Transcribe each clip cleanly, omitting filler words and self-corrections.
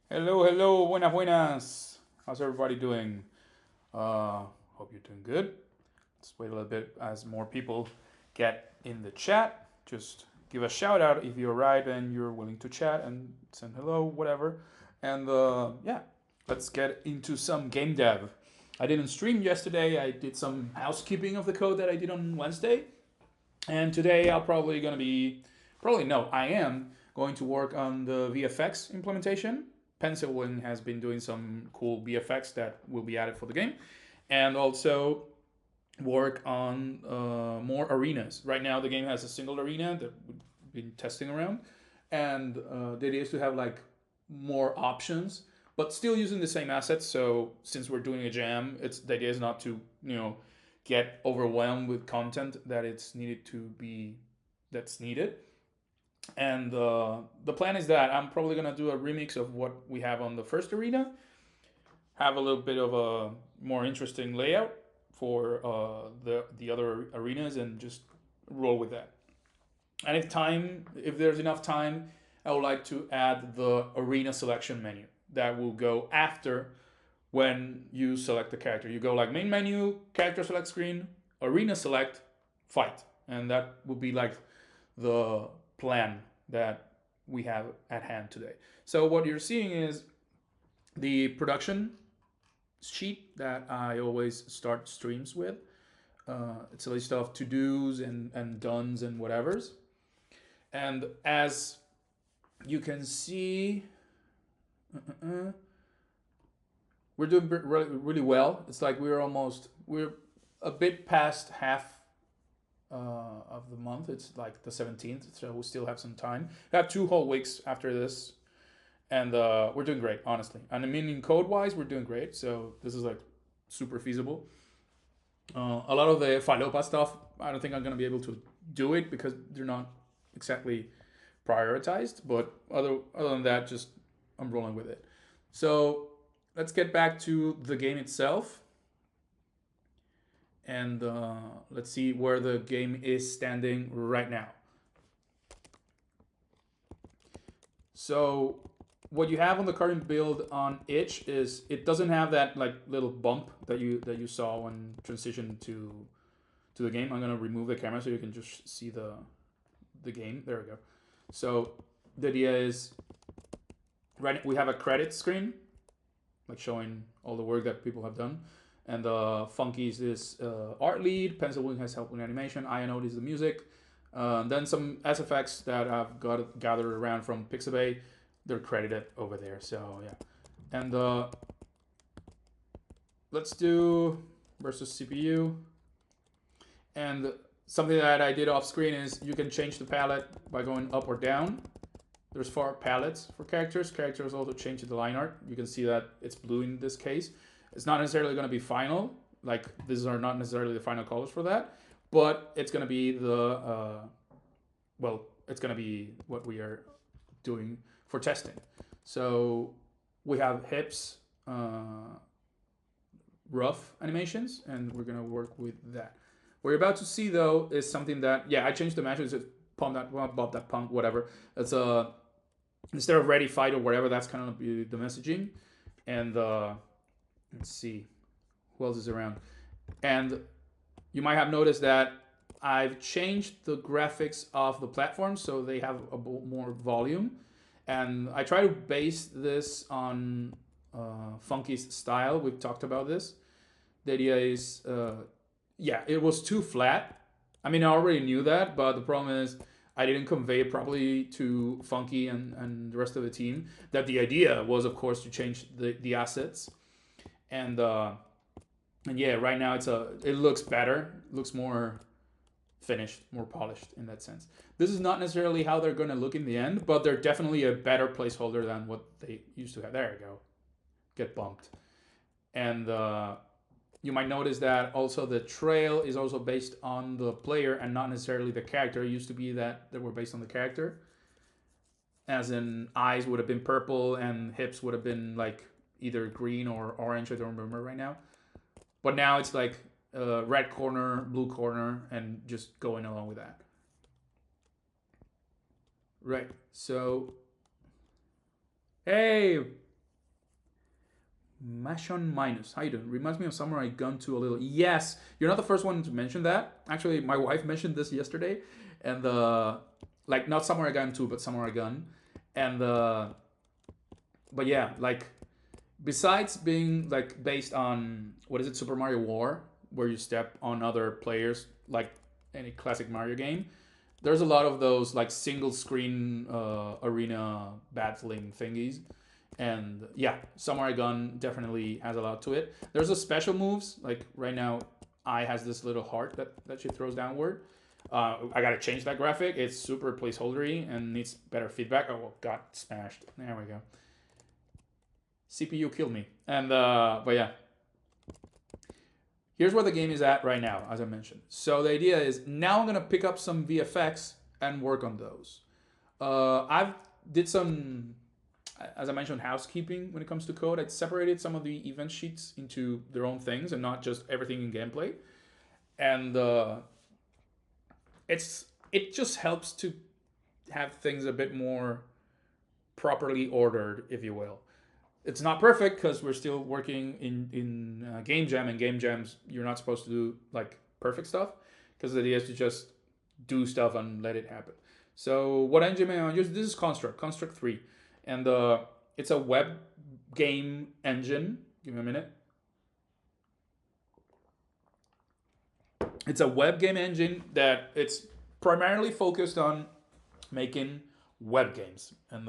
Hello, hello, buenas, buenas. How's everybody doing? Hope you're doing good. Let's wait a little bit as more people get in the chat. Just give a shout out if you're right and you're willing to chat and send hello, whatever. And yeah, let's get into some game dev. I didn't stream yesterday. I did some housekeeping of the code that I did on Wednesday. And today I'll probably gonna be, probably no, I am going to work on the VFX implementation. Pencilwing has been doing some cool VFX that will be added for the game, and also work on more arenas. Right now, the game has a single arena that we've been testing around, and the idea is to have like more options, but still using the same assets. So since we're doing a jam, it's the idea is not to get overwhelmed with content that it's needed to be that's needed. And the plan is that I'm probably gonna do a remix of what we have on the first arena, have a little bit of a more interesting layout for the other arenas, and just roll with that. And if there's enough time, I would like to add the arena selection menu that will go after when you select the character. You go like main menu, character select screen, arena select, fight. And that will be like the plan that we have at hand today. So what you're seeing is the production sheet that I always start streams with. It's a list of to-dos and dones and whatevers. And as you can see, we're doing really, really well. It's like we're a bit past half of the month. It's like the 17th, so we still have some time. We have 2 whole weeks after this, and we're doing great, honestly. And I mean, in code wise, we're doing great. So this is like super feasible. A lot of the Falopa stuff, I don't think I'm gonna be able to do it because they're not exactly prioritized. But other than that, just I'm rolling with it. So let's get back to the game itself, and let's see where the game is standing right now. So what you have on the current build on itch is it doesn't have that like little bump that you saw when transition to the game. I'm gonna remove the camera so you can just see the game. There we go. So the idea is right we have a credit screen like showing all the work that people have done. And Funky's is art lead, Pencilwing has help with animation, Ionode is the music. Then some SFX that I've got gathered around from Pixabay, they're credited over there. So yeah, and let's do versus CPU. And something that I did off screen is you can change the palette by going up or down. There's 4 palettes for characters. Characters also change the line art. You can see that it's blue in this case. It's not necessarily going to be final. Like these are not necessarily the final colors for that, but it's going to be it's going to be what we are doing for testing. So we have hips, rough animations, and we're going to work with that. What you're about to see though is something that I changed the matches. It's pump that bob that pump whatever. It's instead of ready fight or whatever. That's kind of the messaging. And let's see who else is around. And you might have noticed that I've changed the graphics of the platforms so they have a more volume. And I try to base this on Funky's style. We've talked about this. The idea is, it was too flat. I mean, I already knew that, but the problem is I didn't convey it properly to Funky and the rest of the team. That the idea was, of course, to change the assets. And yeah, right now it looks better, looks more finished, more polished in that sense. This is not necessarily how they're going to look in the end, but they're definitely a better placeholder than what they used to have. There you go, get bumped. And you might notice that also the trail is also based on the player and not necessarily the character. It used to be that they were based on the character, as in eyes would have been purple and hips would have been like either green or orange. I don't remember right now. But now it's like red corner, blue corner, and just going along with that. Right. So, hey, Mashon Minus. How you doing? Reminds me of Samurai Gun 2 a little. Yes, you're not the first one to mention that. Actually, my wife mentioned this yesterday, and like not Samurai Gun 2, but Samurai Gun, and but yeah, like besides being like based on what is it, Super Mario War, where you step on other players like any classic Mario game. There's a lot of those like single screen arena battling thingies, and yeah, Samurai Gun definitely has a lot to it. There's a special moves like right now. Ai has this little heart that she throws downward. I gotta change that graphic. It's super placeholdery and needs better feedback. Oh, well, got smashed. There we go. CPU killed me. And but yeah, here's where the game is at right now, as I mentioned. So the idea is now I'm gonna pick up some VFX and work on those. I've did some, as I mentioned, housekeeping when it comes to code. I separated some of the event sheets into their own things and not just everything in gameplay. And it just helps to have things a bit more properly ordered, if you will. It's not perfect because we're still working in game jam, and game jams you're not supposed to do like perfect stuff because the idea is to just do stuff and let it happen. So what engine am I use? This is Construct 3, and it's a web game engine. Give me a minute. It's a web game engine that it's primarily focused on making web games, and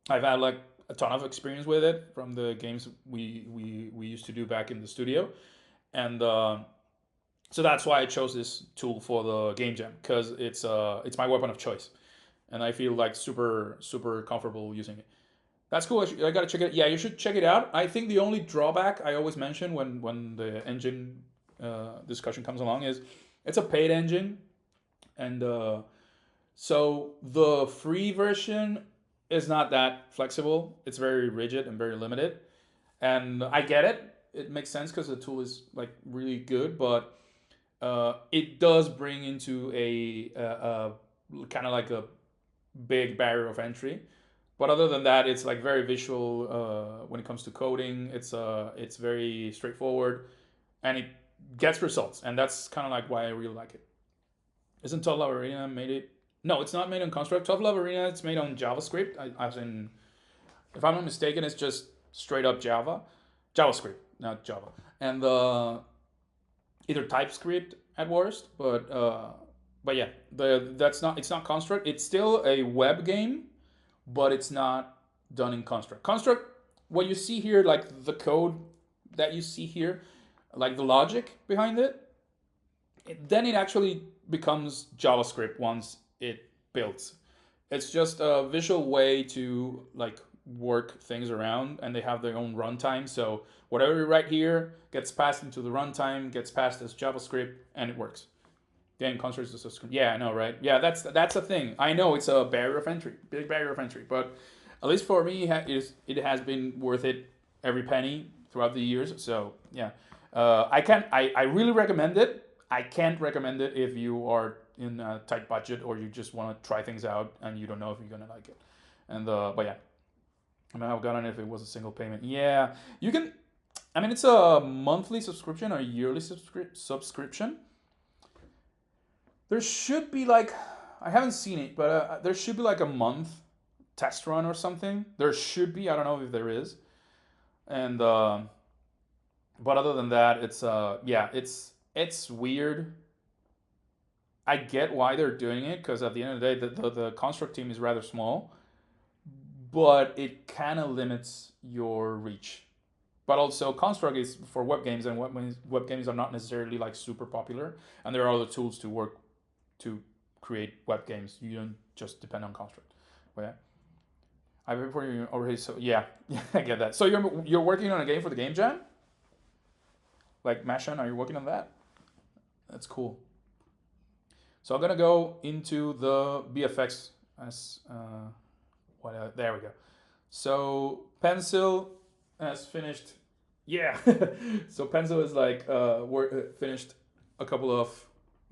I've had like a ton of experience with it from the games we used to do back in the studio, and so that's why I chose this tool for the game jam because it's my weapon of choice, and I feel like super comfortable using it. That's cool. I gotta check it. Yeah, you should check it out. I think the only drawback I always mention when the engine discussion comes along is it's a paid engine, and so the free version is not that flexible. It's very rigid and very limited. And I get it. It makes sense because the tool is like really good, but it does bring into a kind of like a big barrier of entry. But other than that, it's like very visual when it comes to coding. It's very straightforward, and it gets results, and that's kind of like why I really like it. Isn't Total Love Arena made it? No, it's not made on Construct. Total Love Arena, it's made on JavaScript. As in, if I'm not mistaken, it's just straight up JavaScript, not Java, and either TypeScript at worst. But yeah, that's not it's not Construct. It's still a web game, but it's not done in Construct. Construct, what you see here, like the code that you see here, like the logic behind then it actually becomes JavaScript once it builds. It's just a visual way to like work things around, and they have their own runtime. So whatever you write here gets passed into the runtime, gets passed as JavaScript, and it works. Then constructs the script. Yeah, I know, right? Yeah, that's a thing. I know it's a barrier of entry, big barrier of entry, but at least for me, it has been worth it every penny throughout the years. So yeah, I really recommend it. I can't recommend it if you are in a tight budget or you just want to try things out and you don't know if you're gonna like it. And but yeah, I mean, I've gotten it if it was a single payment. Yeah, you can. I mean, it's a monthly subscription or yearly subscription. There should be like, I haven't seen it, but there should be like a month test run or something. There should be. I don't know if there is. And but other than that, yeah, it's weird. I get why they're doing it because at the end of the day, the construct team is rather small, but it kind of limits your reach. But also, construct is for web games, and web games are not necessarily like super popular, and there are other tools to work to create web games. You don't just depend on construct. But yeah, I before you already. So yeah, I get that. So you're working on a game for the game jam, like Mashan. Are you working on that? That's cool. So I'm gonna go into the VFX as there we go. So pencil has finished. Yeah. So pencil is like finished a couple of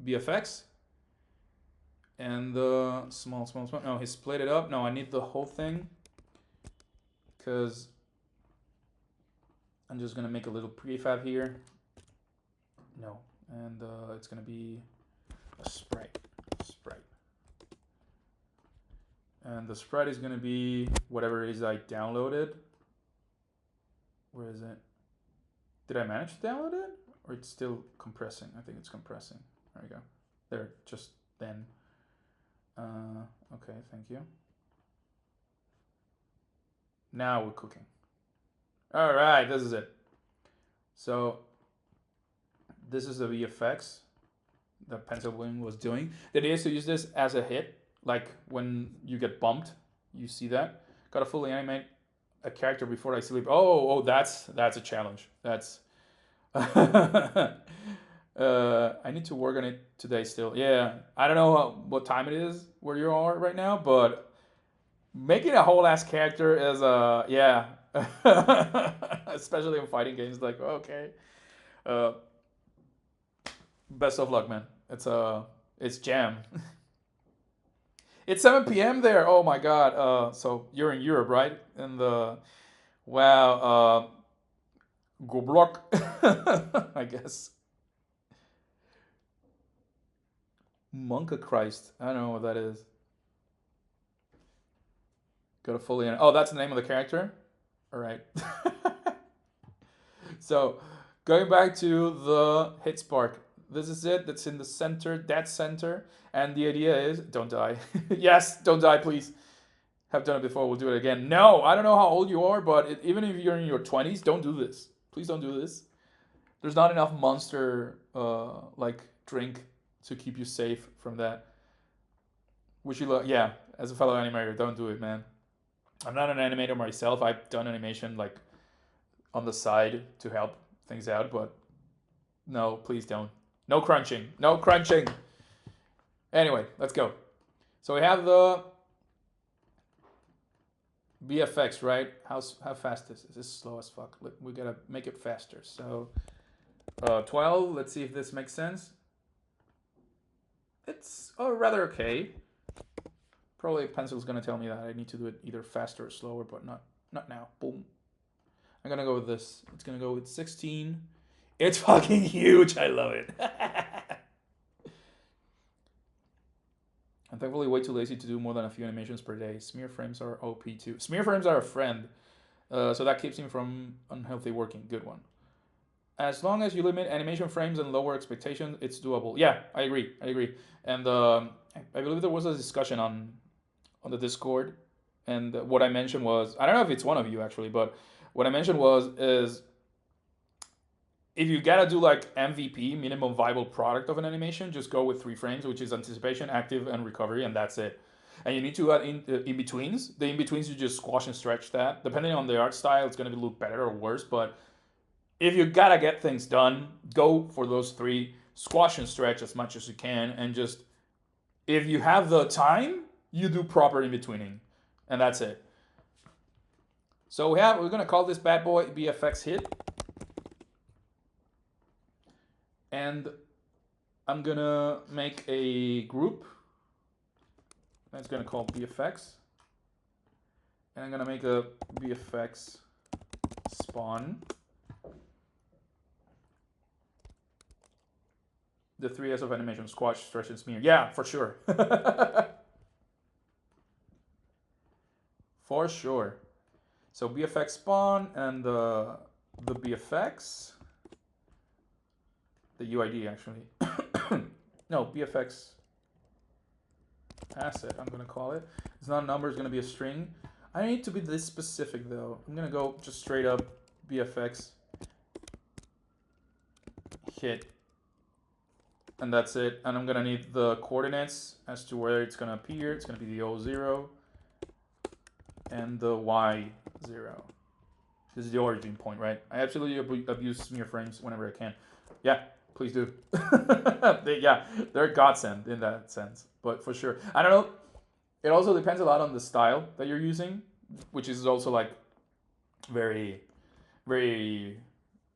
VFX, and the small. No, he split it up. No, I need the whole thing because I'm just gonna make a little prefab here. No, and it's gonna be a sprite. And the sprite is gonna be whatever it is I downloaded. Where is it? Did I manage to download it? Or it's still compressing? I think it's compressing. There we go. There, just then. Okay, thank you. Now we're cooking. All right, this is it. So this is the VFX that Pencil Wing was doing. The idea is to use this as a hit, like when you get bumped, you see that. Gotta fully animate a character before I sleep. Oh, that's a challenge. That's I need to work on it today still. Yeah, I don't know what time it is where you are right now, but making a whole ass character is yeah, especially in fighting games. Like okay, best of luck, man. It's jam. It's 7 p.m. there. Oh my god. So you're in Europe, right? And wow. Go block. I guess. Monka Christ. I don't know what that is. Go to fully. Oh, that's the name of the character. All right. So, going back to the hit spark. This is it. That's in the center. Dead center. And the idea is, don't die. Yes, don't die, please. Have done it before. We'll do it again. No, I don't know how old you are, but even if you're in your 20s, don't do this. Please don't do this. There's not enough monster like drink to keep you safe from that. Wish you luck. Yeah, as a fellow animator, don't do it, man. I'm not an animator myself. I've done animation like on the side to help things out, but no, please don't. No crunching. No crunching. Anyway, let's go. So we have the VFX, right? How fast is this? This is slow as fuck. We gotta make it faster. So 12. Let's see if this makes sense. It's rather okay. Probably Pencil's gonna tell me that I need to do it either faster or slower, but not now. Boom. I'm gonna go with this. It's gonna go with 16. It's fucking huge. I love it. I'm thankfully way too lazy to do more than a few animations per day. Smear frames are OP too. Smear frames are a friend. So that keeps me from unhealthy working. Good one. As long as you limit animation frames and lower expectations, it's doable. Yeah, I agree. And I believe there was a discussion on the Discord, and what I mentioned was, I don't know if it's one of you actually, but what I mentioned is if you gotta do like MVP, minimum viable product of an animation, just go with 3 frames, which is anticipation, active, and recovery, and that's it. And you need to add in-betweens. The in-betweens, you just squash and stretch that. Depending on the art style, it's gonna look better or worse, but if you gotta get things done, go for those 3. Squash and stretch as much as you can, and just, if you have the time, you do proper in-betweening, and that's it. So we're gonna call this bad boy VFX hit. And I'm gonna make a group that's gonna call VFX. And I'm gonna make a VFX spawn. The 3S of animation: squash, stretch, and smear. Yeah, for sure. For sure. So VFX spawn and the VFX. The UID actually. No, VFX asset, I'm gonna call it. It's not a number, it's gonna be a string. I need to be this specific though. I'm gonna go just straight up VFX hit. And that's it. And I'm gonna need the coordinates as to where it's gonna appear. It's gonna be the O0 and the Y0. This is the origin point, right? I absolutely abuse smear frames whenever I can. Yeah, please do. They're a godsend in that sense. But for sure, I don't know. It also depends a lot on the style that you're using, which is also like very, very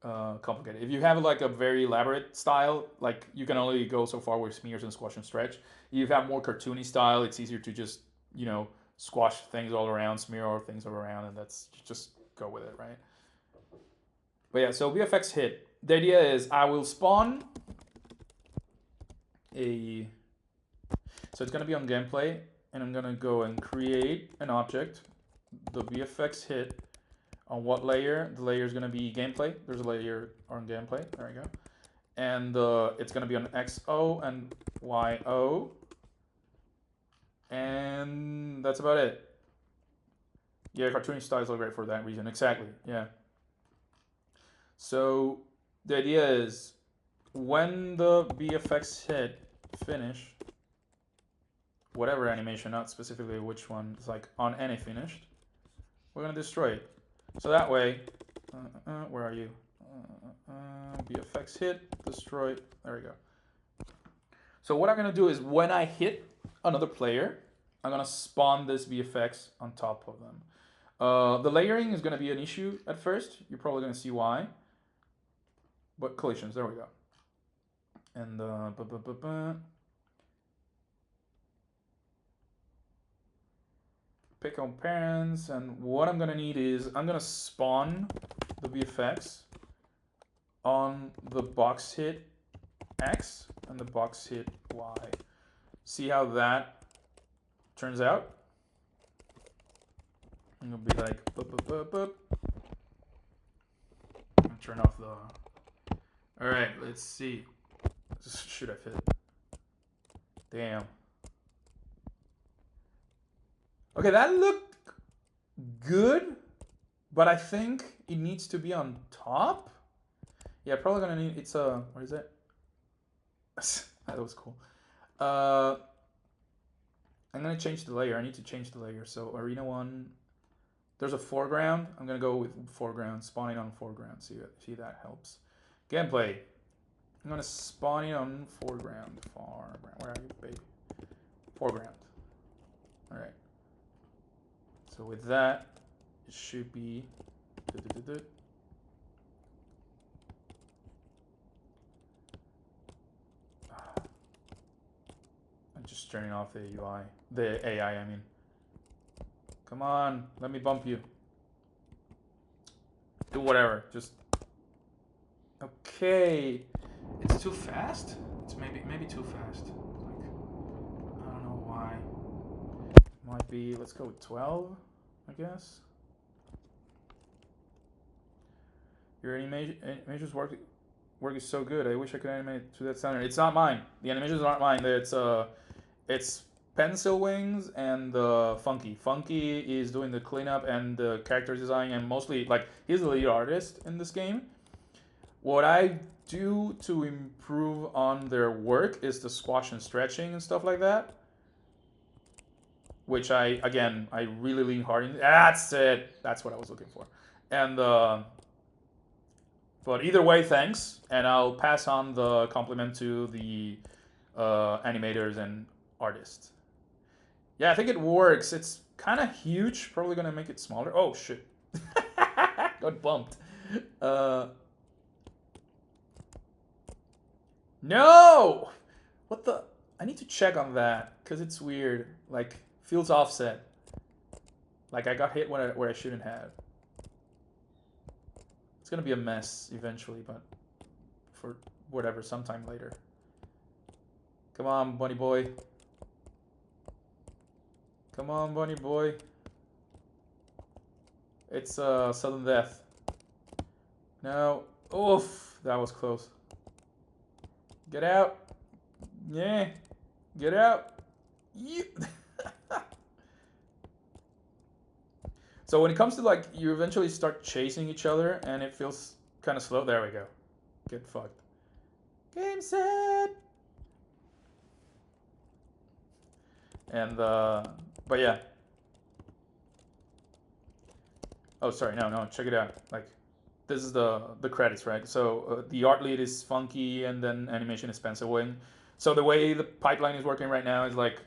complicated. If you have like a very elaborate style, like you can only go so far with smears and squash and stretch. If you have more cartoony style, it's easier to just, squash things all around, smear all things all around, and that's just go with it, right? But yeah, so VFX hit. The idea is I will spawn a... So it's going to be on gameplay, and I'm going to go and create an object, the VFX hit, on what layer? The layer is going to be gameplay. There's a layer on gameplay. There we go. And it's going to be on XO and YO. And that's about it. Yeah, cartoonish styles are great for that reason. Exactly, yeah. So the idea is when the VFX hit finish, whatever animation, not specifically which one, it's like on any finished, we're going to destroy it. So that way, where are you? VFX hit, destroy, there we go. So what I'm going to do is when I hit another player, I'm going to spawn this VFX on top of them. The layering is going to be an issue at first. You're probably going to see why. But collisions, there we go. And pick on parents, and what I'm going to need is I'm going to spawn the VFX on the box hit X and the box hit Y. See how that turns out? I'm gonna be like, and turn off the. All right, let's see. Should I fit? Damn. Okay, that looked good, but I think it needs to be on top. Yeah, probably gonna need. It's a. What is it? That was cool. I'm gonna change the layer. I need to change the layer. So arena 1. There's a foreground. I'm gonna go with foreground, spawning on foreground. See that helps. Gameplay. I'm gonna spawn it on foreground. Foreground. Where are you, baby? Foreground. All right. So with that, it should be. I'm just turning off the UI, the AI. I mean. Come on, let me bump you. Do whatever, just... Okay. It's too fast? It's maybe too fast. Like, I don't know why. Might be, let's go with 12, I guess. Your animations work is so good. I wish I could animate to that standard. It's not mine. The animations aren't mine. It's Pencil Wings and Funky. Funky is doing the cleanup and the character design, and mostly, like, he's the lead artist in this game. What I do to improve on their work is the squash and stretching and stuff like that. Which I really lean hard in. That's it. That's what I was looking for. And, but either way, thanks. And I'll pass on the compliment to the animators and artists. Yeah, I think it works. It's kind of huge. Probably going to make it smaller. Oh, shit. Got bumped. No! What the? I need to check on that because it's weird. Like, feels offset. Like I got hit where I shouldn't have. It's going to be a mess eventually, but for whatever, sometime later. Come on, bunny boy. Come on, bunny boy. It's sudden death. No. Oof, that was close. Get out. Yeah. Get out. Yeah. So when it comes to, like, you eventually start chasing each other and it feels kind of slow. There we go. Get fucked. Game set. And but yeah. Oh, sorry. No. Check it out. Like, this is the credits, right? So the art lead is Funky, and then animation is Pencil Wing. So the way the pipeline is working right now is like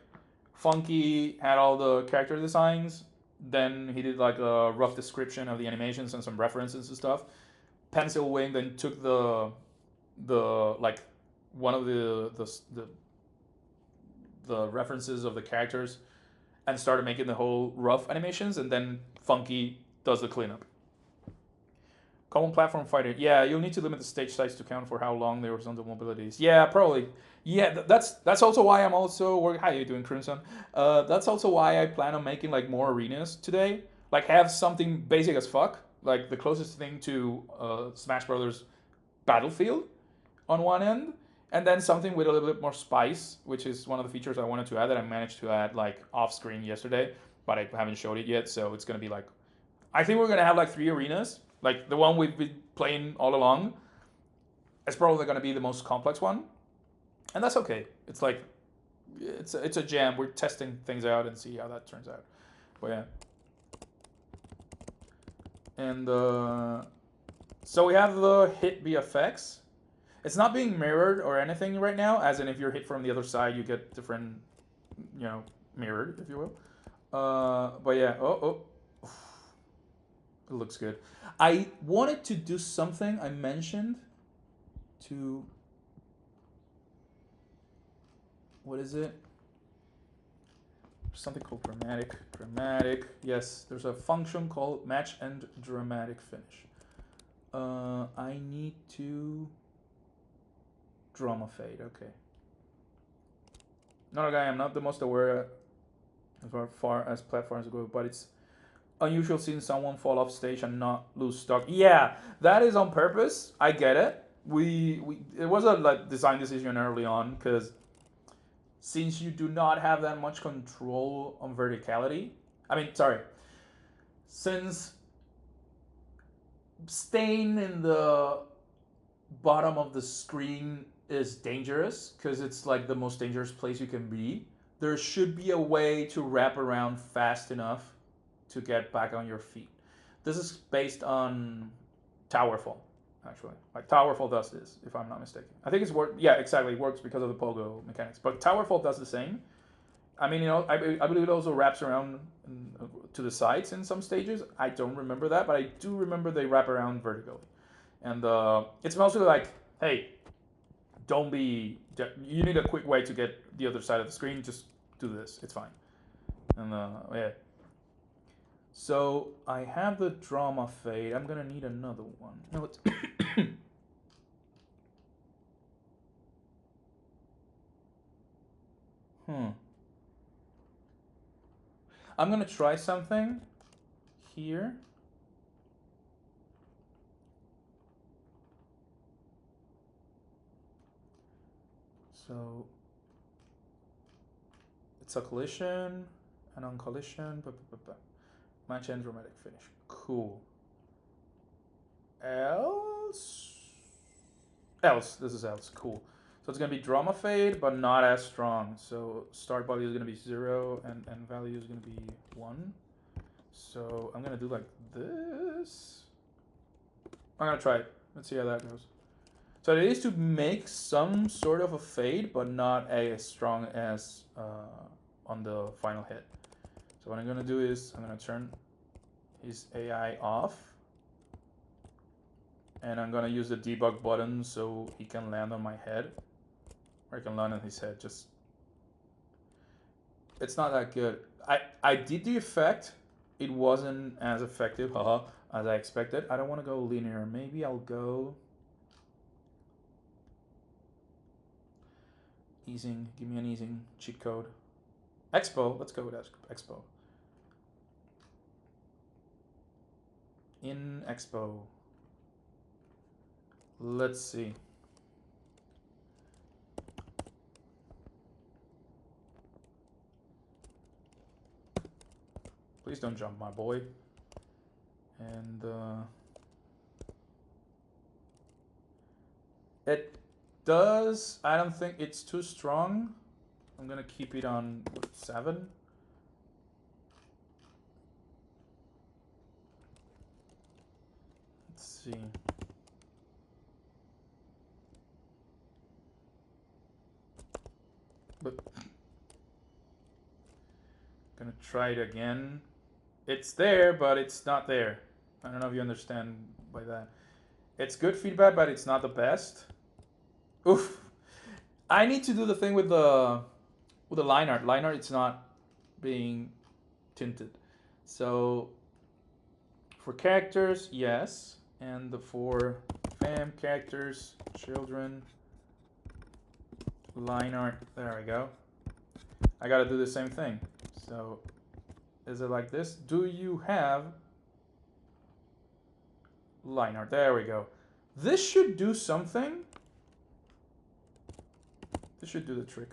Funky had all the character designs. Then he did like a rough description of the animations and some references and stuff. Pencil Wing then took the like one of the references of the characters and started making the whole rough animations, and then Funky does the cleanup. Common platform fighter. Yeah, you'll need to limit the stage size to count for how long the horizontal mobility is. Yeah, probably. Yeah, that's also why I'm also working. How you doing, Crimson? That's also why I plan on making like more arenas today. Like have something basic as fuck, like the closest thing to Smash Brothers Battlefield on one end, and then something with a little bit more spice, which is one of the features I wanted to add that I managed to add like off screen yesterday, but I haven't showed it yet. So it's gonna be like, I think we're gonna have like 3 arenas. Like the one we've been playing all along is probably gonna be the most complex one, and that's okay. It's like it's a jam. We're testing things out and see how that turns out. But yeah, and so we have the hit VFX. It's not being mirrored or anything right now, as in if you're hit from the other side, you get different, mirrored, if you will. But yeah, it looks good. I wanted to do something I mentioned to, what is it? Something called dramatic. Yes, there's a function called match and dramatic finish. I need to drama fade. Okay. Not a guy. I'm not the most aware as far as platforms go, but it's unusual seeing someone fall off stage and not lose stock. Yeah, that is on purpose. I get it. We it was a like design decision early on because since you do not have that much control on verticality, I mean, sorry, since staying in the bottom of the screen is dangerous because it's like the most dangerous place you can be, there should be a way to wrap around fast enough to get back on your feet. This is based on Towerfall, actually. Like Towerfall does this, if I'm not mistaken. I think it's yeah, exactly. It works because of the pogo mechanics. But Towerfall does the same. I mean, I believe it also wraps around to the sides in some stages. I don't remember that, but I do remember they wrap around vertically. And it's mostly like, hey, don't be. You need a quick way to get the other side of the screen. Just do this. It's fine. And yeah. So I have the drama fade. I'm gonna need another one. No, it's. I'm gonna try something here. So it's a collision, and on collision, match and dramatic finish. Cool. Else, this is else. Cool. So it's gonna be drama fade, but not as strong. So start value is gonna be 0, and value is gonna be 1. So I'm gonna do like this. I'm gonna try it. Let's see how that goes. So it is to make some sort of a fade, but not as strong as on the final hit. So what I'm gonna do is I'm gonna turn his AI off, and I'm gonna use the debug button so he can land on my head, or I can land on his head. Just, it's not that good. I did the effect. It wasn't as effective, as I expected. I don't want to go linear. Maybe I'll go easing. Give me an easing cheat code. Expo. Let's go with Expo. In Expo. Let's see. Please don't jump, my boy. And it does. I don't think it's too strong. I'm gonna keep it on 7. Let's see. But gonna try it again. It's there, but it's not there. I don't know if you understand by that. It's good feedback, but it's not the best. Oof. I need to do the thing with the line art. Line art, it's not being tinted. So for characters, yes. and the for fam characters, children, line art. There we go. I gotta do the same thing. So is it like this? Do you have line art? There we go. This should do something. This should do the trick.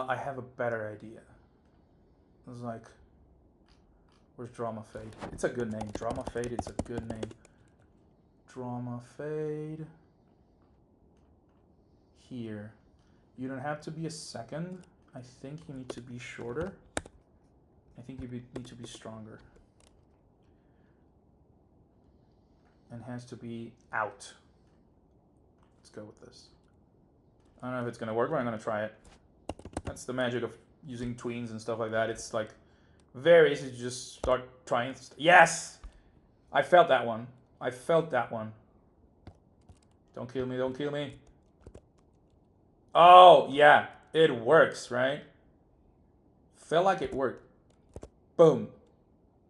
I have a better idea. It's like, where's Drama Fade? It's a good name. Drama Fade, it's a good name. Drama Fade. Here. You don't have to be a second. I think you need to be shorter. I think you need to be stronger. And has to be out. Let's go with this. I don't know if it's gonna work, but I'm gonna try it. That's the magic of using tweens and stuff like that. It's like very easy to just start trying. Yes! I felt that one. I felt that one. Don't kill me, don't kill me. Oh, yeah. It works, right? Felt like it worked. Boom.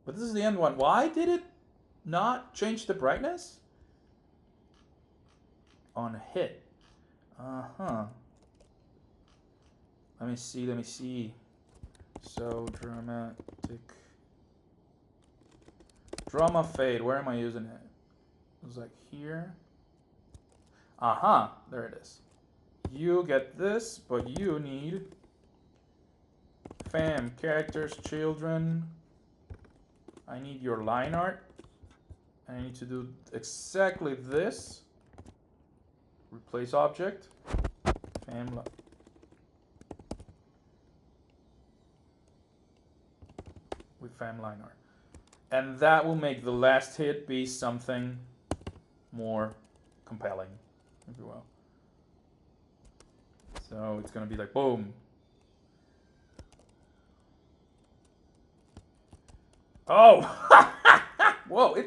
But this is the end one. Why did it not change the brightness? On hit. Uh-huh. Let me see, let me see. So dramatic. Drama fade, where am I using it? It was like here. Uh-huh, there it is. You get this, but you need fam, characters, children. I need your line art. I need to do exactly this. Replace object. Fam. With fam line art. And that will make the last hit be something more compelling, if you will. So it's gonna be like boom. Oh, whoa!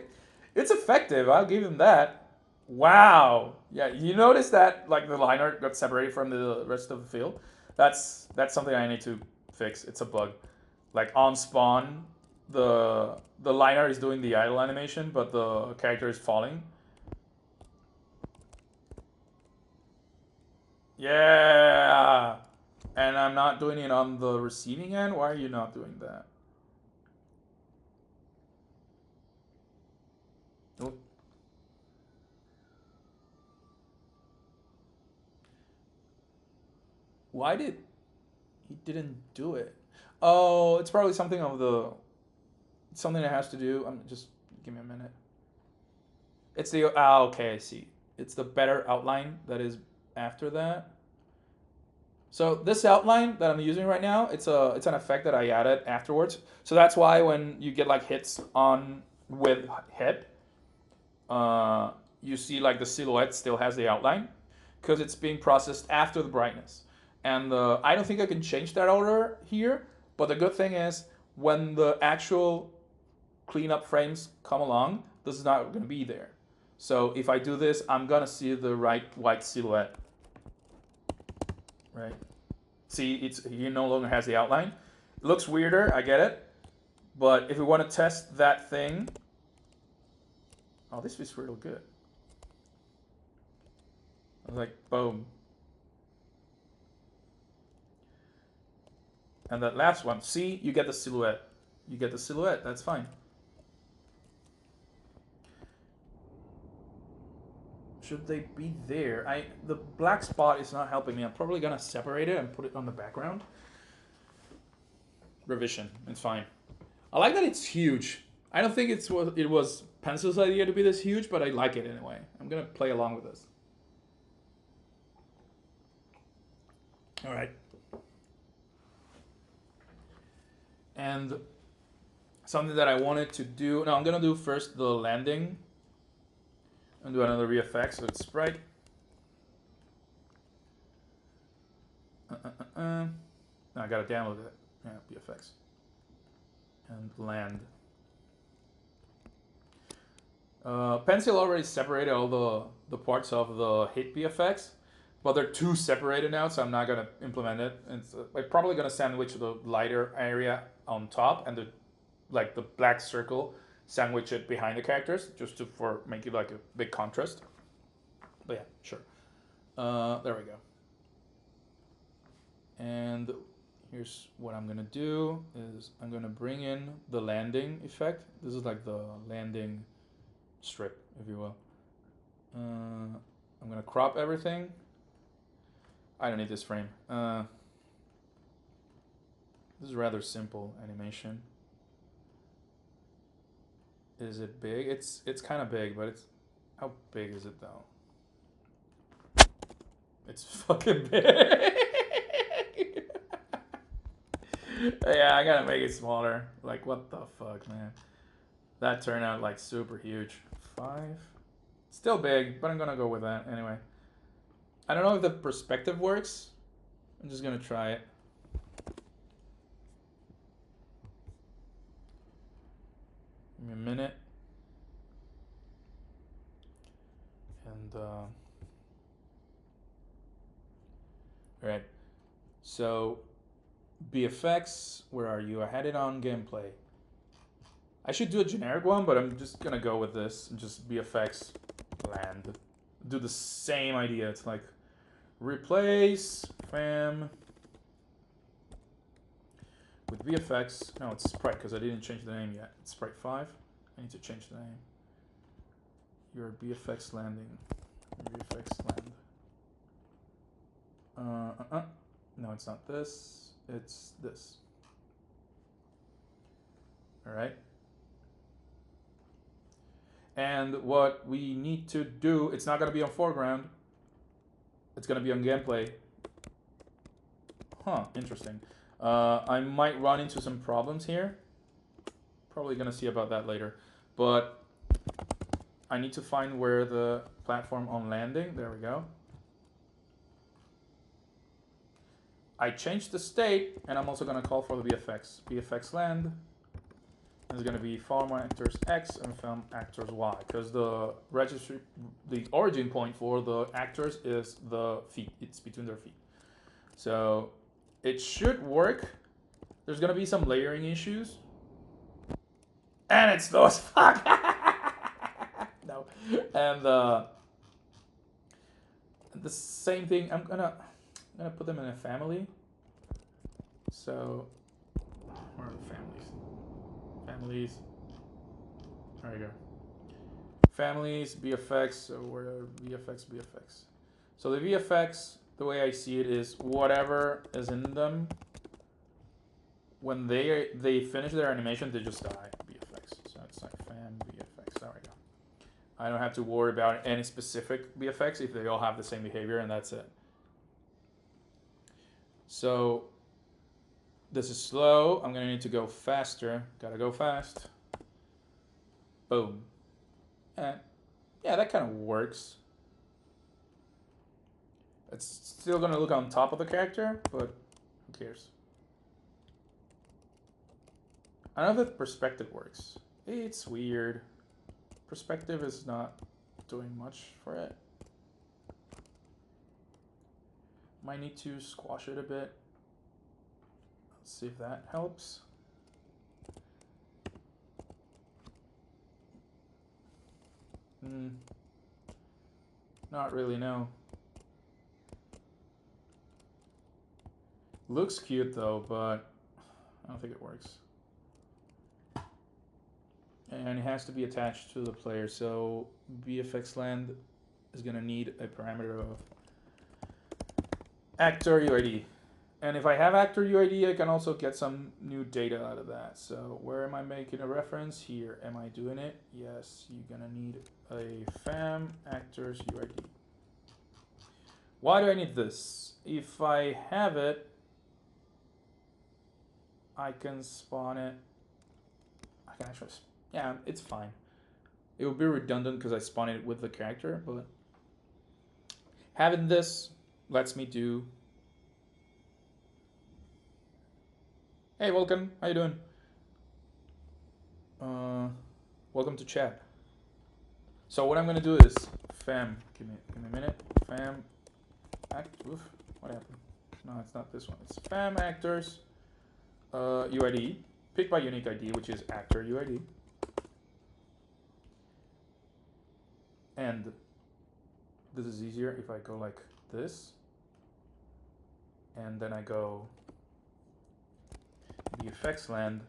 It's effective. I'll give him that. Wow. Yeah, you notice that like the line art got separated from the rest of the field. That's something I need to fix. It's a bug. Like on spawn, the line art is doing the idle animation, but the character is falling. Yeah. And I'm not doing it on the receiving end. Why are you not doing that? Oh. Why did he didn't do it? Oh, it's probably something of the something that has to do. Just give me a minute. It's the okay, I see. It's the better outline that is after that. So this outline that I'm using right now, it's an effect that I added afterwards. So that's why when you get like hits on with hit, you see like the silhouette still has the outline because it's being processed after the brightness. And I don't think I can change that order here, but the good thing is when the actual cleanup frames come along, this is not going to be there. So if I do this, I'm going to see the right white silhouette. Right? See, he no longer has the outline. It looks weirder, I get it. But if we want to test that thing, oh, this feels real good. I was like, boom. And that last one, see, you get the silhouette. You get the silhouette, that's fine. Should they be there? The black spot is not helping me. I'm probably gonna separate it and put it on the background. Revision, it's fine. I like that it's huge. I don't think it was Pencil's idea to be this huge, but I like it anyway. I'm gonna play along with this. All right. And something that I wanted to do, no, I'm gonna do first the landing and do another VFX, so it's sprite. No, I gotta download it. Yeah, VFX. And land. Pencil already separated all the parts of the hit VFX, but they're too separated now, so I'm not gonna implement it. And I'm probably gonna sandwich the lighter area on top and the black circle, sandwich it behind the characters, just to make it like a big contrast. But yeah, sure. There we go. And here's what I'm gonna do is I'm gonna bring in the landing effect. This is like the landing strip, if you will. I'm gonna crop everything. I don't need this frame. This is rather simple animation. Is it big? It's kind of big, but how big is it though? It's fucking big. Yeah, I gotta make it smaller. Like, what the fuck, man? That turned out like super huge. 5. Still big, but I'm gonna go with that anyway. I don't know if the perspective works. I'm just gonna try it. Give me a minute. And alright. So VFX, where are you? I had it on gameplay. I should do a generic one, but I'm just gonna go with this and just VFX land. Do the same idea. It's like replace fam with VFX. No, it's sprite because I didn't change the name yet. It's sprite 5. I need to change the name. Your VFX landing. VFX land. No, it's not this. It's this. All right. And what we need to do, it's not going to be on foreground. It's going to be on gameplay. Huh, interesting. I might run into some problems here. Probably going to see about that later. But I need to find where the platform on landing, there we go. I changed the state, and I'm also going to call for the VFX. VFX land. Is going to be film actors X and film actors Y, because the origin point for the actors is the feet. It's between their feet. So it should work. There's going to be some layering issues. And it's slow as fuck. No. And the same thing, I'm gonna put them in a family. So where are the families? Families. There you go. Families, VFX, so where VFX. So the VFX, the way I see it is whatever is in them, when they finish their animation, they just die. VFX. So it's like fam VFX. There we go. I don't have to worry about any specific VFX if they all have the same behavior, and that's it. So this is slow. I'm gonna need to go faster. Gotta go fast. Boom. And yeah, that kind of works. It's still gonna look on top of the character, but who cares? I don't know if the perspective works. It's weird. Perspective is not doing much for it. Might need to squash it a bit. Let's see if that helps. Not really, no. Looks cute though, but I don't think it works. And it has to be attached to the player, so VFX land is gonna need a parameter of actor UID. And if I have actor UID, I can also get some new data out of that. So where am I making a reference? Here. Am I doing it? Yes, you're gonna need a fam actors UID. Why do I need this? If I have it, I can spawn it. I can actually, yeah, it's fine. It would be redundant because I spawn it with the character, but having this lets me do. Hey Vulcan, how you doing? Welcome to chat. So what I'm gonna do is fam. Give me a minute. Fam. Oof. What happened? No, it's not this one. It's fam actors. UID. Pick by unique ID, which is actor UID. And this is easier if I go like this. And then I go VFX land,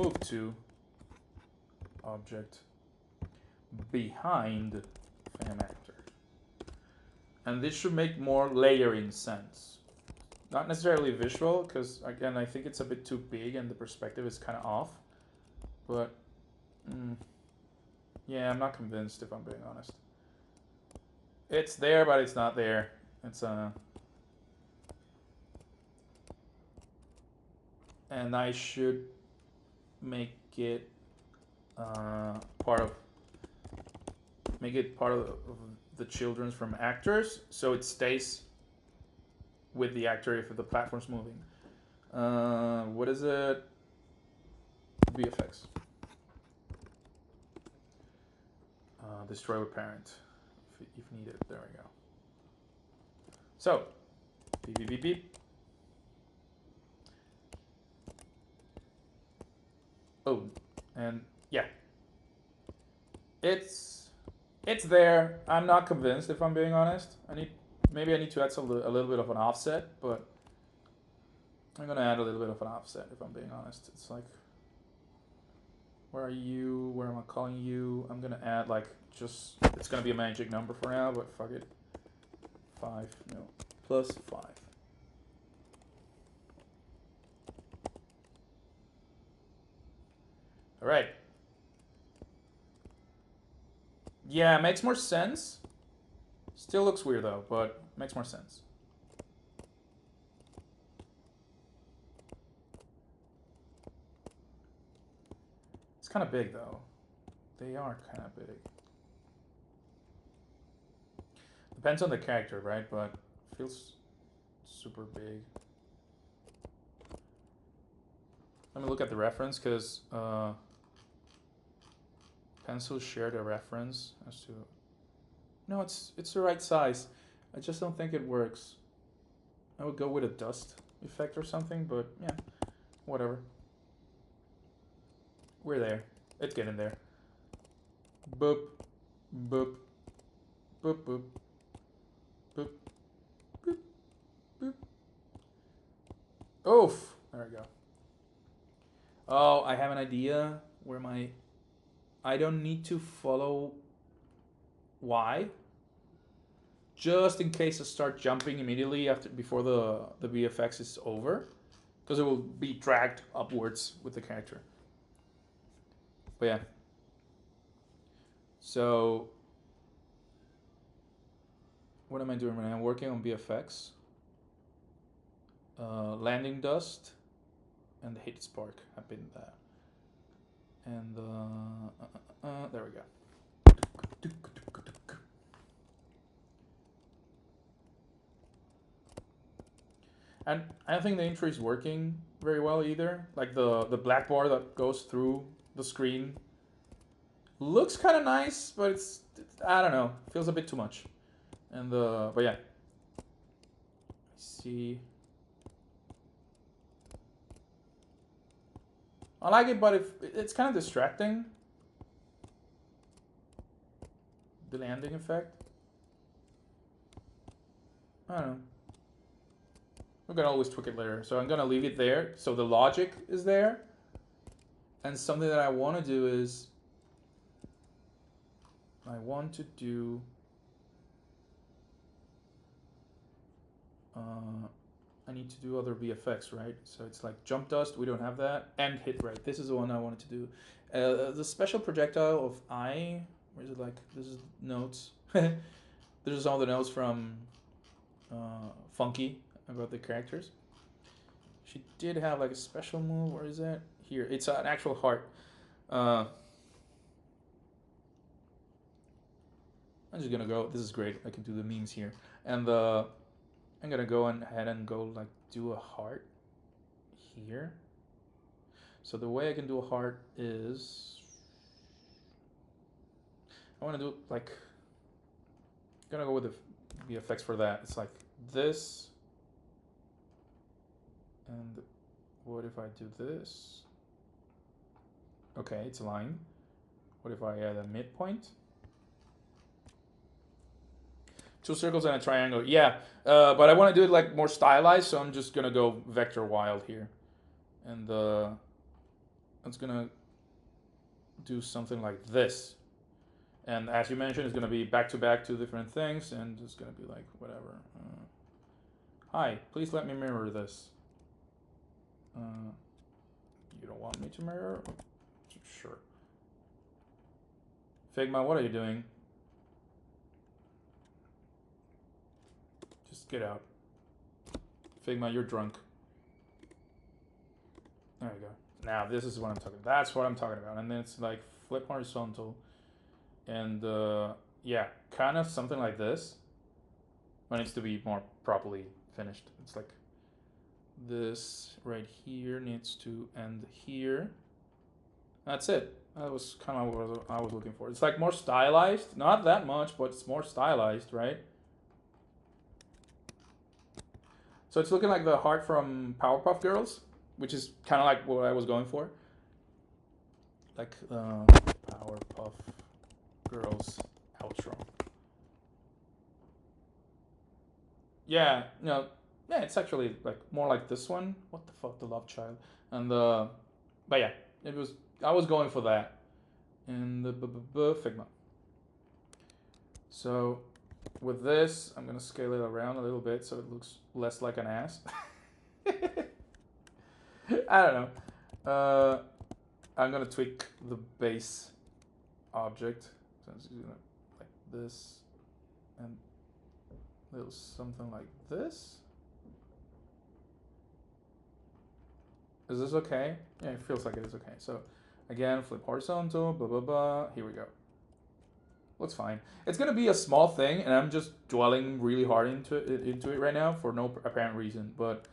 move to object behind fam actor. And this should make more layering sense. Not necessarily visual, because again, I think it's a bit too big and the perspective is kind of off. But yeah, I'm not convinced if I'm being honest. It's there, but it's not there. It's and I should make it part of the children's from actors, so it stays with the actor if the platform's moving. What is it? VFX. Destroy with parent if needed. There we go. So, beep beep beep beep. Oh, and yeah, it's there. I'm not convinced if I'm being honest. Maybe I need to add a little bit of an offset, but I'm gonna add a little bit of an offset if I'm being honest. It's like, where are you? Where am I calling you? I'm gonna add like just, it's gonna be a magic number for now, but fuck it. 5, no, plus 5. All right. Yeah, makes more sense. Still looks weird though, but makes more sense. It's kind of big though. They are kind of big. Depends on the character, right? But feels super big. Let me look at the reference, because pencil shared a reference as to. No, it's the right size. I just don't think it works. I would go with a dust effect or something, but yeah, whatever. We're there. It's getting there. Boop, boop, boop, boop, boop, boop, boop. Oof. There we go. Oh, I have an idea where I don't need to follow Y, just in case I start jumping immediately before the VFX is over, because it will be dragged upwards with the character. But yeah. So what am I doing right now? I'm working on VFX, landing dust, and hit spark. I've been that. And there we go. And I don't think the intro is working very well either. Like the black bar that goes through the screen looks kind of nice, but it's I don't know, feels a bit too much. And but yeah, see, I like it, but it's kind of distracting. The landing effect. I don't know. We can always tweak it later. So I'm gonna leave it there. So the logic is there. And something that I want to do is I want to do I need to do other VFX, right? So it's like jump dust, we don't have that, and hit right. This is the one I wanted to do. The special projectile of I, where is it? Like, this is notes. This is all the notes from Funky about the characters. She did have like a special move. Where is that? Here, it's an actual heart. I'm just gonna go. This is great. I can do the memes here, and I'm gonna go ahead and go like do a heart here. So the way I can do a heart is I want to do like gonna go with the VFX for that. It's like this. And what if I do this? Okay, it's a line. What if I add a midpoint? 2 circles and a triangle. Yeah, but I want to do it like more stylized, so I'm just gonna go vector wild here, and it's gonna do something like this. And as you mentioned, it's gonna be back to back 2 different things, and it's gonna be like whatever. Hi, please let me mirror this. You don't want me to mirror? Sure. Figma, what are you doing? Just get out. Figma, you're drunk. There you go. Now this is what I'm talking about. That's what I'm talking about. And then it's like flip horizontal. And yeah, kind of something like this. But it needs to be more properly finished. It's like this right here needs to end here. That's it. That was kind of what I was looking for. It's like more stylized. Not that much, but it's more stylized, right? So it's looking like the heart from Powerpuff Girls, which is kind of like what I was going for. Like Powerpuff Girls outro. Yeah, no, yeah, it's actually like more like this one. What the fuck, the Love Child, and but yeah, it was. I was going for that, in the Figma. So with this, I'm gonna scale it around a little bit so it looks less like an ass. I don't know. I'm gonna tweak the base object. So it's gonna like this, and little something like this. Is this okay? Yeah, it feels like it is okay. So again, flip horizontal, blah, blah, blah. Here we go. Looks fine. It's gonna be a small thing, and I'm just dwelling really hard into it right now for no apparent reason. But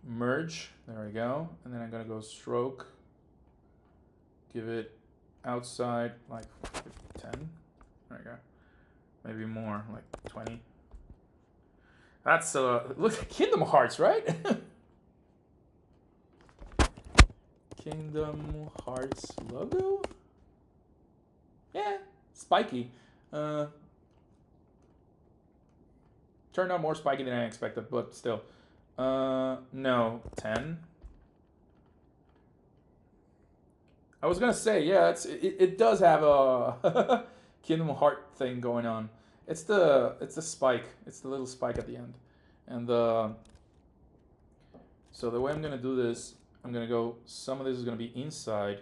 merge, there we go. And then I'm gonna go stroke. Give it outside like 10. There we go. Maybe more, like 20. That's look at Kingdom Hearts, right? Kingdom Hearts logo? Yeah, spiky. Turned out more spiky than I expected, but still. No, 10. I was gonna say, yeah, it does have a Kingdom Heart thing going on. It's the spike. It's the little spike at the end, and so the way I'm gonna do this, I'm gonna go. Some of this is gonna be inside.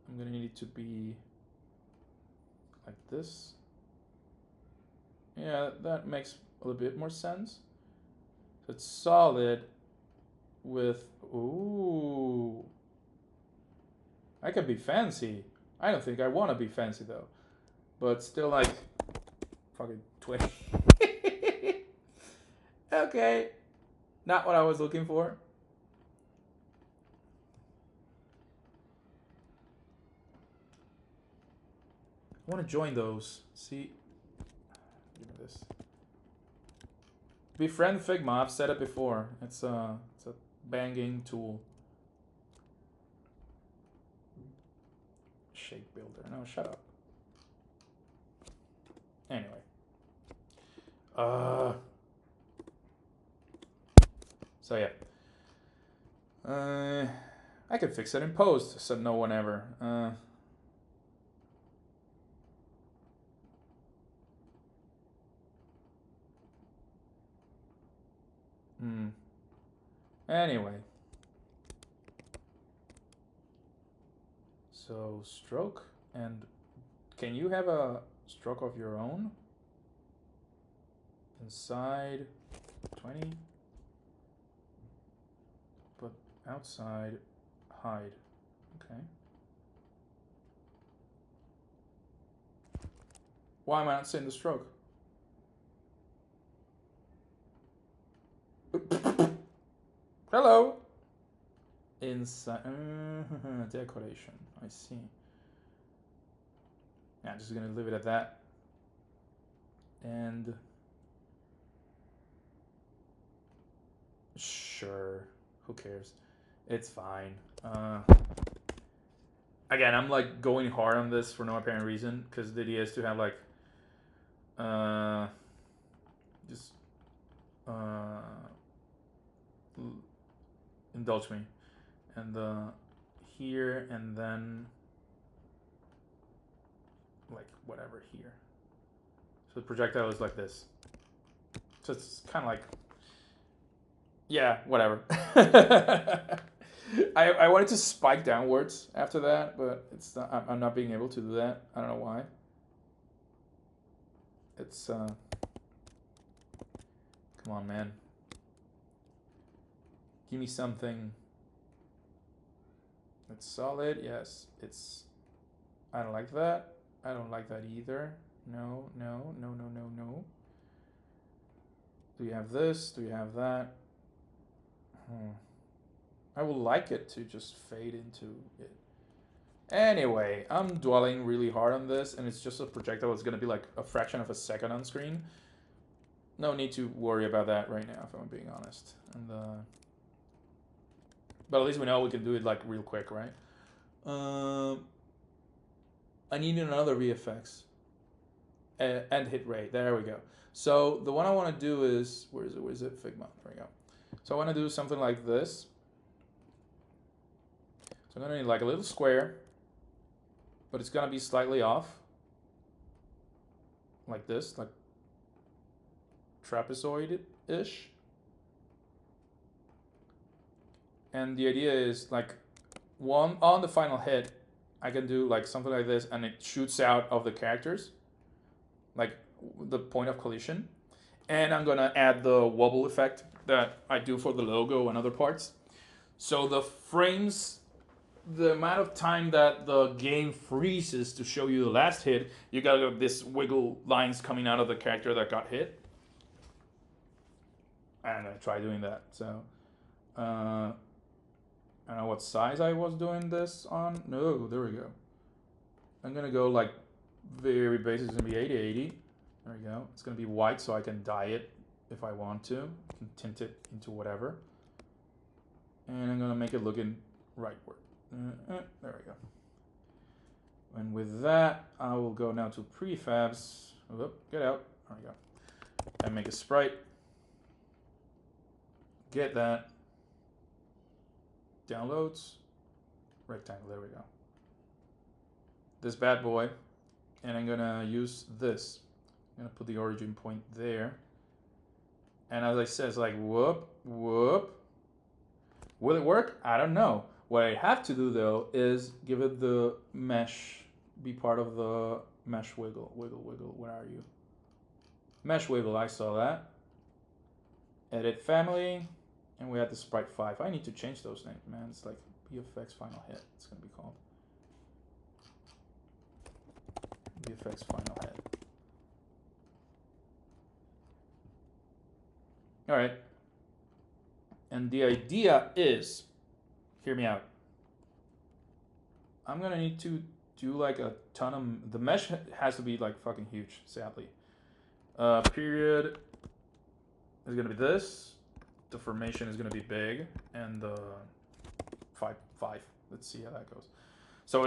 I'm gonna need it to be like this. Yeah, that makes a little bit more sense. So it's solid with, ooh. I can be fancy. I don't think I want to be fancy though. But still like, fucking 20. Okay. Not what I was looking for. I want to join those. See? Give me this. Befriend Figma. I've said it before. It's a banging tool. Shape builder. No, shut up. Anyway. So yeah. I can fix it in post, said no one ever. Anyway. So stroke, and can you have a stroke of your own? Inside 20, but outside hide. Okay. Why am I not seeing the stroke? Hello. Inside decoration. I see. Yeah, I'm just gonna leave it at that. And sure, who cares? It's fine. Again, I'm like going hard on this for no apparent reason because the idea is to have like just indulge me, and here and then like whatever here. So the projectile is like this. So it's kind of like, yeah, whatever. I wanted to spike downwards after that, but it's not, I'm not being able to do that. I don't know why. It's come on, man. Give me something that's solid. Yes, it's. I don't like that. I don't like that either. No, no, no, no, no, no. Do you have this? Do you have that? I would like it to just fade into it. Anyway, I'm dwelling really hard on this, and it's just a projectile that's going to be like a fraction of a second on screen. No need to worry about that right now, if I'm being honest. And but at least we know we can do it like real quick, right? I need another VFX. And hit rate. There we go. So the one I want to do is, where is it? Where is it? Figma. There we go. So I want to do something like this. So I'm going to need like a little square, but it's going to be slightly off. Like this, like trapezoid-ish. And the idea is like one on the final hit, I can do like something like this and it shoots out of the characters, like the point of collision. And I'm gonna add the wobble effect that I do for the logo and other parts. So the frames, the amount of time that the game freezes to show you the last hit, you got this wiggle lines coming out of the character that got hit. And I try doing that. So I don't know what size I was doing this on. No, there we go. I'm gonna go like very basic. It's gonna be 80/80. There we go. It's gonna be white, so I can dye it if I want to. I can tint it into whatever. And I'm gonna make it looking rightward. There we go. And with that, I will go now to prefabs. Oh, get out. There we go. And make a sprite. Get that. Downloads, rectangle, there we go. This bad boy, and I'm gonna use this. I'm gonna put the origin point there. And as I said, it's like whoop, whoop. Will it work? I don't know. What I have to do though is give it the mesh, be part of the mesh wiggle, wiggle, wiggle, where are you? Mesh wiggle, I saw that. Edit family. And we had the sprite 5. I need to change those names, man. It's like VFX final hit. It's gonna be called VFX final hit. All right. And the idea is, hear me out. I'm gonna need to do like a ton of. The mesh has to be like fucking huge, sadly. Period is gonna be this. The formation is going to be big, and the 5. Let's see how that goes. So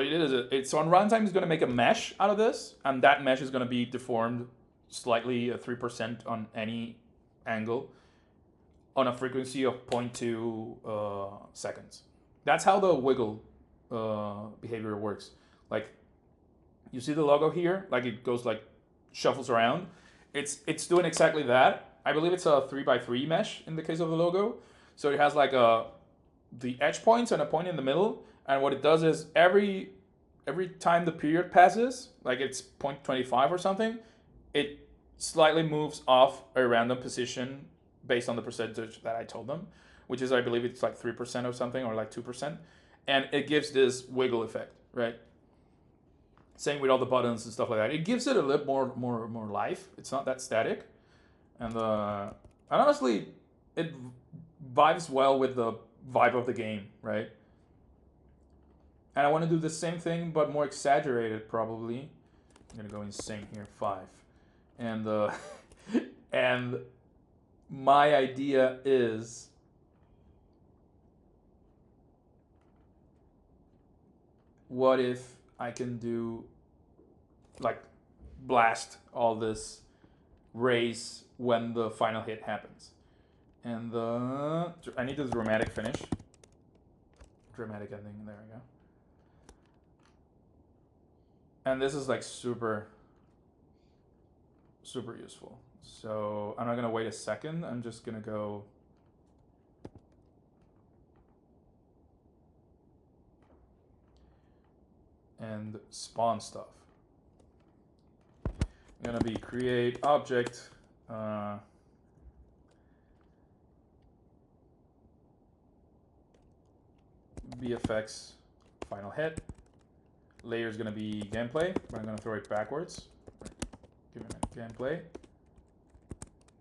so on runtime is going to make a mesh out of this, and that mesh is going to be deformed slightly 3% on any angle on a frequency of 0.2 seconds. That's how the wiggle behavior works. Like you see the logo here, like it goes like shuffles around. It's doing exactly that. I believe it's a 3x3 mesh in the case of the logo. So it has like the edge points and a point in the middle. And what it does is every time the period passes, like it's 0.25 or something, it slightly moves off a random position based on the percentage that I told them, which is, I believe it's like 3% or something, or like 2%. And it gives this wiggle effect, right? Same with all the buttons and stuff like that. It gives it a little more life. It's not that static. And honestly, it vibes well with the vibe of the game, right? And I want to do the same thing, but more exaggerated, probably. I'm going to go insane here, 5. And and my idea is what if I can do like blast all this rays when the final hit happens. And I need the dramatic finish. Dramatic ending, there we go. And this is like super useful. So I'm not gonna wait a second, I'm just gonna go and spawn stuff. I'm gonna be create object VFX final hit. Layer is gonna be gameplay, but I'm gonna throw it backwards. Give me a minute, gameplay.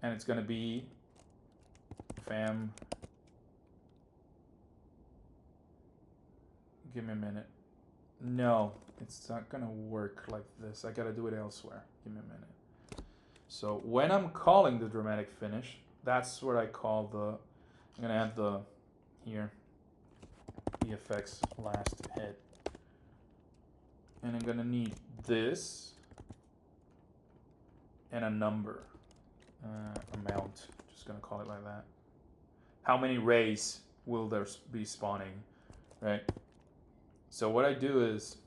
And it's gonna be fam. Give me a minute. No, it's not gonna work like this. I gotta do it elsewhere. Give me a minute. So when I'm calling the dramatic finish, that's what I call the, I'm gonna add the, here, VFX last hit. And I'm gonna need this and a number, amount, just gonna call it like that. How many rays will there be spawning, right? So what I do is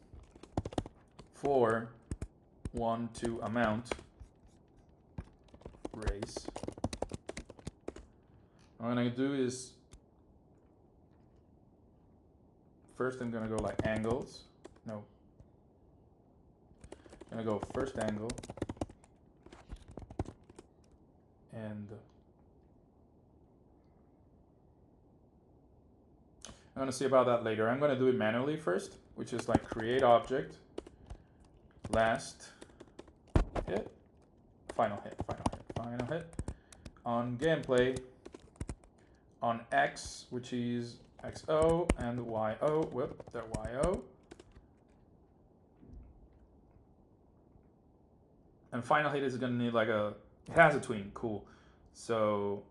for 1 to amount rays, what I'm gonna do is first I'm gonna go like angles. No. I'm gonna go first angle and I'm gonna see about that later. I'm gonna do it manually first, which is like create object, last hit, final hit, final hit. On gameplay, on X, which is XO and YO, whoop, they're YO. And final hit is gonna need like a, it has a tween, cool. So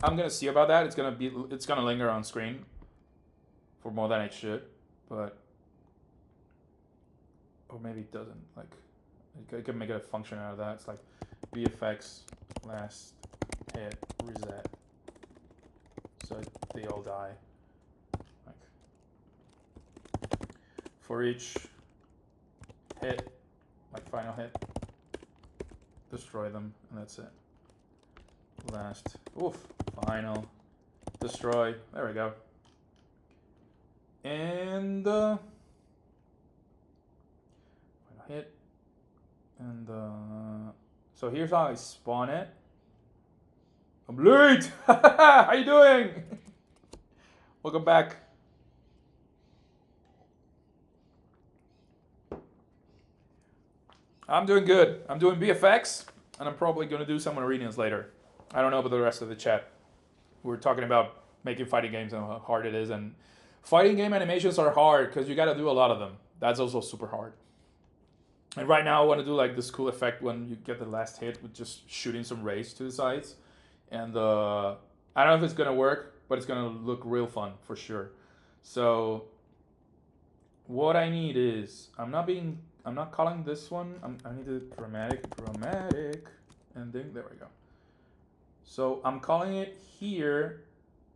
I'm gonna see about that. It's gonna linger on screen for more than it should, but, or maybe it doesn't. Like, I can make a function out of that. It's like VFX last hit reset, so they all die. Like for each hit, like final hit, destroy them, and that's it. Last, oof, final, destroy. There we go. And final hit, and so here's how I spawn it. I'm late. How you doing? Welcome back. I'm doing good. I'm doing VFX, and I'm probably going to do some arenas later. I don't know about the rest of the chat. We're talking about making fighting games and how hard it is, and fighting game animations are hard because you got to do a lot of them. That's also super hard. And right now I want to do like this cool effect when you get the last hit with just shooting some rays to the sides. And I don't know if it's going to work, but it's going to look real fun for sure. So what I need is, I'm not calling this one. I need a dramatic ending. There we go. So I'm calling it here,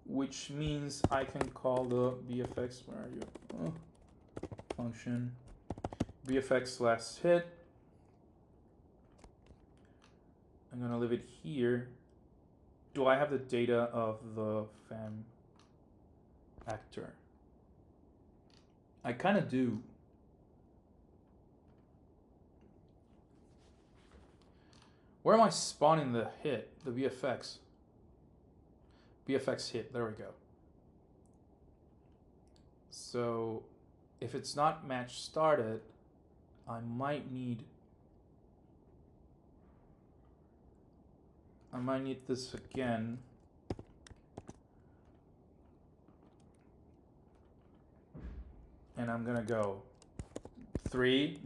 which means I can call the VFX, where are you? Function, VFX last hit. I'm gonna leave it here. Do I have the data of the fam actor? I kind of do. Where am I spawning the hit, the VFX? VFX hit, there we go. So if it's not match started, I might need this again. And I'm gonna go 3,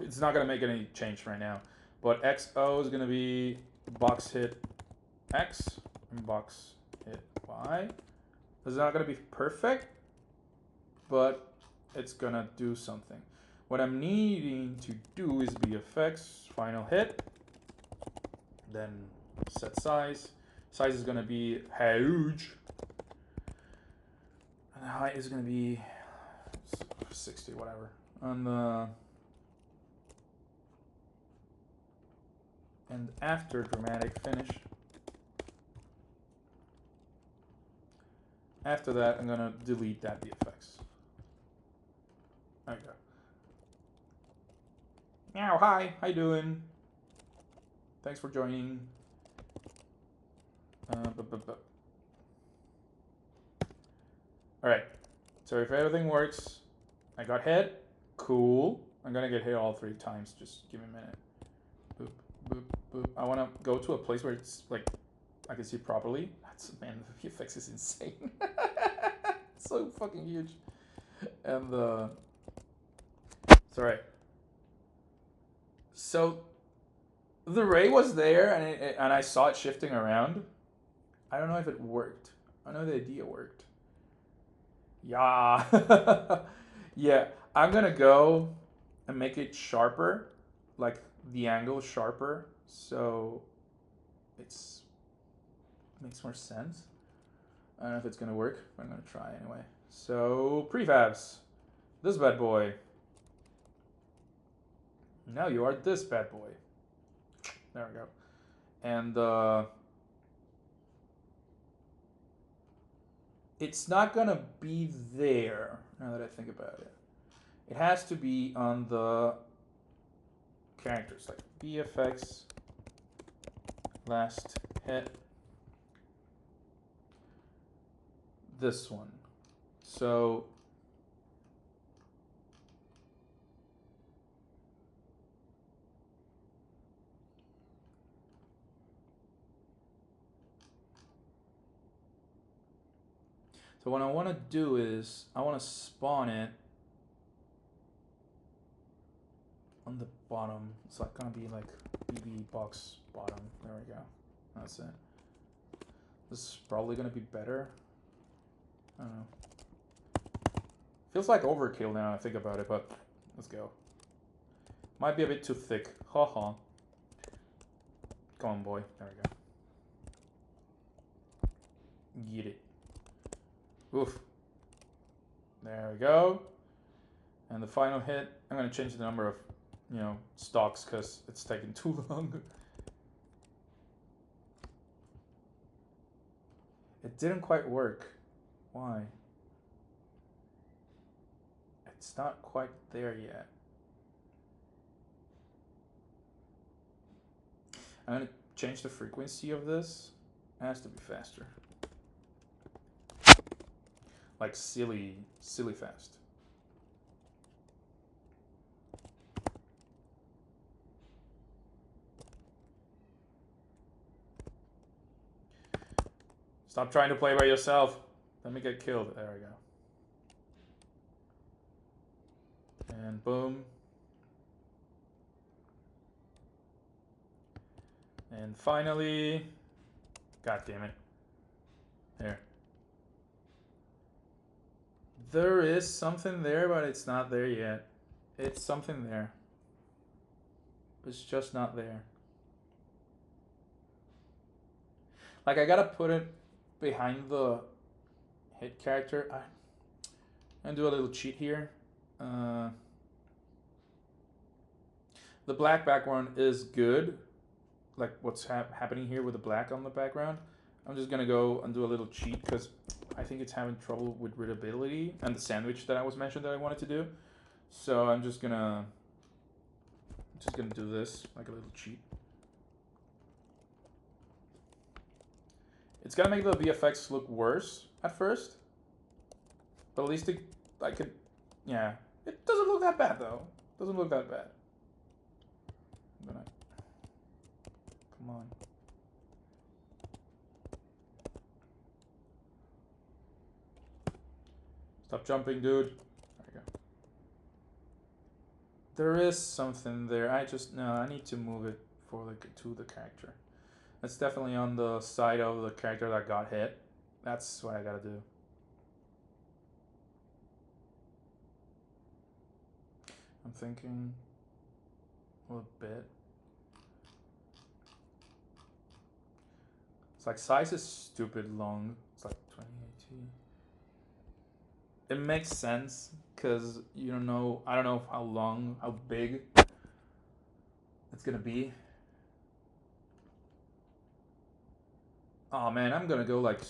it's not gonna make any change right now. But XO is gonna be box hit X and box hit Y. It's not gonna be perfect, but it's gonna do something. What I'm needing to do is VFX, final hit, then set size. Size is gonna be huge. And the height is gonna be 60, whatever. And after dramatic finish, after that, I'm gonna delete that VFX. There we go. Meow, hi, how you doing? Thanks for joining. Alright, so if everything works, I got hit, cool. I'm gonna get hit all 3 times, just give me a minute. Boop, boop, boop. I wanna go to a place where it's like, I can see properly. Man, the VFX is insane. It's so fucking huge. And it's alright. So the ray was there, and I saw it shifting around. I don't know if it worked. I know the idea worked. Yeah. Yeah, I'm gonna go and make it sharper, like the angle sharper, so it's makes more sense. I don't know if it's gonna work, but I'm gonna try anyway. So prefabs, this bad boy. Now you are this bad boy. There we go. And it's not gonna be there, now that I think about it. It has to be on the characters, like VFX, last hit, this one. So what I want to do is I want to spawn it on the bottom. It's like gonna be like BB box bottom. There we go. That's it. This is probably gonna be better. I don't know. Feels like overkill now I think about it, but let's go. Might be a bit too thick. Haha. Come on, boy. There we go. Get it. Oof. There we go. And the final hit, I'm gonna change the number of, stocks because it's taking too long. It didn't quite work. Why? It's not quite there yet. I'm gonna change the frequency of this. It has to be faster. Like silly fast. Stop trying to play by yourself. Let me get killed. There we go. And boom. And finally, god damn it. There. There is something there, but it's not there yet. It's something there. It's just not there. Like, I gotta put it behind the hit character. I'm gonna do a little cheat here. The black background is good. Like what's happening here with the black on the background. I'm just gonna go and do a little cheat because I think it's having trouble with readability and the sandwich that I was mentioned that I wanted to do. So I'm just gonna do this like a little cheat. It's gonna make the VFX look worse at first, but at least I could, yeah. It doesn't look that bad though. Doesn't look that bad. Come on. Stop jumping, dude. There we go. There is something there. I need to move it for to the character. That's definitely on the side of the character that got hit. That's what I gotta do. I'm thinking a bit. It's like size is stupid long. It's like 2080. It makes sense because you don't know. I don't know how long, how big it's gonna be. Oh man, I'm gonna go like,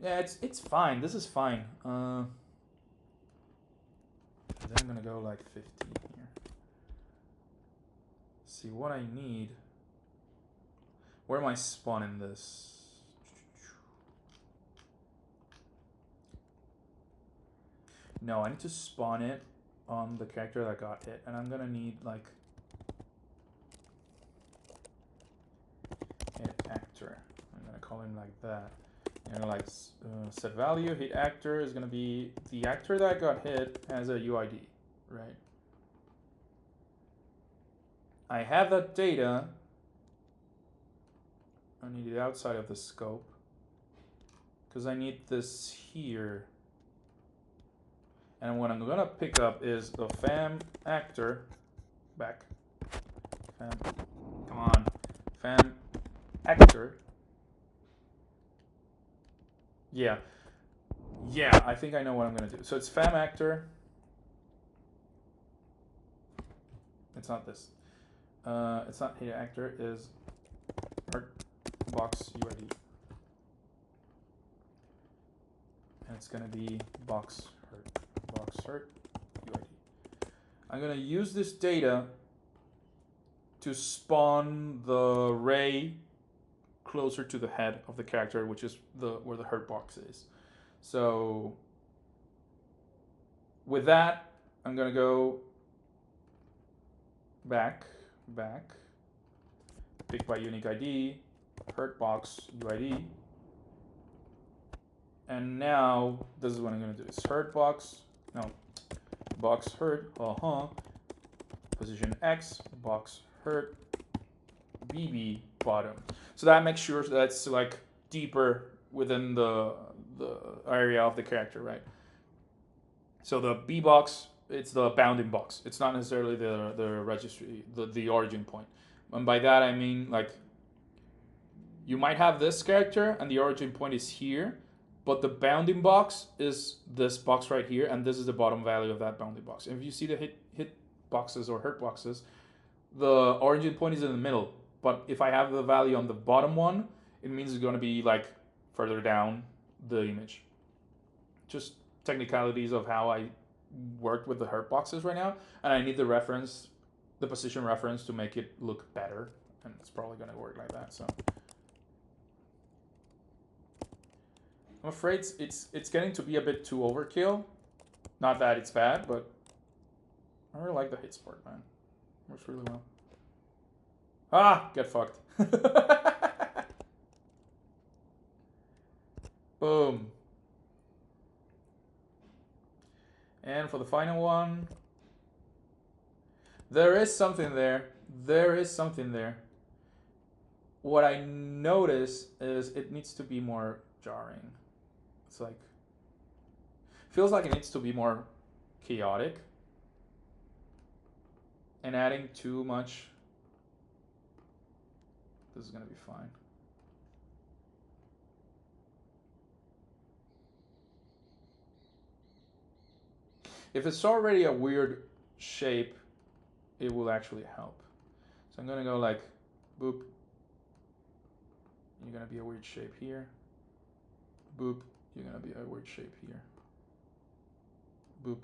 yeah, it's fine. This is fine. Then I'm gonna go like 15 here. See what I need. Where am I spawning this? No, I need to spawn it on the character that got hit, and I'm gonna need like hit actor. I'm gonna call him like that. And like set value, hit actor is gonna be the actor that got hit has a UID, right? I have that data. I need it outside of the scope because I need this here. And what I'm gonna pick up is the fam actor back. Fam, come on, fam actor. Yeah, I think I know what I'm gonna do. So it's fam actor. It's not this. It's not hit actor. Is art box UID, and it's gonna be box hurt UID. I'm gonna use this data to spawn the ray closer to the head of the character, which is where the hurt box is. So with that, I'm gonna go back, pick by unique ID, hurt box UID, and now this is what I'm gonna do. It's hurt box, no, box hurt, position X, box hurt, BB bottom. So that makes sure that's like deeper within the area of the character, right? So the B box, it's the bounding box. It's not necessarily the registry, the origin point. And by that I mean like you might have this character and the origin point is here, but the bounding box is this box right here, and this is the bottom value of that bounding box. And if you see the hit boxes or hurt boxes, the origin point is in the middle. But if I have the value on the bottom one, it means it's going to be like further down the image. Just technicalities of how I worked with the hurt boxes right now, and I need the reference, the position reference, to make it look better, and it's probably going to work like that. So I'm afraid it's getting to be a bit too overkill. Not that it's bad, but I really like the hit sport, man. Works really well. Ah, get fucked. Boom. And for the final one, there is something there. There is something there. What I notice is it needs to be more jarring. It's like, feels like it needs to be more chaotic. And adding too much, this is gonna be fine. If it's already a weird shape, it will actually help. So I'm gonna go like, boop. You're gonna be a weird shape here. Boop. You're gonna be a weird shape here. Boop.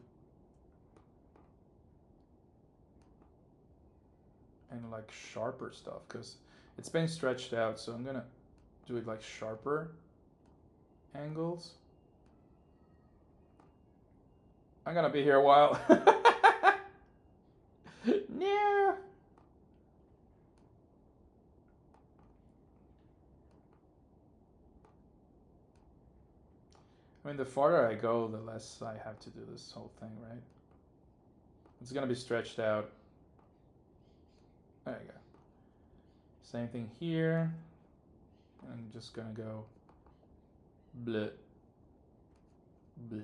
And like sharper stuff, because it's been stretched out, so I'm gonna do it like sharper angles. I'm gonna be here a while. No. I mean, the farther I go, the less I have to do this whole thing, right? It's gonna be stretched out. There you go. Same thing here. I'm just gonna go bleh, bleh.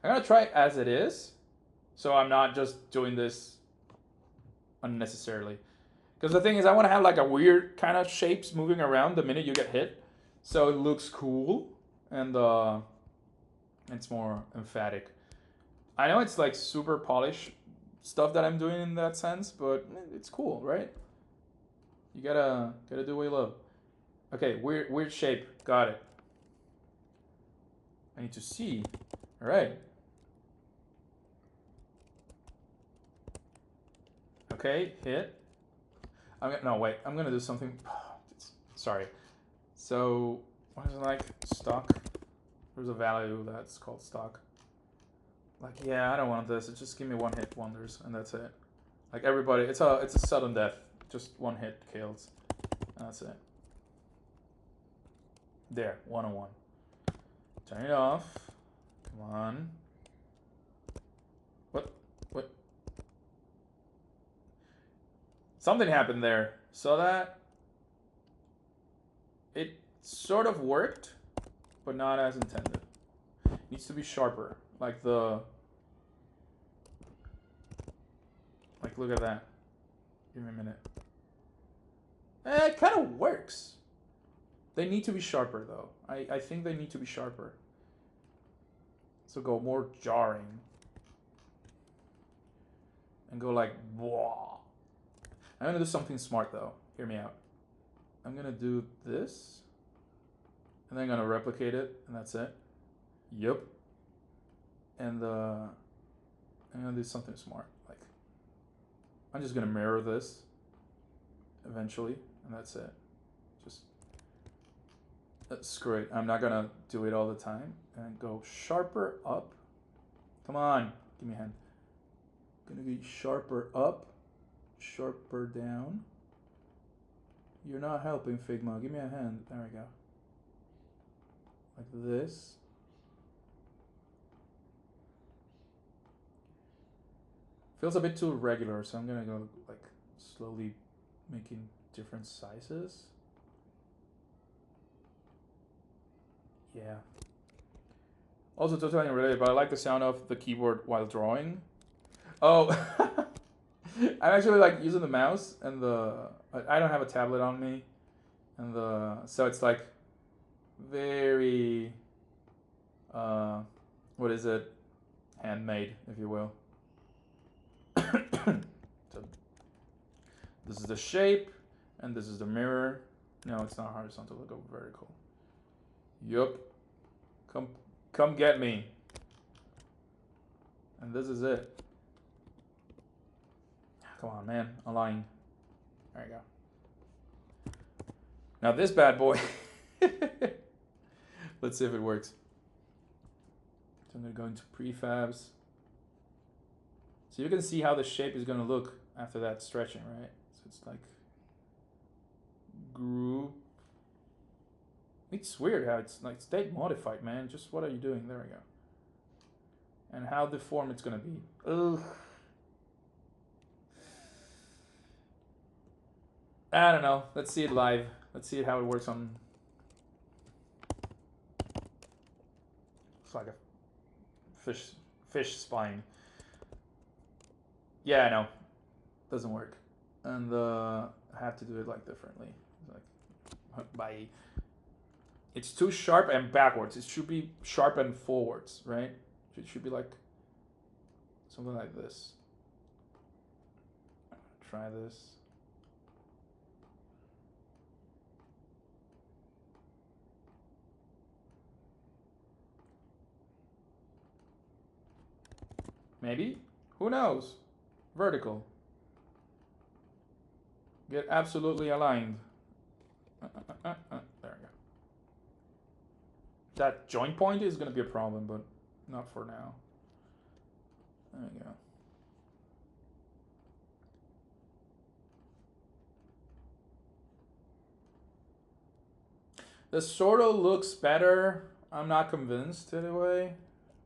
I'm gonna try it as it is, so I'm not just doing this unnecessarily. Because the thing is, I want to have like a weird kind of shapes moving around the minute you get hit, so it looks cool and it's more emphatic. I know it's like super polished stuff that I'm doing in that sense, but it's cool, right? You gotta do what you love. Okay, weird shape. Got it. I need to see. All right. Okay, hit. No, wait. I'm gonna do something. Sorry. So, what is it like? Stock. There's a value that's called stock. Like, yeah, I don't want this. Just give me one hit wonders, and that's it. Like everybody, it's a sudden death. Just one hit kills. And that's it. There, 101. Turn it off. Come on. What? Something happened there. Saw that? It sort of worked, but not as intended. It needs to be sharper. Like look at that. Give me a minute. It kind of works. They need to be sharper, though. I think they need to be sharper. So go more jarring. And go like, whoa. I'm going to do something smart, though. Hear me out. I'm going to do this. And then I'm going to replicate it, and that's it. Yep. And I'm going to do something smart. Like, I'm just going to mirror this eventually, and that's it. Just screw it. I'm not going to do it all the time. And go sharper up. Come on. Give me a hand. Going to be sharper up, sharper down. You're not helping, Figma. Give me a hand. There we go. Like this. Feels a bit too regular, so I'm gonna go like slowly making different sizes. Yeah. Also totally unrelated, but I like the sound of the keyboard while drawing. Oh, I'm actually like using the mouse and I don't have a tablet on me, and so it's like very what is it, handmade, if you will. So this is the shape, and this is the mirror. No, it's not horizontal. We'll go vertical. Yup. Come get me. And this is it. Come on, man. Align. There you go. Now this bad boy. Let's see if it works. So I'm going to go into prefabs. So you can see how the shape is going to look after that stretching, right? So it's like group. It's weird how it's like state modified, man. Just what are you doing? There we go. And how deformed it's going to be. Ugh. I don't know. Let's see it live. Let's see how it works on. It's like a fish spine. Yeah, I know. Doesn't work. And I have to do it like differently. Like by. It's too sharp and backwards. It should be sharp and forwards, right? It should be like something like this. Try this. Maybe? Who knows? Vertical. Get absolutely aligned. There we go. That joint point is going to be a problem, but not for now. There we go. This sort of looks better. I'm not convinced anyway,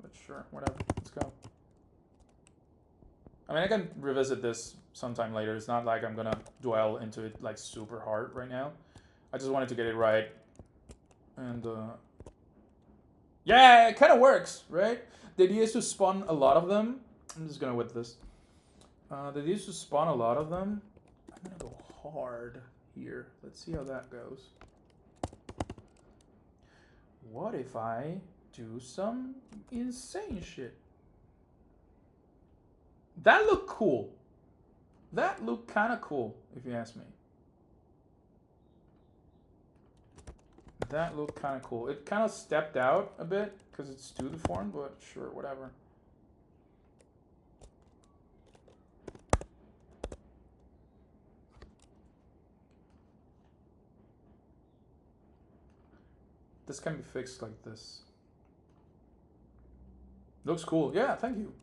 but sure, whatever. Let's go. I mean, I can revisit this sometime later. It's not like I'm gonna dwell into it like super hard right now. I just wanted to get it right. And yeah, it kind of works, right? The idea is to spawn a lot of them. I'm just gonna whip this. The idea is to spawn a lot of them. I'm gonna go hard here. Let's see how that goes. What if I do some insane shit? That looked cool. That looked kind of cool, if you ask me. That looked kind of cool. It kind of stepped out a bit because it's too deformed, but sure, whatever. This can be fixed like this. Looks cool. Yeah, thank you.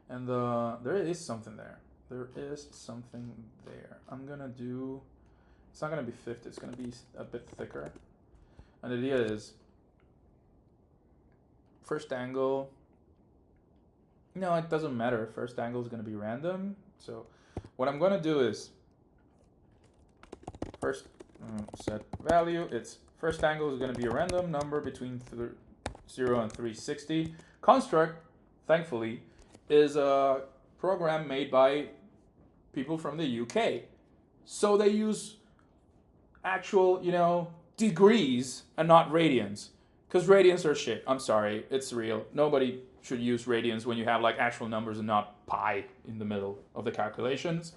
And there is something there. There is something there. I'm gonna do... It's not gonna be 50. It's gonna be a bit thicker. And the idea is... First angle... No, it doesn't matter. First angle is gonna be random. So what I'm gonna do is... First set value. It's first angle is gonna be a random number between 0 and 360. Construct, thankfully, is a program made by people from the UK. So they use actual, you know, degrees and not radians. Because radians are shit. I'm sorry, it's real. Nobody should use radians when you have like actual numbers and not pi in the middle of the calculations.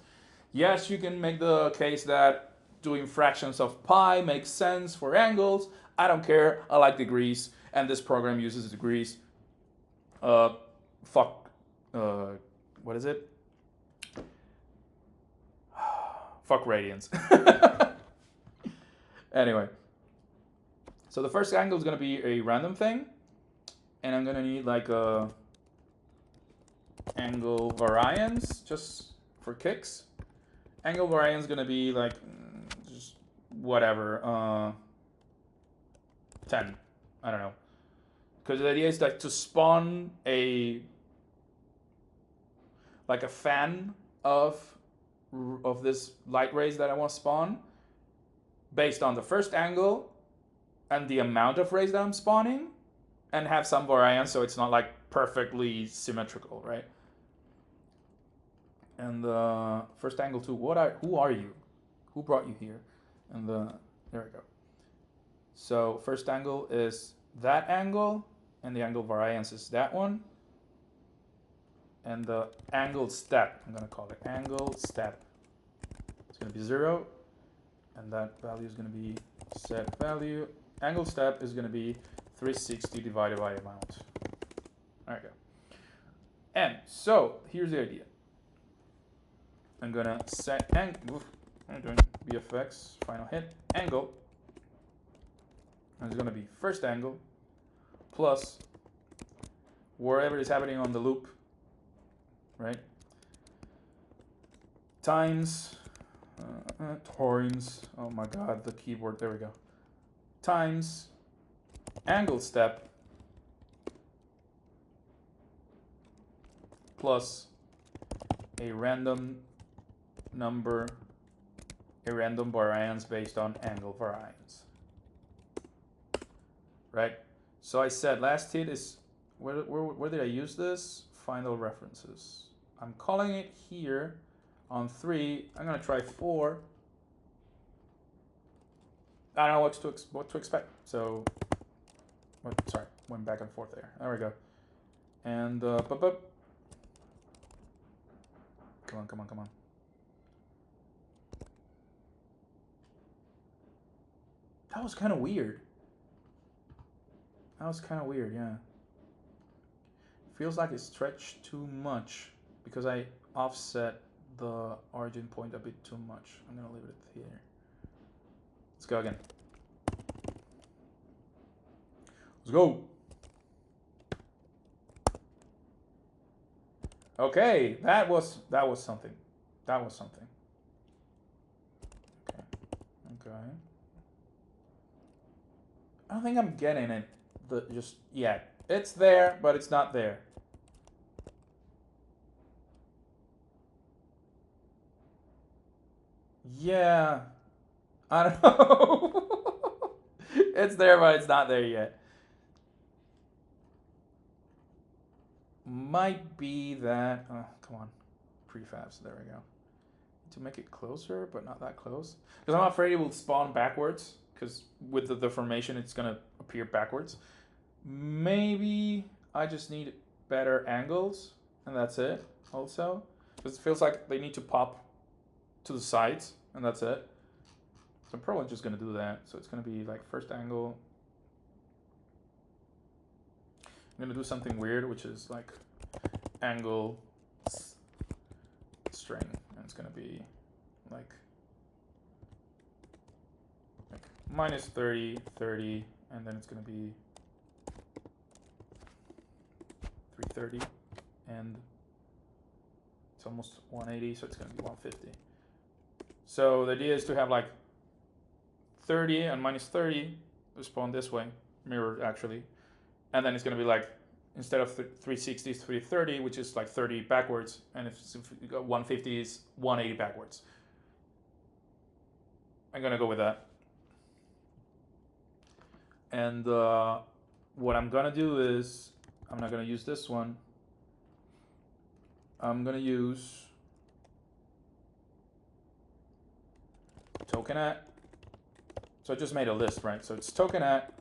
Yes, you can make the case that doing fractions of pi makes sense for angles. I don't care. I like degrees, and this program uses degrees. What is it? Fuck radians. Anyway, so the first angle is gonna be a random thing, and I'm gonna need like a angle variance just for kicks. Angle variance is gonna be like just whatever, 10. I don't know, because the idea is like to spawn a fan of this light rays that I want to spawn based on the first angle and the amount of rays that I'm spawning, and have some variance so it's not like perfectly symmetrical, right? And the first angle too. Who are you? Who brought you here? And there we go. So first angle is that angle, and the angle variance is that one. And the angle step, I'm gonna call it angle step. It's gonna be 0, and that value is gonna be set value. Angle step is gonna be 360 divided by amount. There we go. And so here's the idea. I'm gonna set angle. I'm doing VFX final hit angle. And it's gonna be first angle plus wherever is happening on the loop, right? Times times. Oh my god, the keyboard. There we go. Times angle step plus a random number, a random variance based on angle variance. Right? So I said last hit is, where did I use this? Final references. I'm calling it here on 3. I'm gonna try 4. I don't know what to expect. So, sorry, went back and forth there. There we go. And come on. That was kind of weird. Yeah. Feels like it stretched too much because I offset the origin point a bit too much. I'm gonna leave it here. Let's go again. Let's go. Okay, that was something. That was something. Okay. I don't think I'm getting it just yet. It's there, but it's not there. Yeah, I don't know. It's there, but it's not there yet. Might be that. Oh, come on, prefabs. There we go. To make it closer, but not that close, because I'm afraid it will spawn backwards. Because with the deformation, it's gonna appear backwards. Maybe I just need better angles, and that's it. Also, because it feels like they need to pop to the sides, and that's it. So I'm probably just gonna do that. So it's gonna be like first angle. I'm gonna do something weird, which is like angle string, and it's gonna be like minus 30, 30, and then it's gonna be 330, and it's almost 180, so it's gonna be 150. So the idea is to have like 30 and minus 30 spawn this way, mirrored actually, and then it's gonna be like, instead of 360 is 330, which is like 30 backwards, and if you got 150 is 180 backwards. I'm gonna go with that. And what I'm gonna do is, I'm not gonna use this one. I'm gonna use token at. So I just made a list, right? So it's token at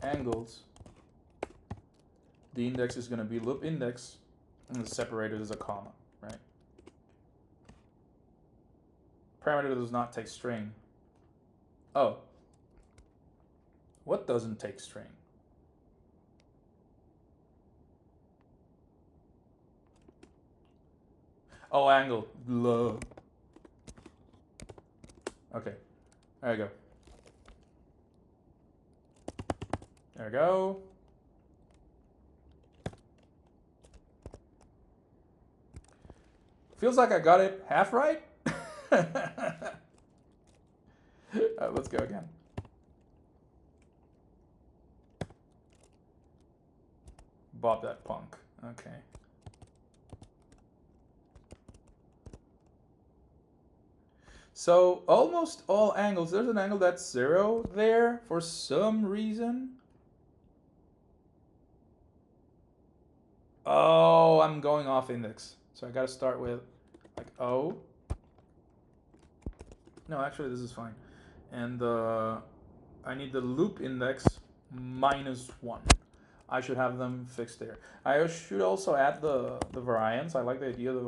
angles. The index is gonna be loop index, and the separator is a comma, right? Parameter does not take string. Oh. What doesn't take string? Oh, angle. Low. Okay. There we go. There we go. Feels like I got it half right. Let's go again. Bob that punk. Okay. So almost all angles, there's an angle that's 0 there for some reason. Oh, I'm going off index. So I gotta start with like O. No, actually this is fine. And I need the loop index minus 1. I should have them fixed there. I should also add the variance. I like the idea of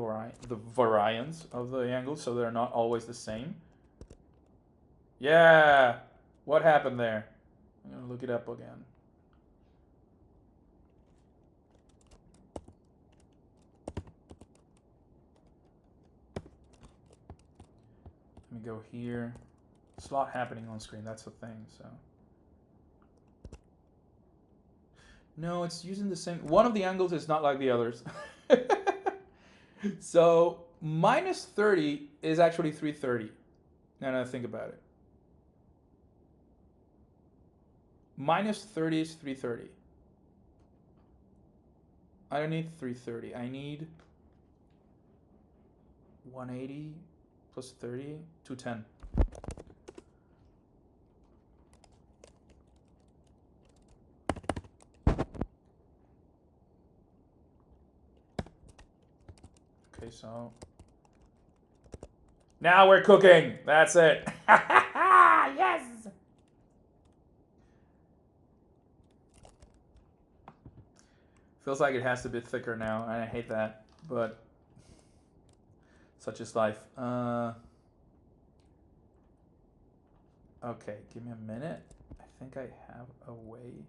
the variance of the angles, so they're not always the same. Yeah, what happened there? I'm gonna look it up again. Let me go here. It's a lot happening on screen, that's the thing, so. No, it's using the same, one of the angles is not like the others. So minus 30 is actually 330. Now that I think about it. Minus 30 is 330. I don't need 330. I need 180 plus 30, 210. Okay, so now we're cooking. That's it. Yes. Feels like it has to be thicker now, and I hate that, but such is life. Okay, give me a minute. I think I have a way.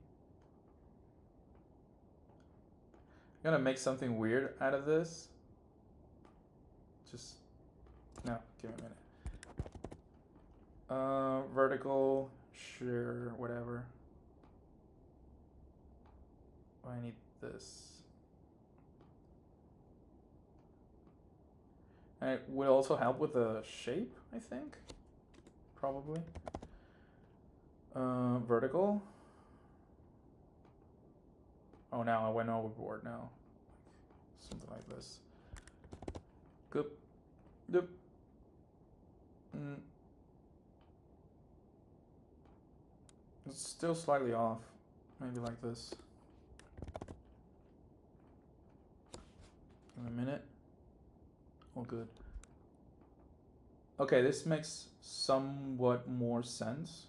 I'm gonna make something weird out of this. Just, no, give me a minute. Vertical, sure, whatever. Oh, I need this. And it will also help with the shape, I think. Probably. Vertical. Oh, now I went overboard now. Something like this. Good. Yep. It's still slightly off. Maybe like this. Give it a minute. All good. Okay, this makes somewhat more sense.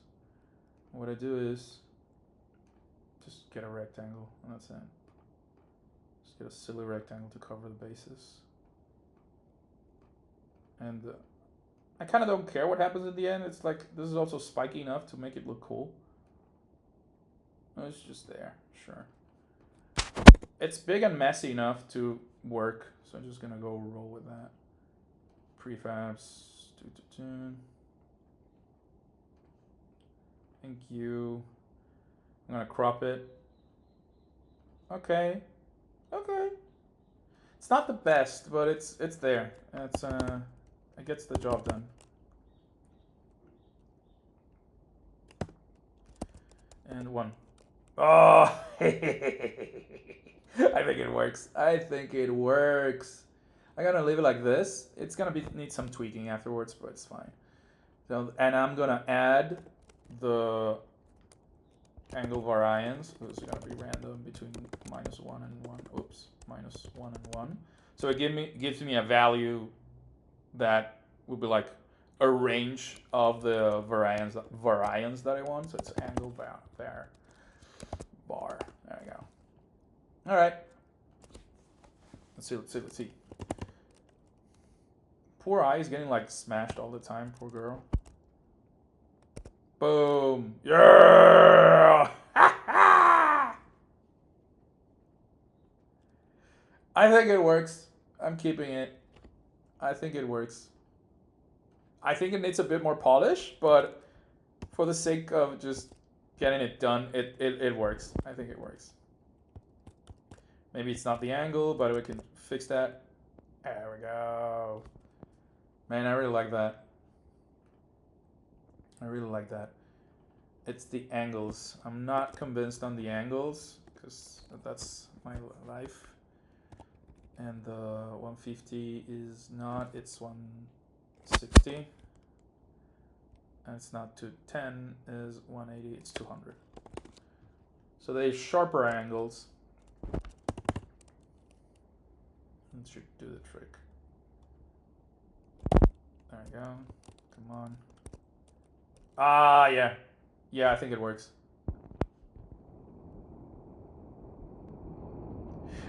What I do is just get a rectangle, and that's it. Just get a silly rectangle to cover the bases. And I kind of don't care what happens at the end. It's like, this is also spiky enough to make it look cool. It's just there, sure. It's big and messy enough to work, so I'm just gonna go roll with that. Prefabs, thank you. I'm gonna crop it. Okay, okay. It's not the best, but it's there. It's it gets the job done. And one. Oh, I think it works. I think it works. I'm gonna leave it like this. It's gonna need some tweaking afterwards, but it's fine. So, and I'm gonna add the angle variance. This is gonna be random between -1 and 1. Oops, -1 and 1. So it gives me a value that would be like a range of the variance that I want. So it's angle bar. There we go. All right. Let's see. Poor eye is getting like smashed all the time. Poor girl. Boom. Yeah. I think it works. I'm keeping it. I think it works. I think it needs a bit more polish, but for the sake of just getting it done, it works. I think it works. Maybe it's not the angle, but we can fix that. There we go. Man, I really like that. I really like that. It's the angles. I'm not convinced on the angles, because that's my life. And the 150 is not, it's 160. And it's not 210, is 180, it's 200. So they sharper angles. That should do the trick. There we go. Come on. Ah, yeah. Yeah, I think it works.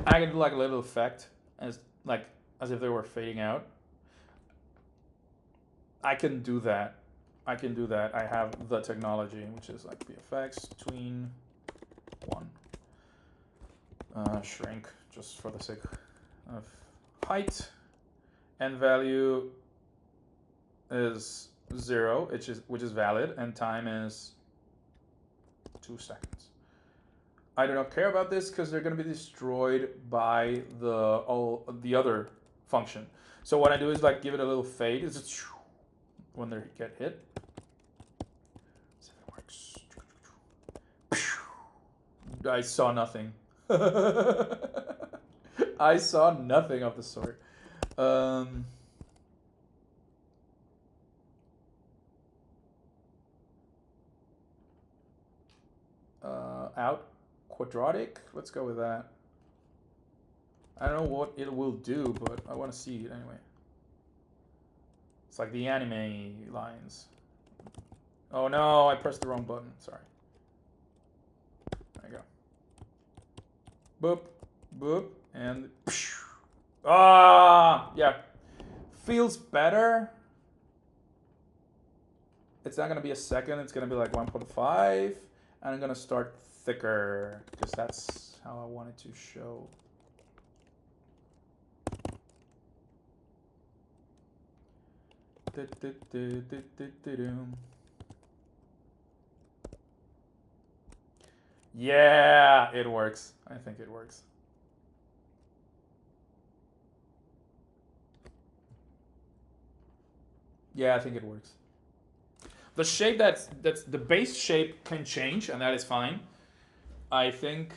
I can do like a little effect as if they were fading out. I can do that. I have the technology, which is like VFX tween 1. Shrink just for the sake of height. And value is 0, which is valid, and time is 2 seconds. I do not care about this because they're going to be destroyed by the other function. So what I do is like give it a little fade. It's just when they get hit. See if it works. I saw nothing. I saw nothing of the sort. Out quadratic. Let's go with that. I don't know what it will do, but I want to see it anyway. It's like the anime lines. Oh no, I pressed the wrong button. Sorry. There you go. Boop, boop, and yeah. Feels better. It's not gonna be a second. It's gonna be like 1.5, and I'm gonna start thicker because that's how I want it to show. Yeah, it works. I think it works. Yeah, I think it works. The shape that's the base shape can change, and that is fine. I think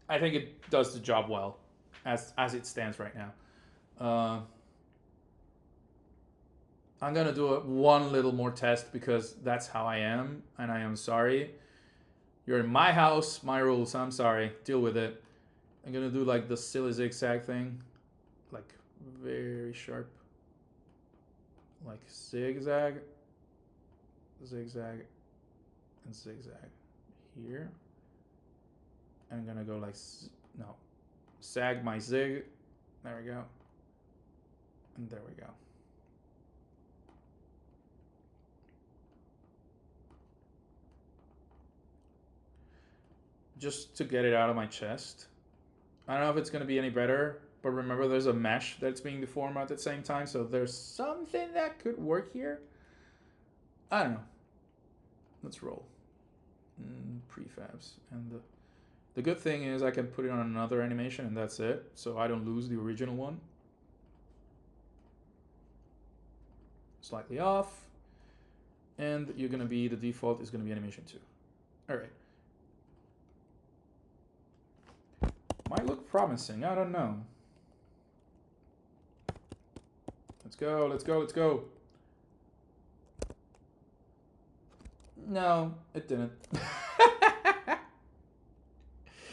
it does the job well, as it stands right now. I'm gonna do one little more test because that's how I am, and I am sorry. You're in my house, my rules. I'm sorry. Deal with it. I'm gonna do like the silly zigzag thing, like very sharp, like zigzag, zigzag, and zigzag here. I'm gonna go like no, sag my zig. There we go. And there we go. Just to get it out of my chest. I don't know if it's gonna be any better, but remember there's a mesh that's being deformed at the same time, so there's something that could work here. I don't know. Let's roll. Prefabs. And the good thing is I can put it on another animation and that's it, so I don't lose the original one. Slightly off. And you're gonna be, the default is gonna be animation 2. Alright. Might look promising, I don't know. Let's go, let's go, let's go. No, it didn't.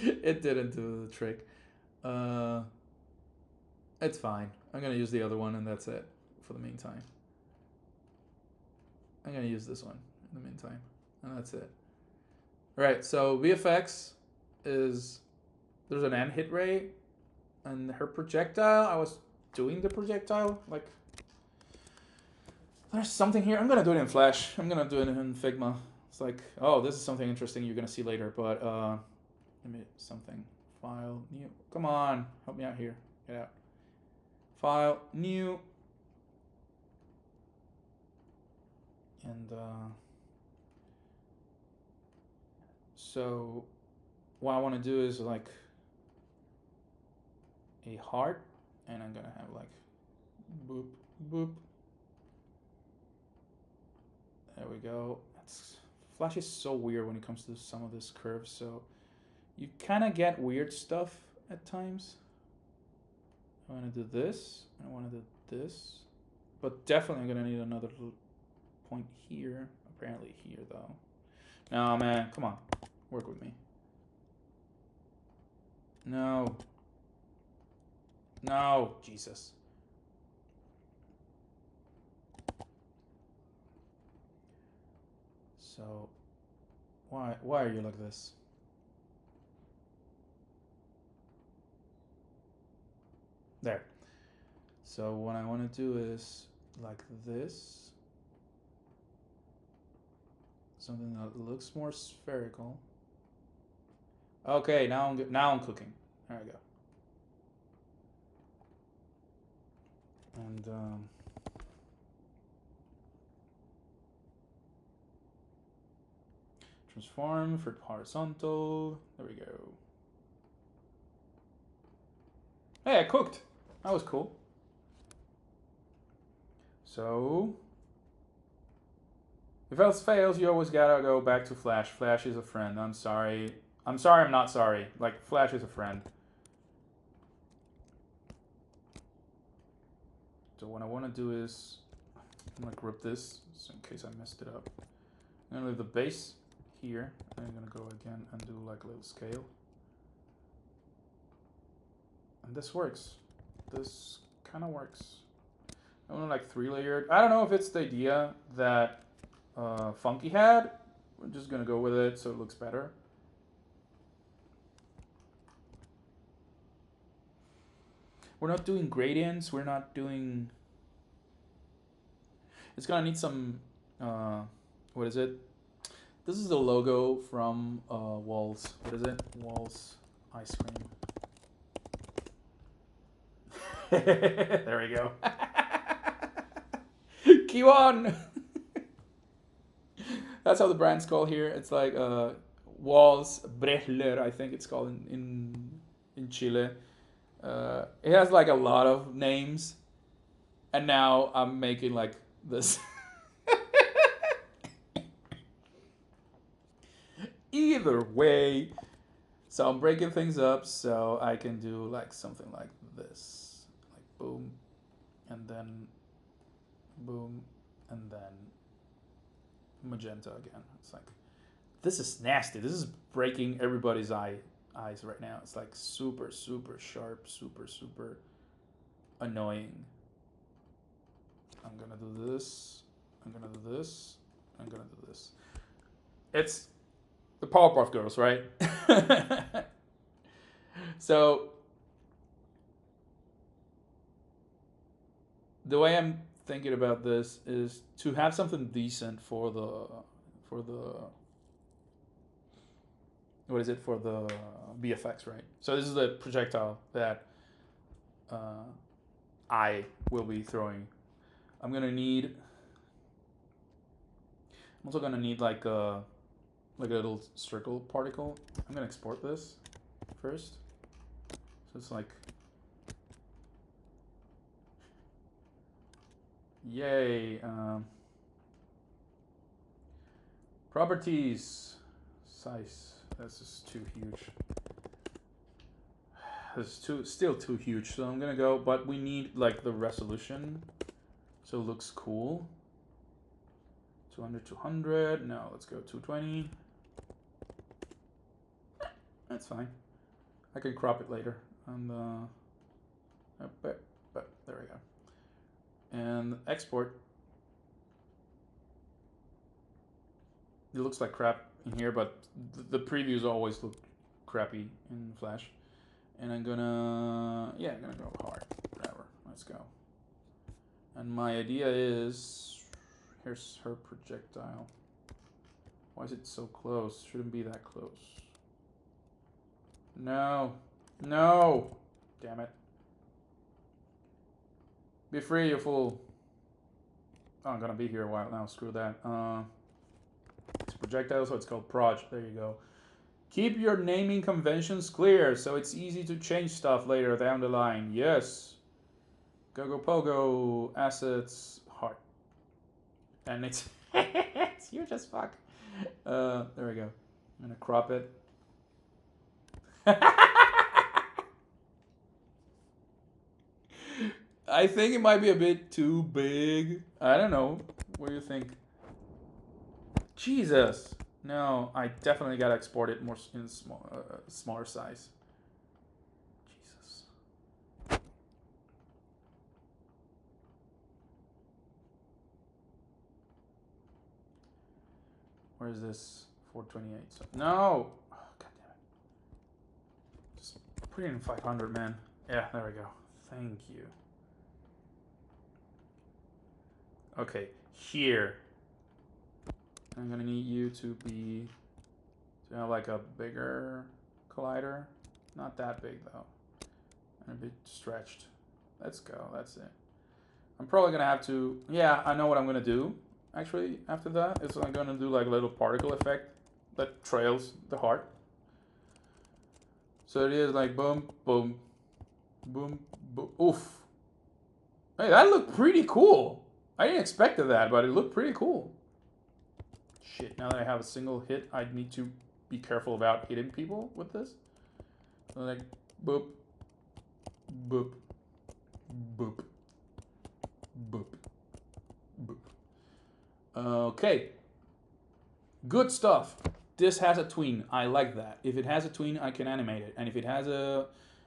It didn't do the trick. It's fine. I'm gonna use the other one and that's it for the meantime. I'm gonna use this one in the meantime, and that's it. All right, so VFX is, there's an end hit rate, and her projectile, I was doing the projectile, like, there's something here. I'm gonna do it in Flash. I'm gonna do it in Figma. It's like, oh, this is something interesting you're gonna see later, but give me something. File, new, come on, help me out here, get out. File, new, and so what I want to do is like a heart, and I'm gonna have like boop boop. There we go. Flash is so weird when it comes to some of this curves, so you kind of get weird stuff at times. I want to do this, I want to do this, but definitely I'm gonna need another little point here. Apparently here though. No man, come on, work with me. No. No, Jesus. So why are you like this? There. So what I want to do is like this. Something that looks more spherical. Okay, now I'm cooking. There we go. And transform for horizontal. There we go. Hey, I cooked. That was cool. So if else fails, you always gotta go back to Flash. Flash is a friend. I'm sorry. I'm sorry, I'm not sorry. Like, Flash is a friend. So what I want to do is, I'm gonna grip this, just in case I messed it up. I'm gonna leave the base here. And I'm gonna go again and do like a little scale. And this works. This kind of works. I want like 3-layered. I don't know if it's the idea that Funky had. We're just gonna go with it so it looks better. We're not doing gradients. We're not doing. It's gonna need some. What is it? This is the logo from Walls. What is it? Walls ice cream. There we go. Kiwan. That's how the brand's called here. It's like Walls Brechler, I think it's called in Chile. It has like a lot of names, and now I'm making like this. Either way, so I'm breaking things up so I can do like something like this, like boom, and then boom, and then magenta again. It's like, this is nasty. This is breaking everybody's eyes right now. It's like super, super sharp, super, super annoying. I'm gonna do this. I'm gonna do this. I'm gonna do this. It's the Powerpuff Girls, right? So the way I'm thinking about this is to have something decent for the what is it, for the VFX, right? So this is the projectile that I will be throwing. I'm also gonna need like a little circle particle. I'm gonna export this first. So it's like, yay. Properties, size. That's just too huge. It's still too huge. So I'm gonna go, but we need like the resolution, so it looks cool. 200, 200. No, let's go 220. That's fine. I can crop it later. And but there we go. And export. It looks like crap in here, but the previews always look crappy in Flash. And I'm gonna go hard. Whatever. Let's go. And my idea is, here's her projectile. Why is it so close? Shouldn't be that close. No. No! Damn it. Be free, you fool. Oh, I'm gonna be here a while now. Screw that. It's projectile, so it's called proj. There you go. Keep your naming conventions clear, so it's easy to change stuff later down the line. Yes. Go pogo, assets, heart. And it's it's huge as fuck. There we go. I'm gonna crop it. I think it might be a bit too big. I don't know. What do you think? Jesus. No, I definitely gotta export it more in smaller size. Jesus. Where is this? 428. So, no. Oh, God damn it. Just put it in 500, man. Yeah, there we go. Thank you. Okay, here. I'm gonna need you to have like a bigger collider. Not that big though. And a bit stretched. Let's go, that's it. I'm probably gonna have to, yeah, I know what I'm gonna do. Actually, after that, is I'm gonna do like a little particle effect that trails the heart. So it is like boom, boom, boom, boom. Oof. Hey, that looked pretty cool. I didn't expect that, but it looked pretty cool. Shit, now that I have a single hit, I need to be careful about hitting people with this. So like, boop, boop, boop, boop, boop. Okay. Good stuff. This has a tween. I like that. If it has a tween, I can animate it. And if it has a...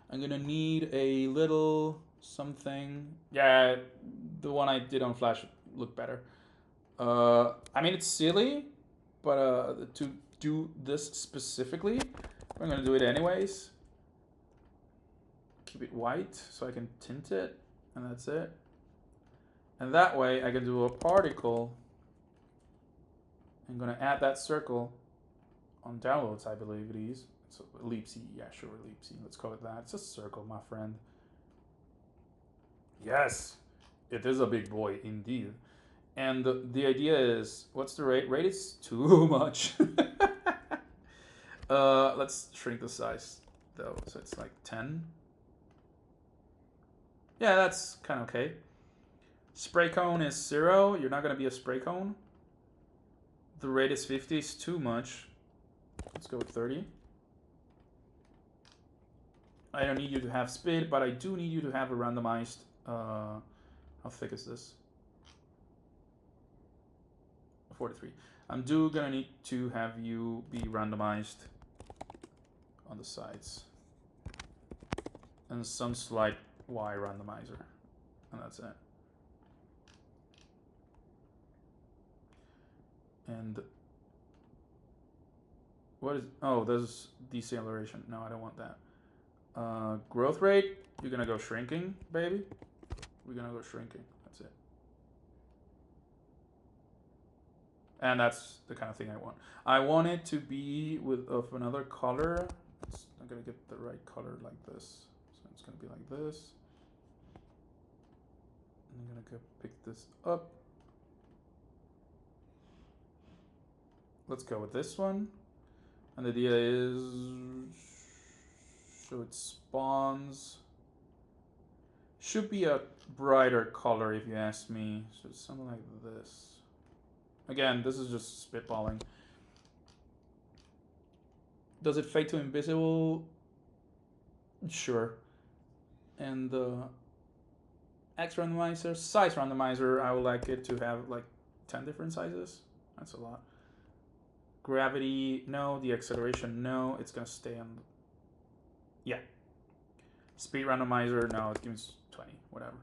I'm gonna need a little something. Yeah, the one I did on Flash looked better. I mean, it's silly, but to do this specifically, I'm gonna do it anyways. Keep it white so I can tint it, and that's it. And that way I can do a particle. I'm gonna add that circle on downloads, I believe it is. So Leapsy, yeah, sure, Leapsy. Let's call it that. It's a circle, my friend. Yes, it is a big boy indeed. And the idea is, what's the rate? Rate is too much. Let's shrink the size though, so it's like 10. Yeah, that's kind of okay. Spray cone is 0. You're not gonna be a spray cone. The rate is 50. Is too much. Let's go with 30. I don't need you to have speed, but I do need you to have a randomized. How thick is this? 43. I'm gonna need to have you be randomized on the sides. And some slight Y randomizer. And that's it. And what is, oh, there's deceleration. No, I don't want that. Growth rate, you're gonna go shrinking, baby. We're gonna go shrinking, that's it. And that's the kind of thing I want. I want it to be of another color. I'm gonna get the right color like this. So it's gonna be like this. And I'm gonna go pick this up. Let's go with this one. And the idea is, so it spawns. Should be a brighter color if you ask me. So it's something like this. Again, this is just spitballing. Does it fade to invisible? Sure. And the X randomizer, size randomizer, I would like it to have like 10 different sizes. That's a lot. Gravity, no. The acceleration, no. It's gonna stay on. Yeah. Speed randomizer, no. It gives 20, whatever.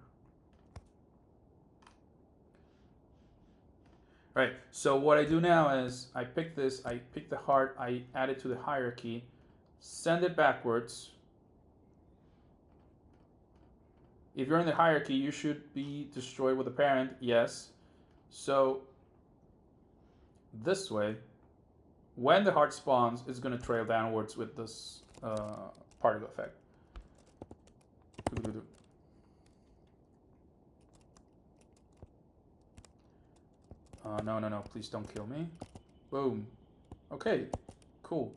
Right, so what I do now is I pick this, I pick the heart, I add it to the hierarchy, send it backwards. If you're in the hierarchy, you should be destroyed with the parent, yes. So this way, when the heart spawns, it's going to trail downwards with this particle effect. No, please don't kill me. Boom. Okay, cool.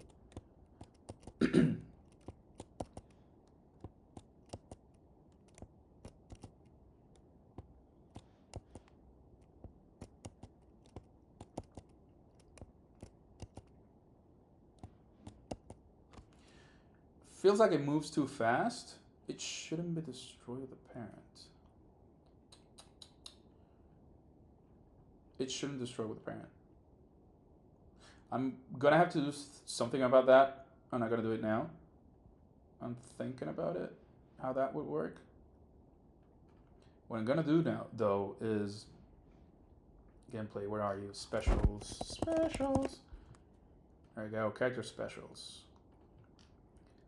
Feels like it moves too fast. It shouldn't be destroyed with the parent. It shouldn't destroy with the parent. I'm gonna have to do something about that, and I'm gonna do it now. I'm thinking about it, how that would work. What I'm gonna do now, though, is gameplay. Where are you? Specials. Specials. There you go. Character specials.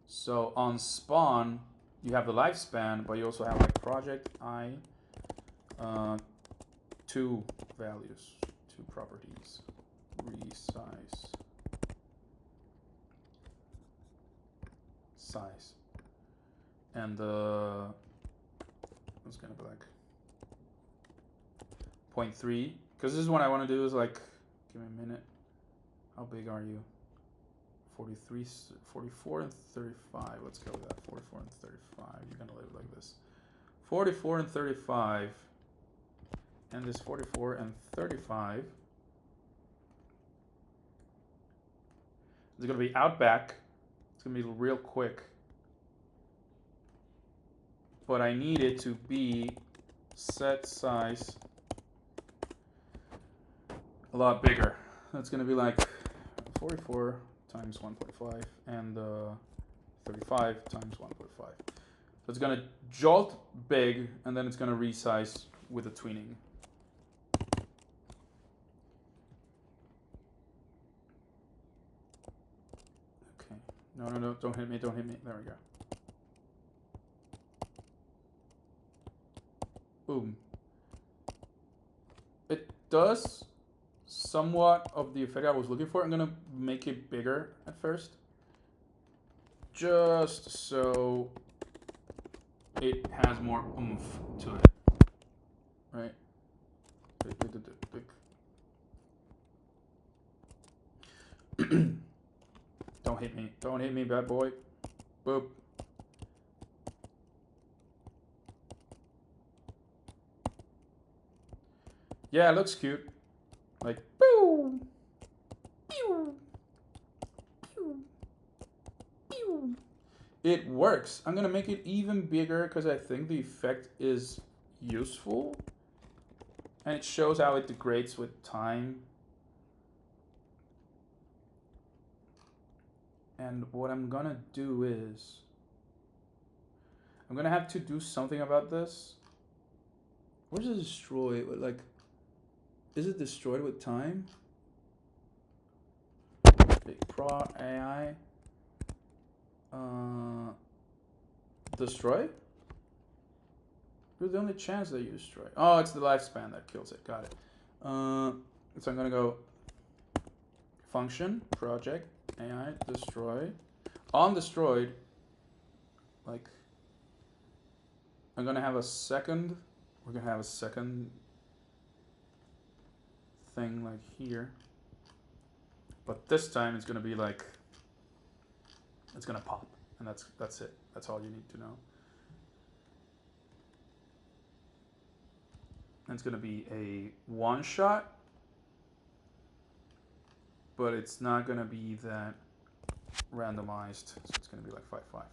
So on spawn, you have the lifespan, but you also have like project I, 2 values, 2 properties, resize, size, and it's gonna be like 0.3, because this is what I want to do is like, give me a minute, how big are you? 43, 44 and 35, let's go with that, 44 and 35, you're gonna live like this, 44 and 35, and this 44 and 35 is gonna be out back, it's gonna be real quick, but I need it to be set size a lot bigger. That's gonna be like 44 times 1.5 and 35 times 1.5. So it's gonna jolt big and then it's gonna resize with the tweening. Okay, no, don't hit me, there we go. Boom. It does somewhat of the effect I was looking for. I'm gonna make it bigger at first, just so it has more oomph to it, right? Don't hit me, bad boy. Boop. Yeah, it looks cute. Like, pew, pew, pew, pew. It works. I'm gonna make it even bigger because I think the effect is useful. And it shows how it degrades with time. And what I'm gonna do is I'm gonna have to do something about this. Where's it destroy? Like, is it destroyed with time? Big Pro AI. Destroy? You're the only chance that you destroy. Oh, it's the lifespan that kills it. Got it. So I'm gonna go function project AI destroy. On destroyed, like I'm gonna have a second. We're gonna have a second thing like here, but this time it's gonna be like it's gonna pop, and that's it. That's all you need to know. And it's gonna be a one shot, but it's not gonna be that randomized. So it's gonna be like 5-5.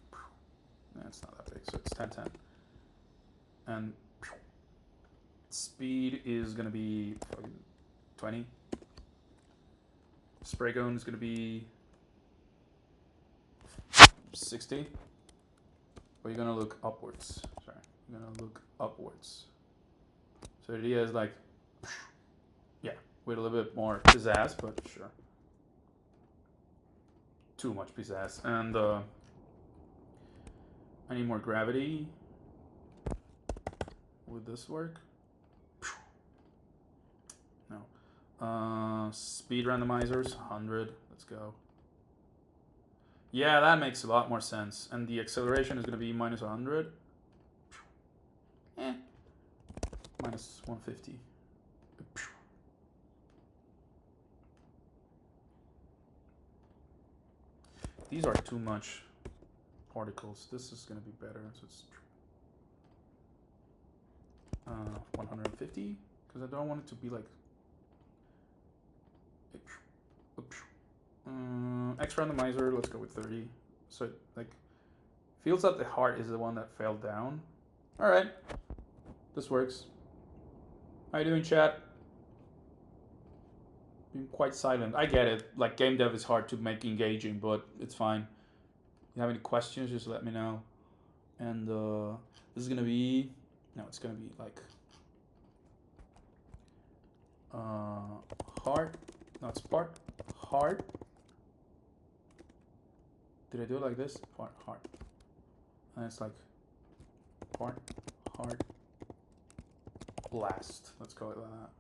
Yeah, it's not that big, so it's 10-10. And speed is gonna be 20. Spray gun is gonna be 60. But you're gonna look upwards. Sorry, you're gonna look upwards. So the idea is like, yeah, with a little bit more pizzazz, but sure. Too much pizzazz. And I need more gravity. Would this work? No. Speed randomizers, 100. Let's go. Yeah, that makes a lot more sense. And the acceleration is going to be minus 100. Minus 150. These are too much particles. This is going to be better. So it's 150, because I don't want it to be like X randomizer. Let's go with 30. So it like feels that the heart is the one that fell down. All right, this works. How you doing, chat? Being quite silent. I get it. Like, game dev is hard to make engaging, but it's fine. If you have any questions, just let me know. And this is gonna be it's gonna be like heart, not spark, heart. Did I do it like this? Heart. And it's like heart, blast. Let's call it like that.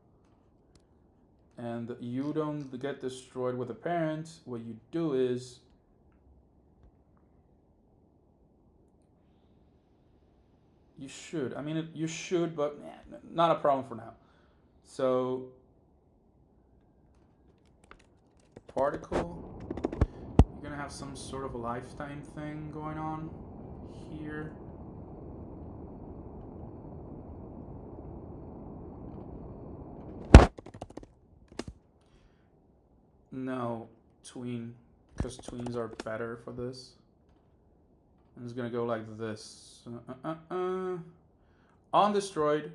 And you don't get destroyed with a parent. What you do is you should. I mean, you should, but not a problem for now. So particle, you're gonna have some sort of a lifetime thing going on here. No, tween, because tweens are better for this. I'm just gonna go like this. On destroyed.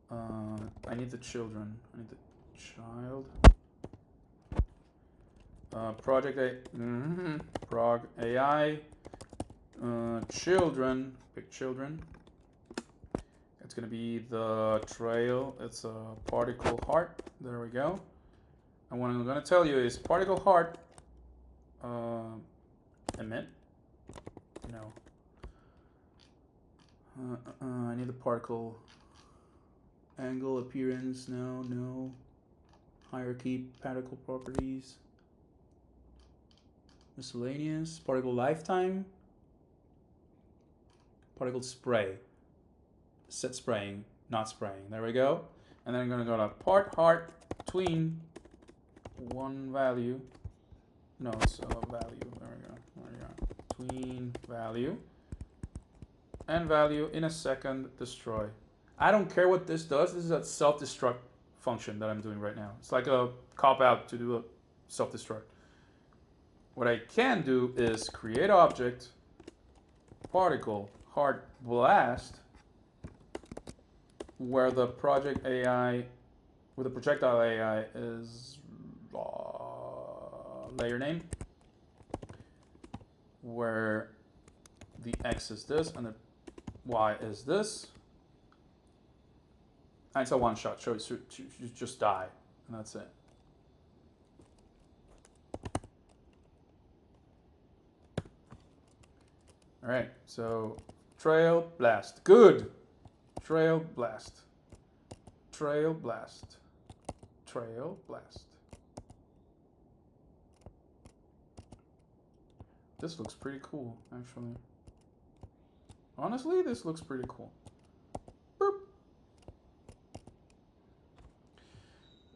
I need the children. I need the child. Project Prog AI. Children. Pick children. It's gonna be the trail. It's a particle heart. There we go. And what I'm gonna tell you is particle heart. Emit. No. I need the particle angle appearance. No. Hierarchy, particle properties. Miscellaneous. Particle lifetime. Particle spray. Set spraying, not spraying. There we go. And then I'm gonna go to part heart tween one value. No, it's a value. There we go. Tween value and value in a second destroy. I don't care what this does. This is a self-destruct function that I'm doing right now. It's like a cop out to do a self-destruct. What I can do is create object particle heart blast where the project AI, where the projectile AI is layer name, where the X is this and the Y is this. And it's a one shot, so you just die, and that's it. All right, so trail blast, good. Trail blast, trail blast, trail blast. This looks pretty cool, actually. Honestly, this looks pretty cool. Boop.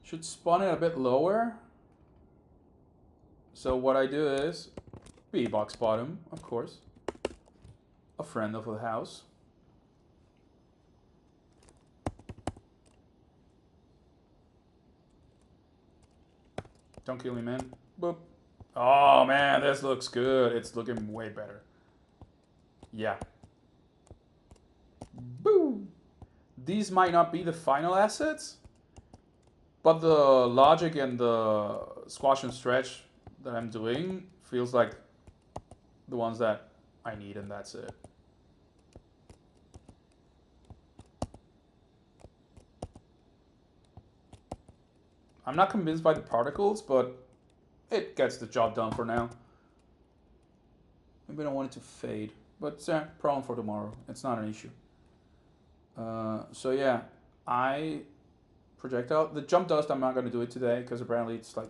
Should spawn it a bit lower. So what I do is B-box bottom, of course. A friend of the house. Don't kill me, man. Boop. Oh man, this looks good. It's looking way better. Yeah. Boom. These might not be the final assets, but the logic and the squash and stretch that I'm doing feels like the ones that I need, and that's it. I'm not convinced by the particles, but it gets the job done for now. Maybe I don't want it to fade, but problem for tomorrow. It's not an issue. So yeah, I project out the jump dust. I'm not going to do it today because apparently it's like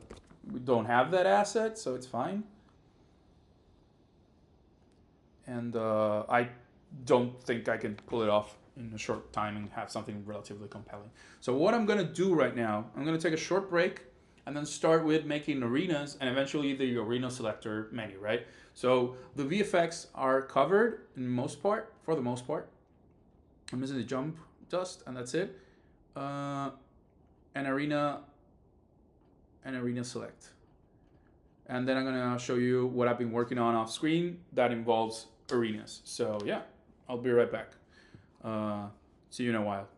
we don't have that asset, so it's fine. And I don't think I can pull it off in a short time and have something relatively compelling. So what I'm going to do right now, I'm going to take a short break and then start with making arenas and eventually the arena selector menu, right? So the VFX are covered in most part, for the most part. I'm missing the jump dust and that's it. An arena select. And then I'm gonna show you what I've been working on off screen that involves arenas. So yeah, I'll be right back. See you in a while.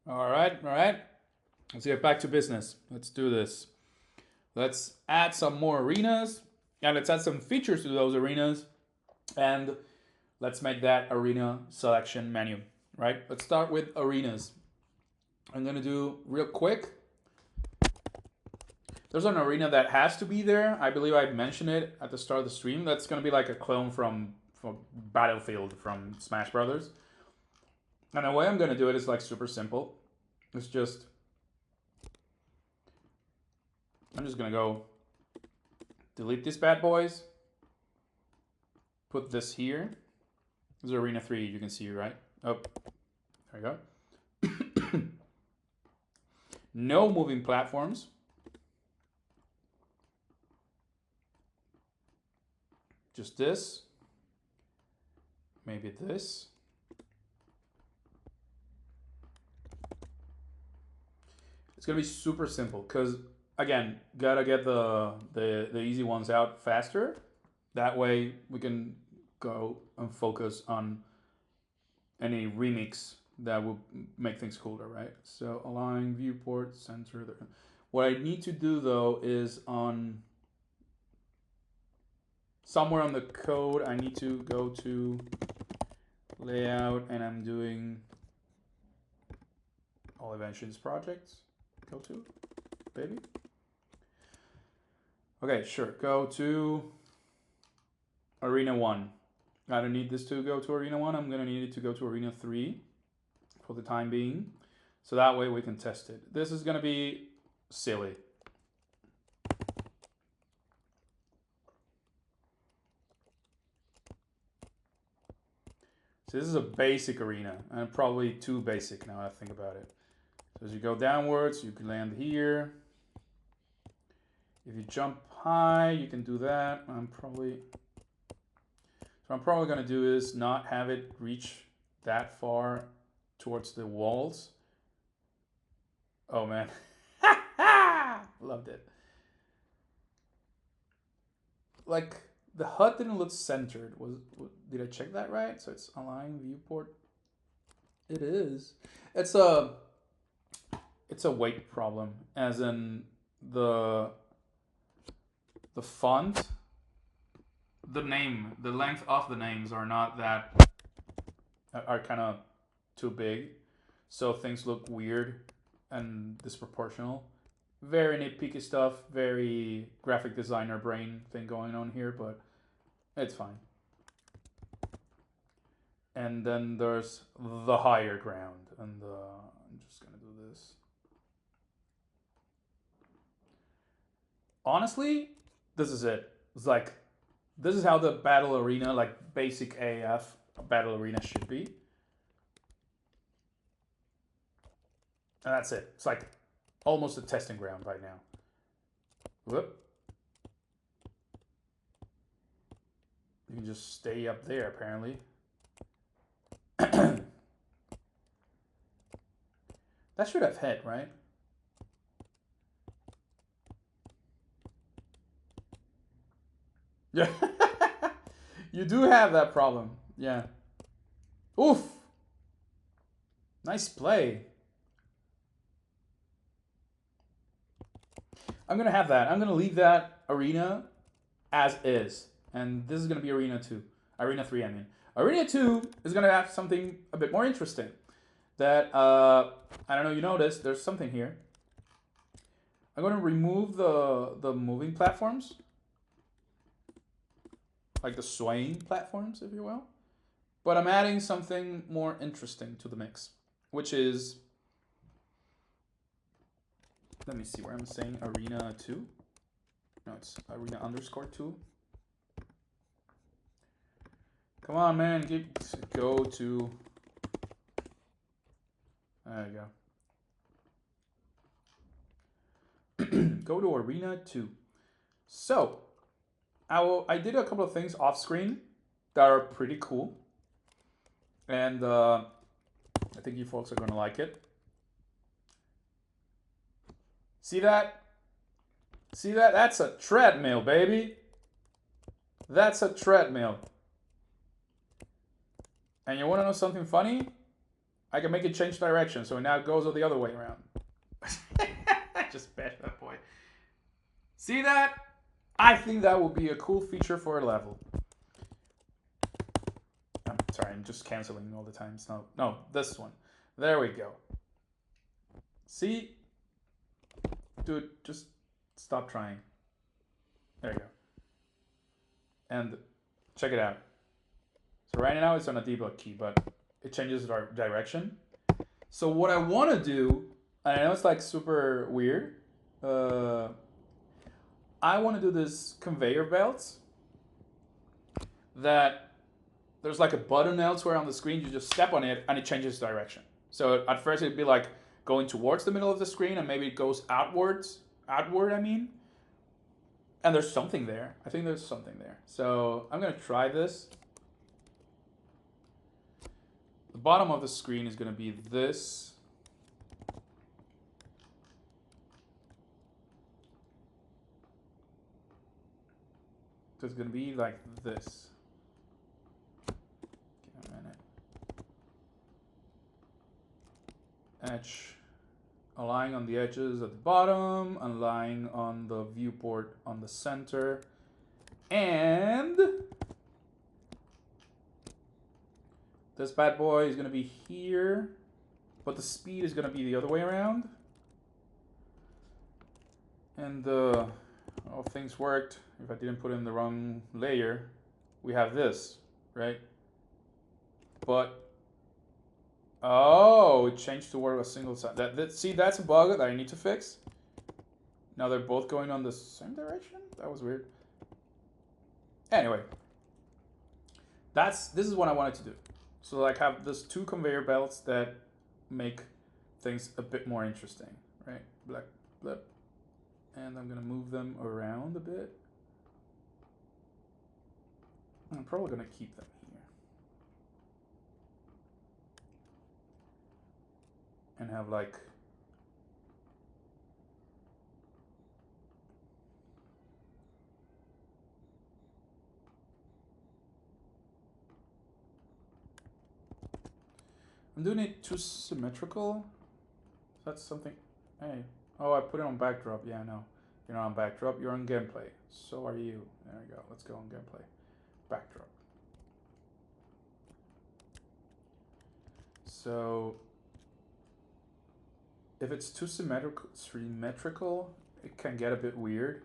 All right, all right. Let's get back to business. Let's do this. Let's add some more arenas, and let's add some features to those arenas, and let's make that arena selection menu, right? Let's start with arenas. I'm gonna do real quick. There's an arena that has to be there. I believe I mentioned it at the start of the stream. That's gonna be like a clone from Battlefield from Smash Brothers. And the way I'm gonna do it is like super simple. It's just, I'm just gonna go delete these bad boys. Put this here. This is Arena 3, you can see, right? Oh, there we go. No moving platforms. Just this. Maybe this. It's gonna be super simple because, again, gotta get the easy ones out faster. That way we can go and focus on any remix that will make things cooler, right? So align, viewport, center. What I need to do though is on somewhere on the code, I need to go to layout, and I'm doing all inventions projects. Go to, baby. Okay, sure. Go to Arena 1. I don't need this to go to Arena 1. I'm going to need it to go to Arena 3 for the time being. So that way we can test it. This is going to be silly. So this is a basic arena, and probably too basic now I think about it. So as you go downwards, you can land here. If you jump high, you can do that. So what I'm probably gonna do is not have it reach that far towards the walls. Oh man, loved it. Like the HUD didn't look centered. Did I check that right? So it's align viewport. It is. It's a weight problem, as in the font, the length of the names are not that, are kind of too big, so things look weird and disproportional. Very nitpicky stuff, very graphic designer brain thing going on here, but it's fine. And then there's the higher ground, and I'm just gonna do this. Honestly, this is it. It's like, this is how the battle arena, like basic AF battle arena should be. And that's it. It's like almost a testing ground right now. Whoop. You can just stay up there, apparently. That should have hit, right? Yeah. You do have that problem. Yeah. Oof. Nice play. I'm going to have that. I'm going to leave that arena as is. And this is going to be Arena 2. Arena 3, I mean. Arena 2 is going to have something a bit more interesting. That, I don't know, you noticed, there's something here. I'm going to remove the moving platforms. Like the swaying platforms, if you will. But I'm adding something more interesting to the mix, which is, let me see where I'm saying Arena 2. No, it's Arena _2. Come on, man, go to, there you go. Go to Arena 2. So, I did a couple of things off screen that are pretty cool. And I think you folks are going to like it. See that? See that? That's a treadmill, baby. That's a treadmill. And you want to know something funny? I can make it change direction, so it now goes the other way around. Just bash that boy. See that? I think that would be a cool feature for a level. I'm sorry, I'm just canceling all the time. No, this one. There we go. See? Dude, just stop trying. There you go. And check it out. So right now it's on a debug key, but it changes our direction. So what I want to do, and I know it's like super weird, I want to do this conveyor belts that there's like a button elsewhere on the screen. You just step on it and it changes direction. So at first it'd be like going towards the middle of the screen and maybe it goes outward, I mean. And there's something there. I think there's something there. So I'm going to try this. The bottom of the screen is going to be this. So it's going to be like this. Give me a minute. Edge. Align on the edges at the bottom, align on the viewport on the center, and this bad boy is going to be here, but the speed is going to be the other way around. And if things worked, if I didn't put in the wrong layer, we have this, right? But oh, it changed to work a single side. See, that's a bug that I need to fix. Now they're both going on the same direction? That was weird. Anyway, this is what I wanted to do. So like have these two conveyor belts that make things a bit more interesting, right? Black blip. And I'm gonna move them around a bit. I'm probably gonna keep them here. And have like I'm doing it too symmetrical. That's something. Hey, oh, I put it on backdrop. Yeah, no, you're not on backdrop. You're on gameplay. So are you. There we go. Let's go on gameplay. Backdrop. So if it's too symmetrical, it can get a bit weird.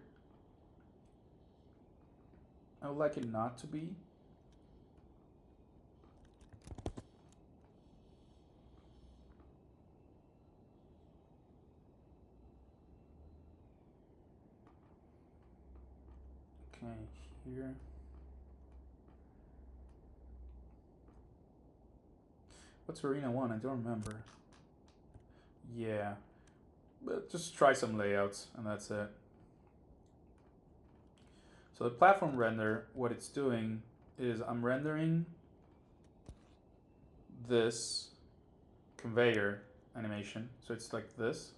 I would like it not to be. Okay, here. What's Arena 1? I don't remember. Yeah. But just try some layouts and that's it. So the platform render, what it's doing is I'm rendering this conveyor animation. So it's like this.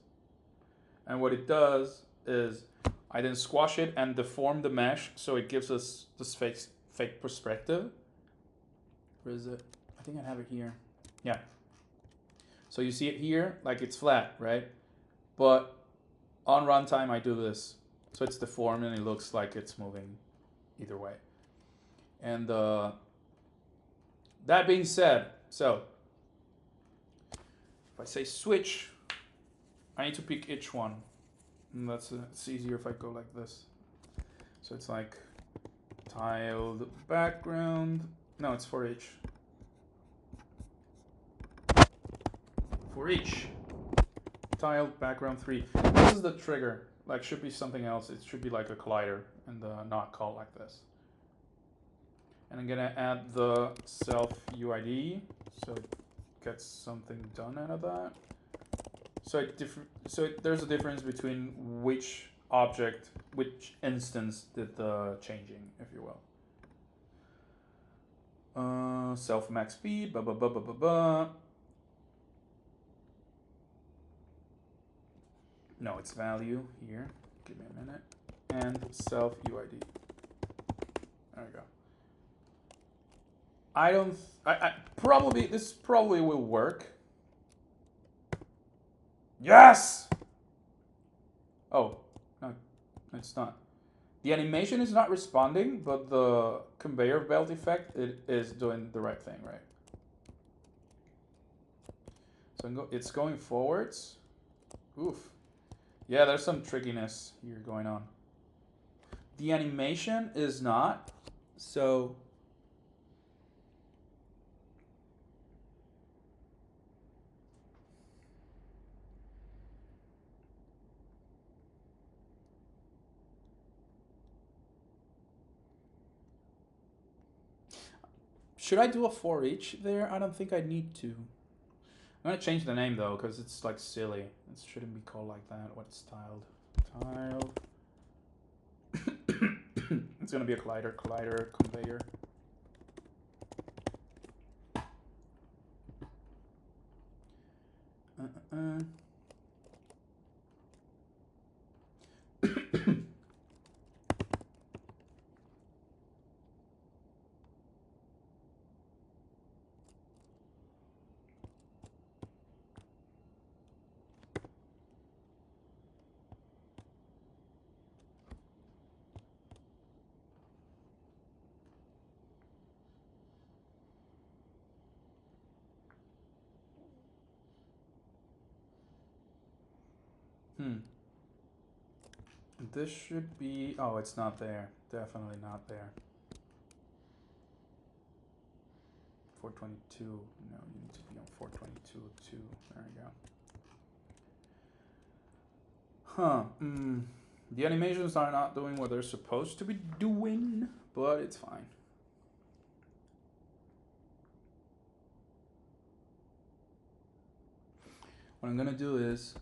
And what it does is I then squash it and deform the mesh so it gives us this fake perspective. Where is it? I think I have it here. Yeah. So you see it here, like it's flat, right? But on runtime, I do this. So it's deformed and it looks like it's moving either way. And that being said, so if I say switch, I need to pick each one. And it's easier if I go like this. So it's like tiled background. No, it's for each. For each. Tiled background 3. This is the trigger. Like should be something else. It should be like a collider and not called like this. And I'm gonna add the self UID so it gets something done out of that. So there's a difference between which object, which instance did the changing, if you will. Self max speed, blah blah blah blah blah blah. No, it's value here. Give me a minute. And self UID. There we go. I probably, this probably will work. Yes! Oh, no, it's not. The animation is not responding, but the conveyor belt effect, it is doing the right thing, right? So it's going forwards. Oof. Yeah, there's some trickiness here going on. The animation is not, so... Should I do a for each there? I don't think I need to. I'm gonna change the name though, because it's like silly. It shouldn't be called like that. What's tiled? Tiled. It's gonna be a collider conveyor. This should be... Oh, it's not there. Definitely not there. 422. No, you need to be on 422 too. There we go. Huh. The animations are not doing what they're supposed to be doing, but it's fine. What I'm gonna do is...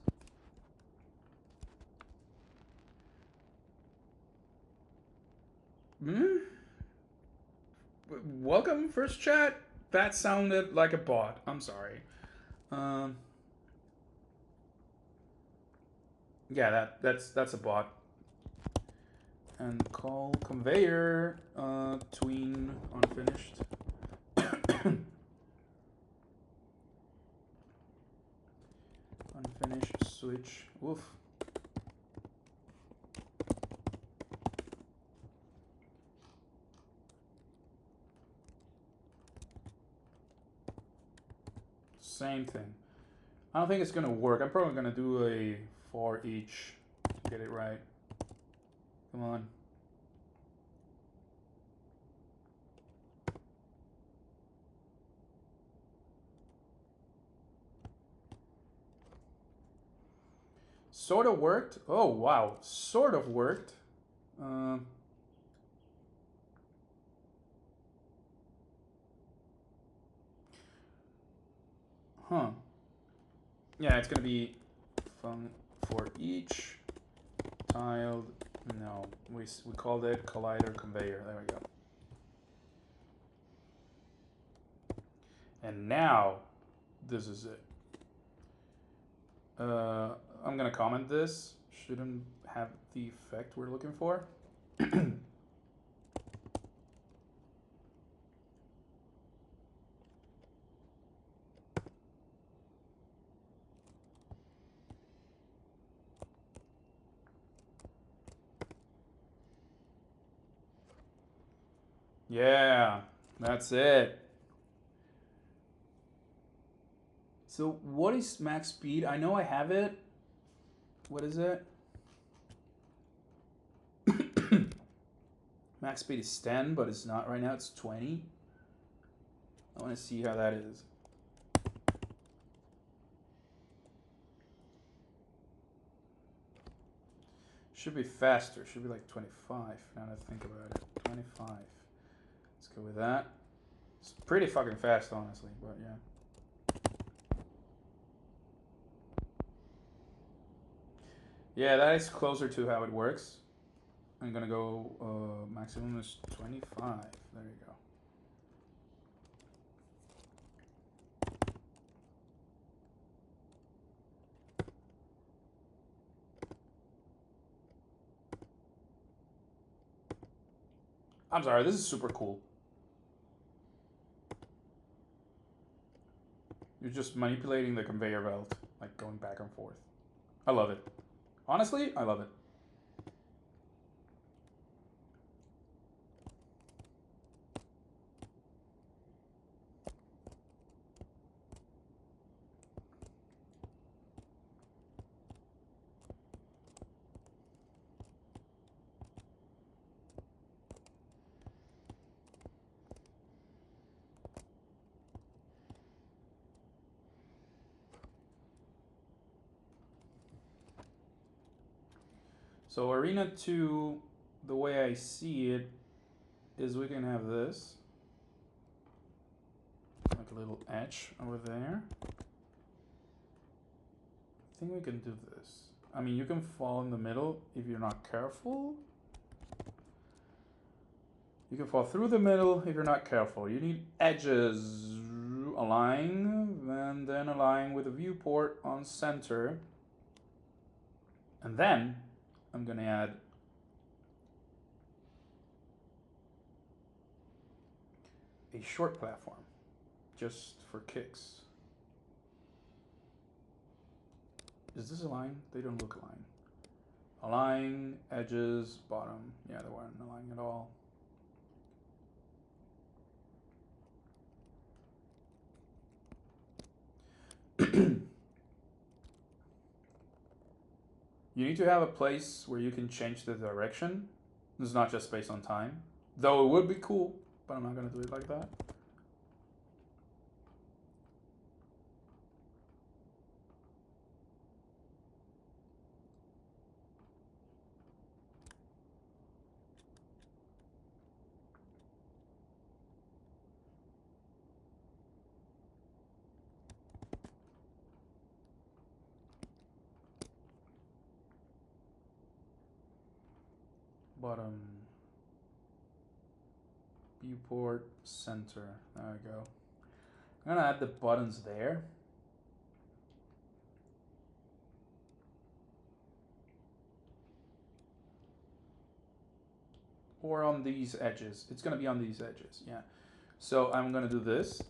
Welcome, first chat. That sounded like a bot. I'm sorry. Yeah, that's a bot. And call conveyor tween unfinished. Unfinished switch. Oof. Same thing. I don't think it's gonna work. I'm probably gonna do a for each to get it right. Come on. Sort of worked. Oh, wow. Sort of worked. Huh. Yeah, it's going to be fun for each tiled. No, we called it collider conveyor. There we go. And now, this is it. I'm going to comment this. Shouldn't have the effect we're looking for. Yeah, that's it. So what is max speed? I know I have it. What is it? Max speed is 10, but it's not right now. It's 20. I want to see how that is. Should be faster. Should be like 25. Now that I think about it. 25. Let's go with that. It's pretty fucking fast, honestly, but yeah. Yeah, that is closer to how it works. I'm gonna go maximum is 25. There you go. I'm sorry, this is super cool. You're just manipulating the conveyor belt like like going back and forth. I love it. Honestly, I love it. So Arena 2, the way I see it, is we can have this. Like a little edge over there. I think we can do this. I mean, you can fall in the middle if you're not careful. You can fall through the middle if you're not careful. You need edges. Align, and then align with the viewport on center. And then I'm going to add a short platform just for kicks. Is this aligned? They don't look aligned. Align, edges, bottom. Yeah, they weren't aligned at all. You need to have a place where you can change the direction. It's not just based on time. Though it would be cool, but I'm not going to do it like that. Bottom, viewport, center. There we go. I'm gonna add the buttons there. Or on these edges. It's gonna be on these edges, yeah. So I'm gonna do this.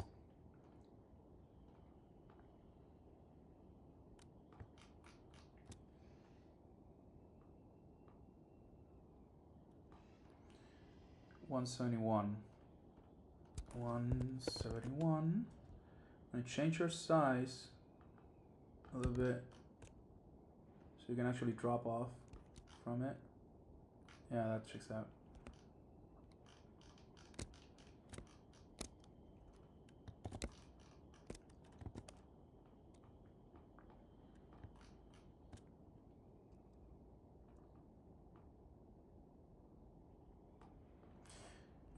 $171. $171. I'm gonna change your size a little bit so you can actually drop off from it. Yeah, that checks out.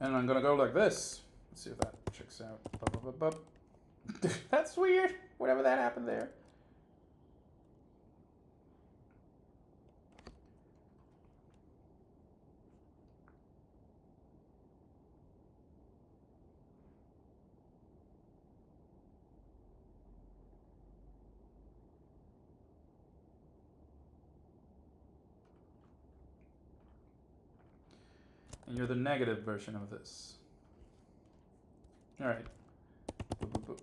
And I'm gonna go like this. Let's see if that checks out. Bup, bup, bup, bup. That's weird. Whatever that happened there. And you're the negative version of this. All right. Boop, boop, boop.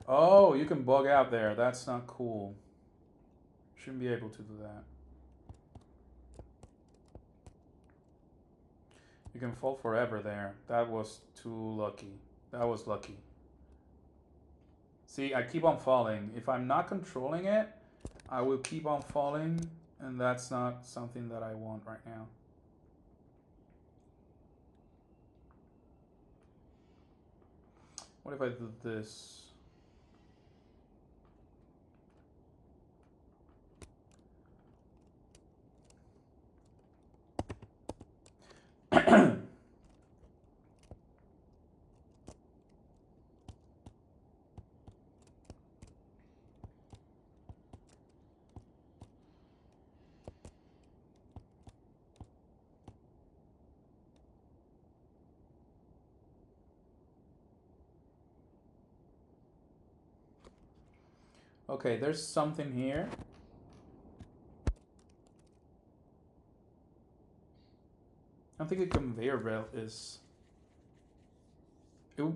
Oh, you can bug out there. That's not cool. Shouldn't be able to do that. You can fall forever there. That was too lucky. That was lucky. See, I keep on falling. If I'm not controlling it, I will keep on falling, and that's not something that I want right now. What if I do this? Okay, there's something here. I think a conveyor belt is...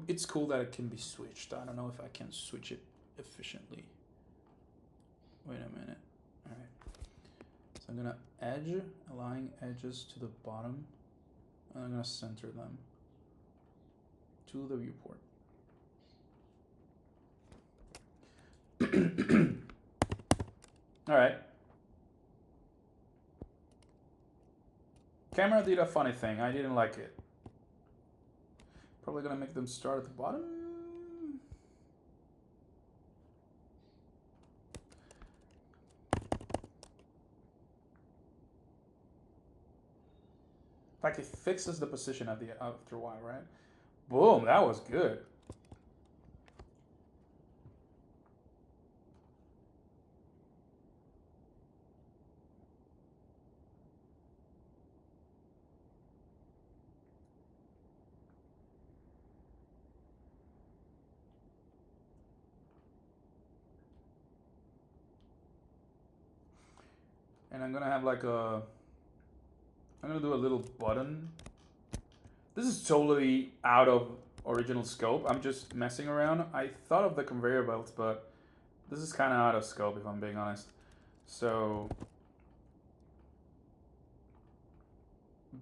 It's cool that it can be switched. I don't know if I can switch it efficiently. Wait a minute. Alright. So I'm gonna align edges to the bottom. And I'm gonna center them to the viewport. Alright. Camera did a funny thing. I didn't like it. Probably gonna make them start at the bottom. Like it fixes the position at the after a while, right? Boom, that was good. And I'm gonna have like a... I'm gonna do a little button. This is totally out of original scope. I'm just messing around. I thought of the conveyor belts, but this is kind of out of scope if I'm being honest. So,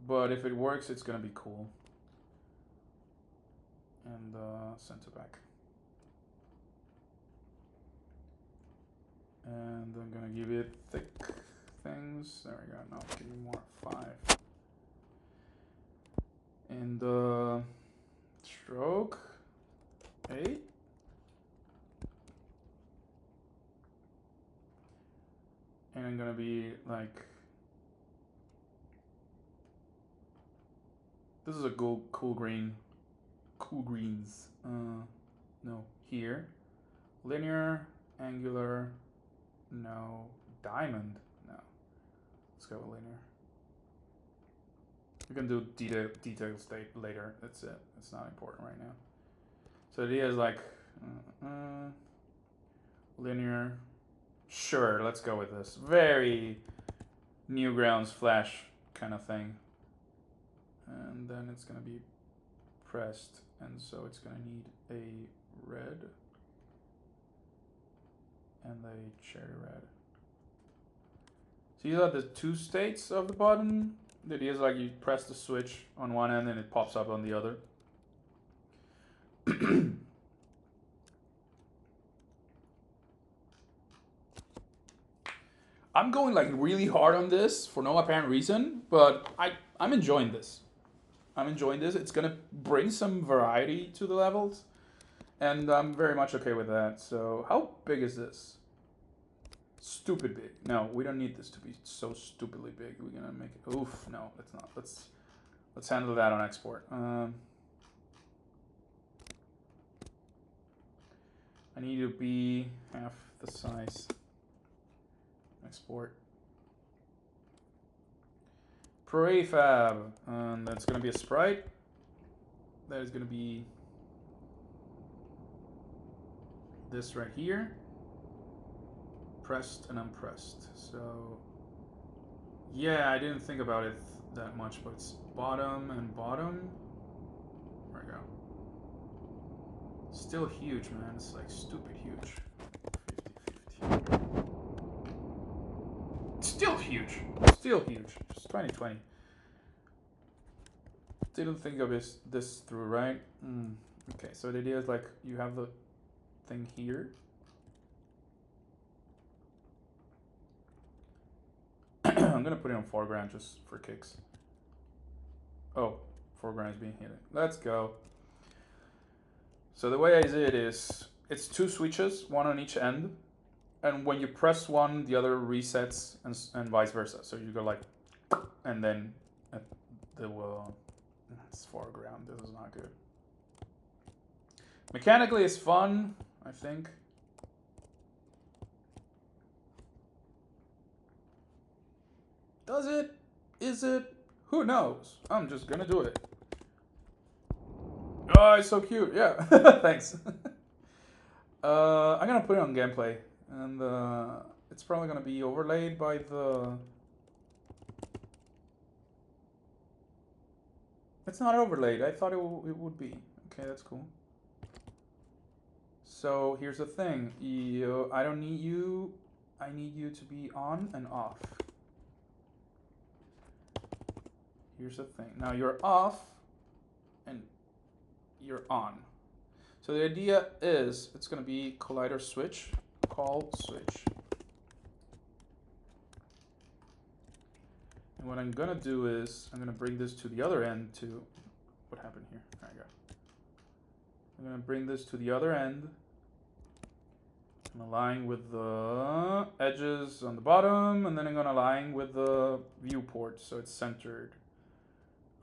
but if it works, it's gonna be cool. And center back. And I'm gonna give it thick things. There we go. No, give me more. 5. And stroke 8. And I'm gonna be like, this is a cool green. Cool greens. No, here. Linear, angular, no. Diamond, no. Let's go with linear. We can do detail state later. That's it. It's not important right now. So the idea is like linear. Sure, let's go with this. Very Newgrounds Flash kind of thing. And then it's gonna be pressed, and so it's gonna need a red and a cherry red. So these are the 2 states of the button. The idea is like you press the switch on one end and it pops up on the other. I'm going like really hard on this for no apparent reason, but I'm enjoying this. I'm enjoying this. It's gonna bring some variety to the levels, and I'm very much okay with that. So how big is this? Stupid big. No, we don't need this to be so stupidly big. We're gonna make it. Oof. No, let's not. Let's handle that on export. I need to be half the size. Export. Prefab. And that's gonna be a sprite. That is gonna be this right here. Pressed and unpressed. So yeah, I didn't think about it that much, but it's bottom and bottom. There we go. Still huge, man. It's like stupid huge. 50, 50. Still huge. Still huge. Just 2020. Didn't think of this through, right? Okay, so the idea is like you have the thing here. I'm gonna put it on foreground just for kicks. Oh, foreground is being hidden. Let's go. So the way I see it is, it's 2 switches, one on each end, and when you press one, the other resets, and vice versa. So you go like, and then it's foreground. This is not good. Mechanically, it's fun, I think. Does it? Is it? Who knows? I'm just gonna do it. Oh, it's so cute. Yeah, thanks. I'm gonna put it on gameplay, and it's probably gonna be overlaid by the It's not overlaid. I thought it would be. Okay, that's cool. So here's the thing. I don't need you. I need you to be on and off. Here's the thing. Now you're off and you're on. So the idea is it's going to be collider switch, call switch. And what I'm going to do is I'm going to bring this to the other end to, what happened here? There we go. I'm going to bring this to the other end and align with the edges on the bottom, and then I'm going to align with the viewport so it's centered.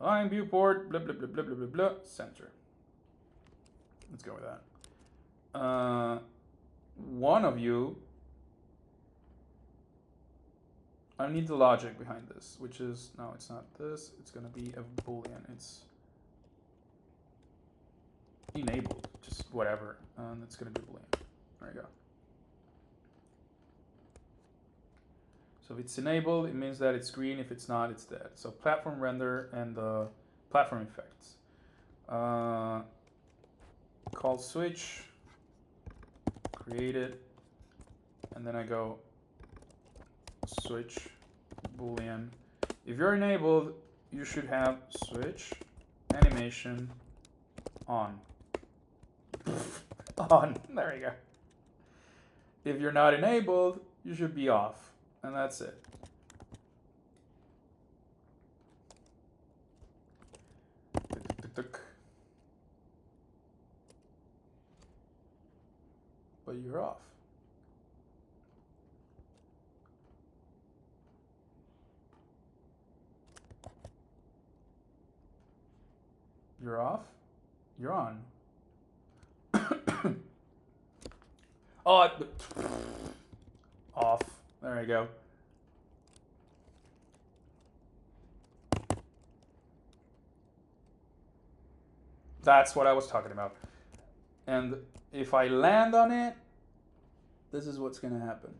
Align viewport, blah, blah, blah, blah, blah, blah, blah, center. Let's go with that. One of you, I need the logic behind this, which is, no, it's not this. It's going to be a Boolean. It's enabled, just whatever. And it's going to be Boolean. There we go. So if it's enabled, it means that it's green. If it's not, it's dead. So platform render and the platform effects. Call switch, create it, and then I go switch Boolean. If you're enabled, you should have switch animation on. On. There you go. If you're not enabled, you should be off. And that's it. But you're off. You're off. You're on. Oh, off. There you go. That's what I was talking about. And if I land on it, this is what's going to happen.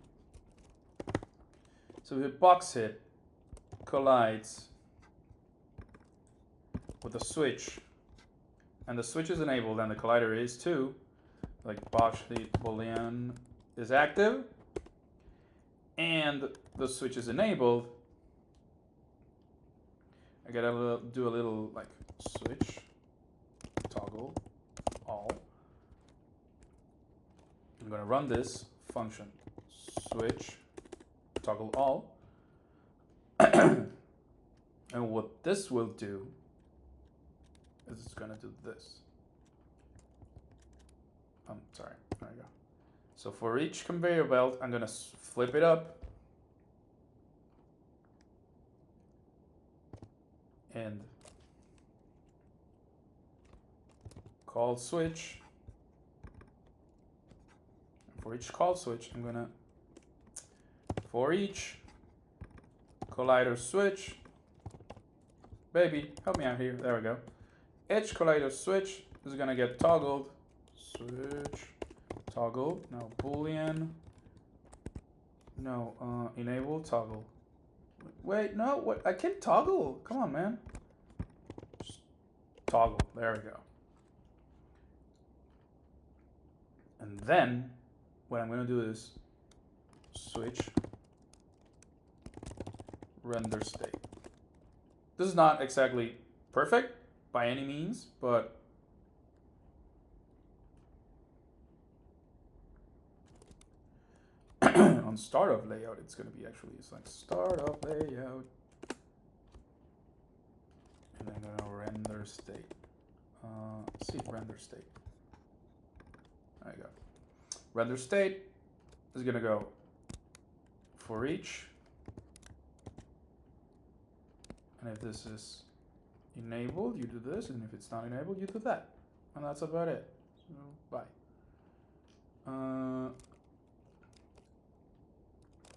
So if a box hit collides with a switch, and the switch is enabled and the collider is too, like box hit Boolean is active, and the switch is enabled, I gotta do a little like switch toggle all. I'm gonna run this function switch toggle all. And what this will do is it's gonna do this. Sorry, there we go. So for each conveyor belt, I'm gonna flip it up and call switch. And for each call switch, I'm gonna, for each collider switch, baby, help me out here, there we go. Each collider switch is gonna get toggled, switch, toggle, no, Boolean, no, enable toggle. Wait, no, what, I can't toggle, come on, man. Just toggle, there we go. And then, what I'm gonna do is switch render state. This is not exactly perfect by any means, but on startup layout, it's going to be actually, it's like startup layout. And I'm going to render state. Let's see, render state. There you go. Render state is going to go for each. And if this is enabled, you do this. And if it's not enabled, you do that. And that's about it. So, bye.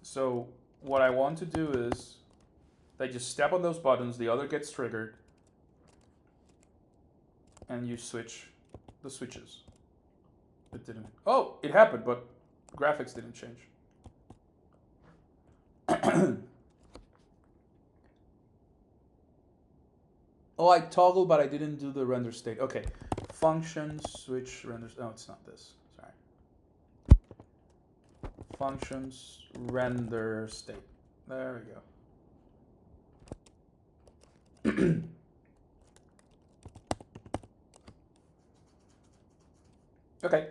So what I want to do is they just step on those buttons, the other gets triggered, and you switch the switches. It didn't. Oh, it happened, but graphics didn't change. Oh, I toggled, but I didn't do the render state. Okay, function switch renders. Oh, it's not this. Sorry. Functions render state. There we go. Okay.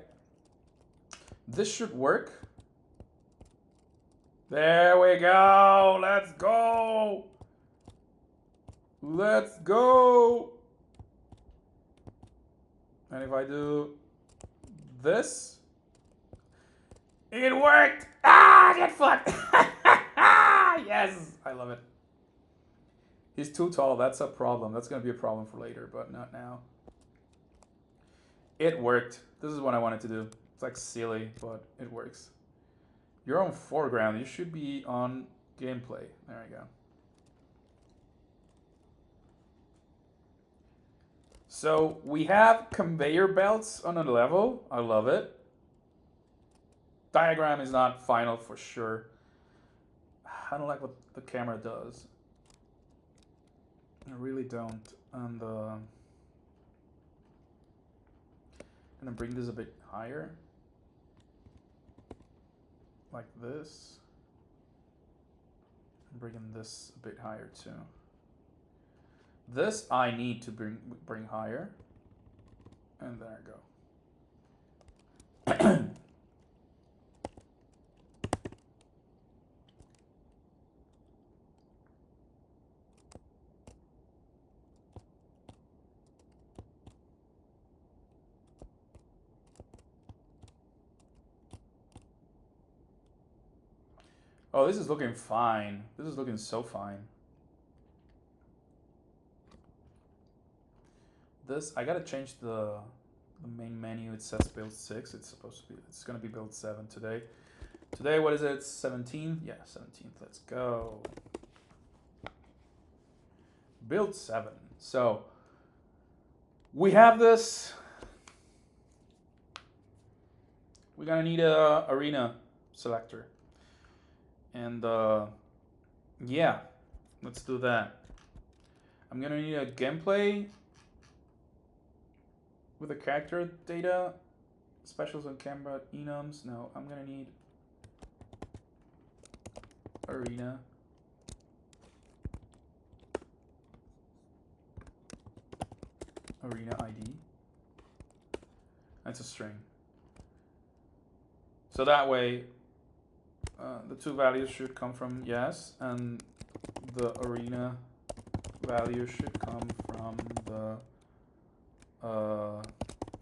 This should work. There we go. Let's go. Let's go. And if I do this, it worked. Ah, get fucked. Yes, I love it. He's too tall. That's a problem. That's going to be a problem for later, but not now. It worked. This is what I wanted to do. It's like silly, but it works. You're on foreground. You should be on gameplay. There we go. So we have conveyor belts on a level. I love it. Diagram is not final for sure. I don't like what the camera does. I really don't. And I'm gonna bring this a bit higher, like this. I'm bringing this a bit higher too. This I need to bring higher, and there I go. Oh, this is looking fine. This is looking so fine. This, I gotta change the main menu. It says build 6. It's supposed to be, it's gonna be build 7 today. Today, what is it? 17th? Yeah, 17th. Let's go. Build 7. So, we have this. We're gonna need a arena selector. And yeah, let's do that. I'm gonna need a gameplay with the character data, specials on camera, enums. No, I'm gonna need arena. Arena ID. That's a string. So that way, the two values should come from yes, and the arena value should come from the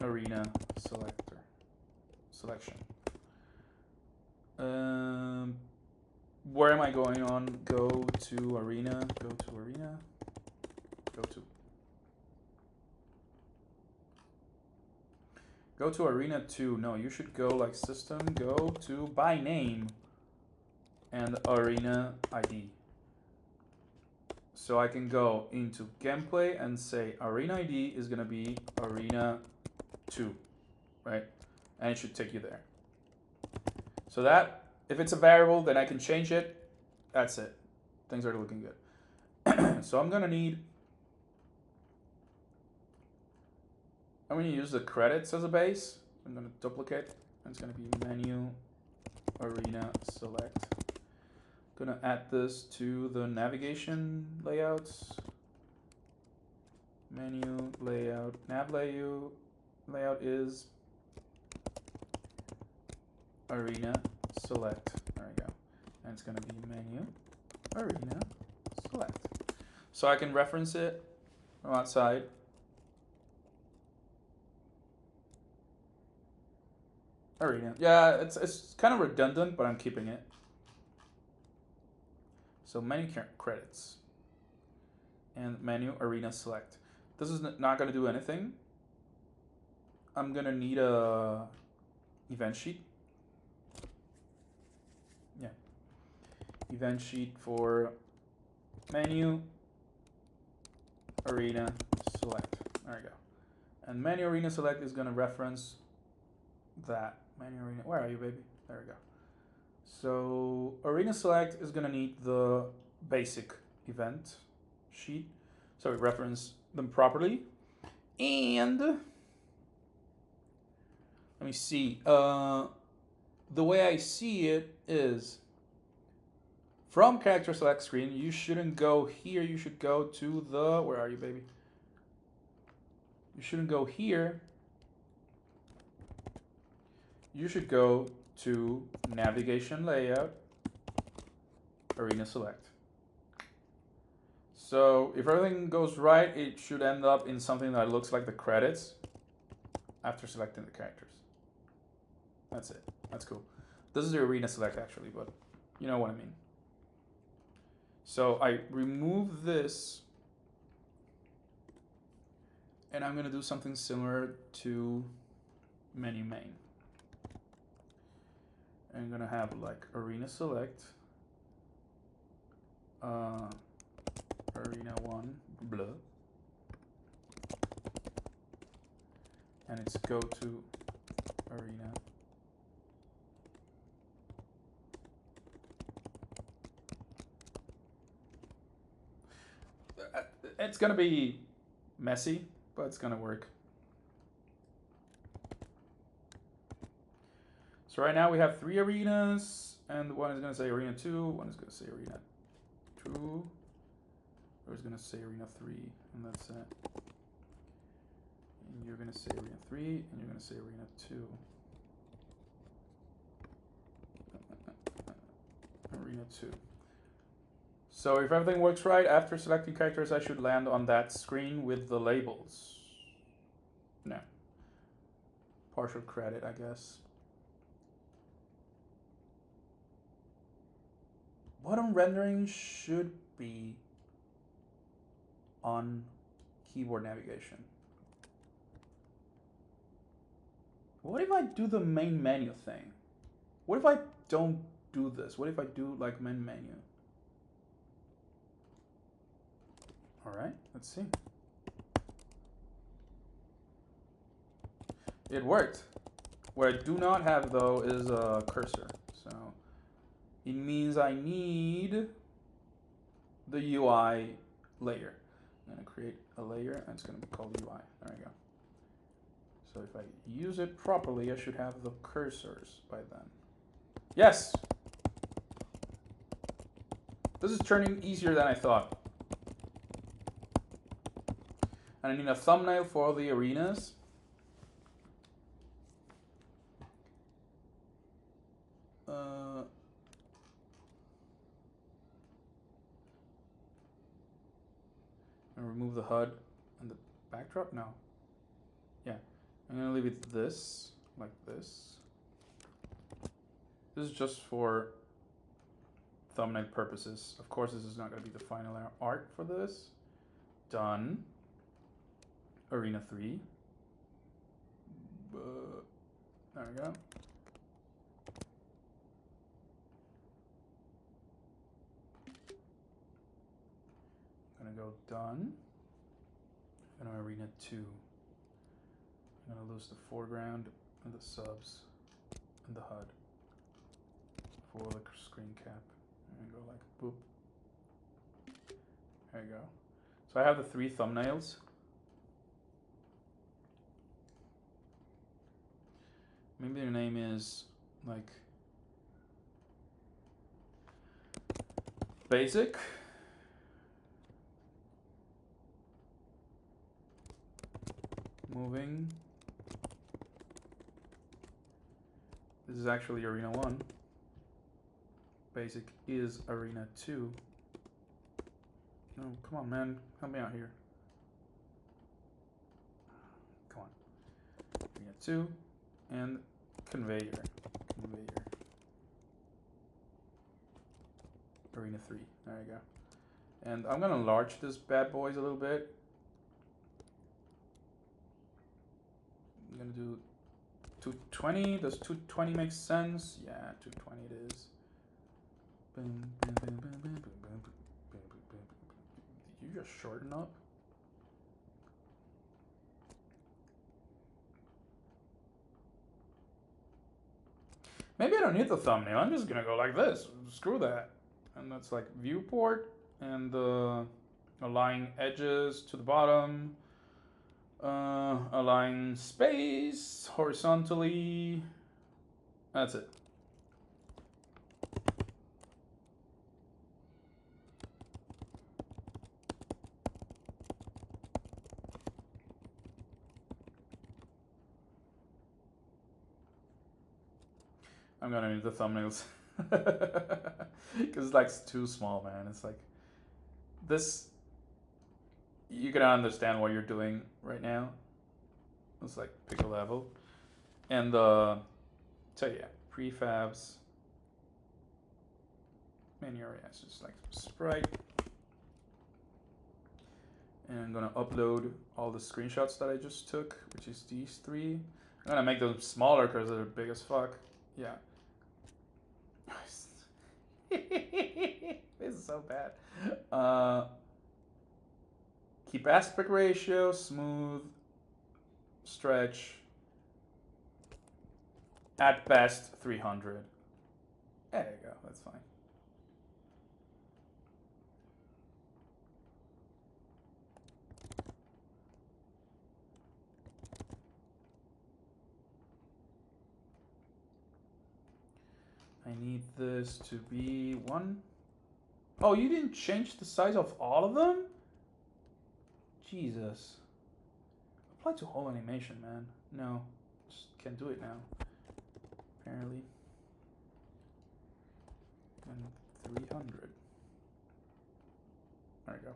arena selection. Where am I going on? Go to arena. Go to arena. Go to arena 2. No, you should go like system. Go to by name and arena ID. So I can go into gameplay and say arena ID is gonna be arena 2, right? And it should take you there. So that, if it's a variable, then I can change it. That's it. Things are looking good. So I'm gonna use the credits as a base. I'm gonna duplicate. And it's gonna be menu arena select. Gonna add this to the navigation layouts. Menu layout, nav layout is arena select. There we go. And it's gonna be menu arena select. So I can reference it from outside. Arena. Yeah, it's kind of redundant, but I'm keeping it. So menu credits and menu arena select. This is not going to do anything. I'm going to need a event sheet. Yeah. Event sheet for menu arena select. There we go. And menu arena select is going to reference that. Menu arena. Where are you, baby? There we go. So arena select is going to need the basic event sheet. So we reference them properly. And let me see. The way I see it is from character select screen, you shouldn't go here. You should go to the, where are you, baby? You shouldn't go here. You should go to navigation layout, arena select. So if everything goes right, it should end up in something that looks like the credits after selecting the characters. That's it. That's cool. This is the arena select actually, but you know what I mean. So I remove this, and I'm gonna do something similar to menu main. I'm gonna have like arena select, arena 1, blah, and it's go to arena. It's gonna be messy, but it's gonna work. So right now we have 3 arenas, and one is gonna say arena 2, one is gonna say arena 2, or is gonna say arena 3, and that's it. And you're gonna say arena 3, and you're gonna say arena 2. Arena 2. So if everything works right, after selecting characters, I should land on that screen with the labels. No. Partial credit, I guess. Bottom rendering should be on keyboard navigation. What if I do the main menu thing? What if I don't do this? What if I do like main menu? All right, let's see. It worked. What I do not have though is a cursor. So it means I need the UI layer. I'm gonna create a layer and it's gonna be called UI. There we go. So if I use it properly, I should have the cursors by then. Yes! This is turning easier than I thought. And I need a thumbnail for all the arenas. And remove the HUD and the backdrop? No. Yeah. I'm gonna leave it this, like this. This is just for thumbnail purposes. Of course, this is not gonna be the final art for this. Done. Arena 3. There we go. I'm gonna go done. And arena 2. I'm gonna lose the foreground and the subs and the HUD for the screen cap. I'm gonna go like boop. There you go. So I have the 3 thumbnails. Maybe their name is like basic. Moving. This is actually arena 1. Basic is arena 2. No, come on, man. Help me out here. Come on. Arena 2 and conveyor. Conveyor. Arena 3. There you go. And I'm gonna enlarge this bad boys a little bit. I'm gonna do 220. Does 220 make sense? Yeah, 220 it is. Did you just shorten up? Maybe I don't need the thumbnail. I'm just gonna go like this. Screw that. And that's like viewport and the Align edges to the bottom. Align space horizontally. That's it. I'm gonna need the thumbnails because it's like too small, man. It's like this. You can understand what you're doing right now. It's like pick a level, and so yeah, prefabs. Menu area, it's just like sprite, and I'm gonna upload all the screenshots that I just took, which is these 3. I'm gonna make them smaller because they're big as fuck. Yeah. This is so bad. Keep aspect ratio, smooth, stretch. At best 300. There you go, that's fine. I need this to be 1. Oh, you didn't change the size of all of them? Jesus. Apply to whole animation, man. No, just can't do it now. Apparently. And 300. There we go.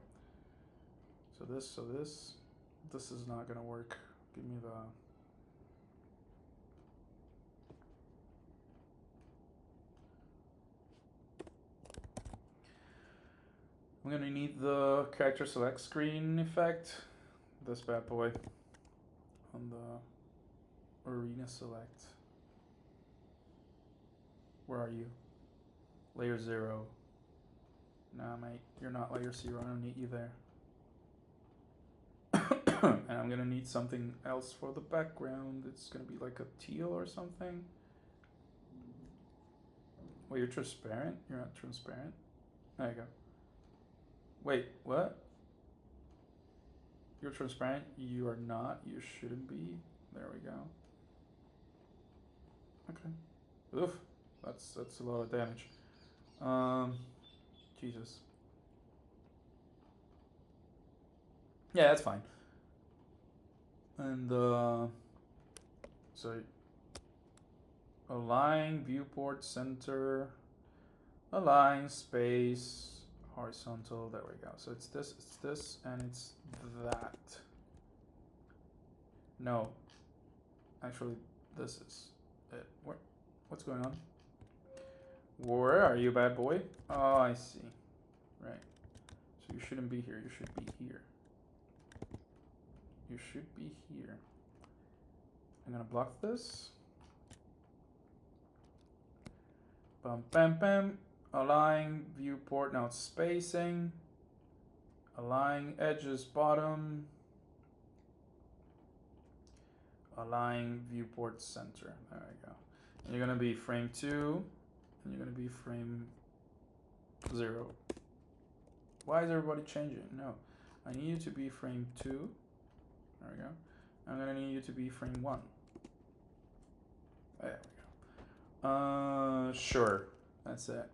So this is not gonna work. Give me the. I'm gonna need the character select screen effect. This bad boy on the arena select. Where are you? Layer 0. Nah, mate, you're not layer 0. I don't need you there. And I'm gonna need something else for the background. It's gonna be like a teal or something. Wait, you're transparent? You're not transparent? There you go. Wait, what? You're transparent? You are not. You shouldn't be. There we go. Okay. Oof. That's a lot of damage. Jesus. Yeah, that's fine. And so align viewport center, align space horizontal. There we go. So it's this, and it's that. No, actually, this is it. What's going on? Where are you, bad boy? Oh, I see. Right. So you shouldn't be here. You should be here. You should be here. I'm gonna block this. Bam, bam, bam. Align viewport. Now it's spacing. Align edges bottom. Align viewport center. There we go. And you're gonna be frame 2, and you're gonna be frame 0. Why is everybody changing? No, I need you to be frame 2. There we go. I'm gonna need you to be frame 1. There we go. Sure. That's it.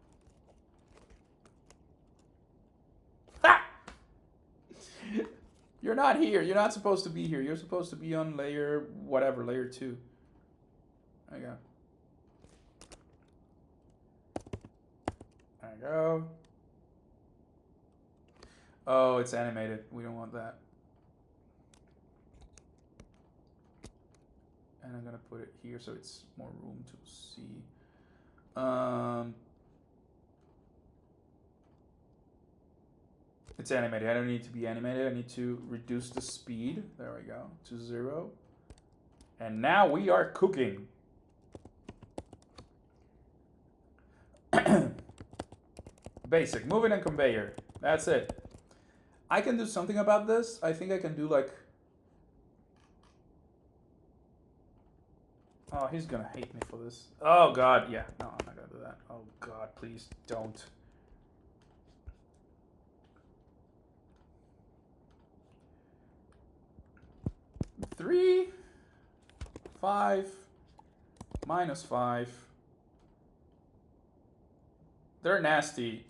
Ha! You're not here. You're not supposed to be here. You're supposed to be on layer whatever, layer 2. There you go. There you go. Oh, it's animated. We don't want that. And I'm gonna put it here so it's more room to see. It's animated. I don't need to be animated. I need to reduce the speed. There we go, to 0. And now we are cooking. Basic, moving and conveyor. That's it. I can do something about this. I think I can do like... Oh, he's gonna hate me for this. Oh God, yeah. No, I'm not gonna do that. Oh God, please don't. 5, minus 5. They're nasty.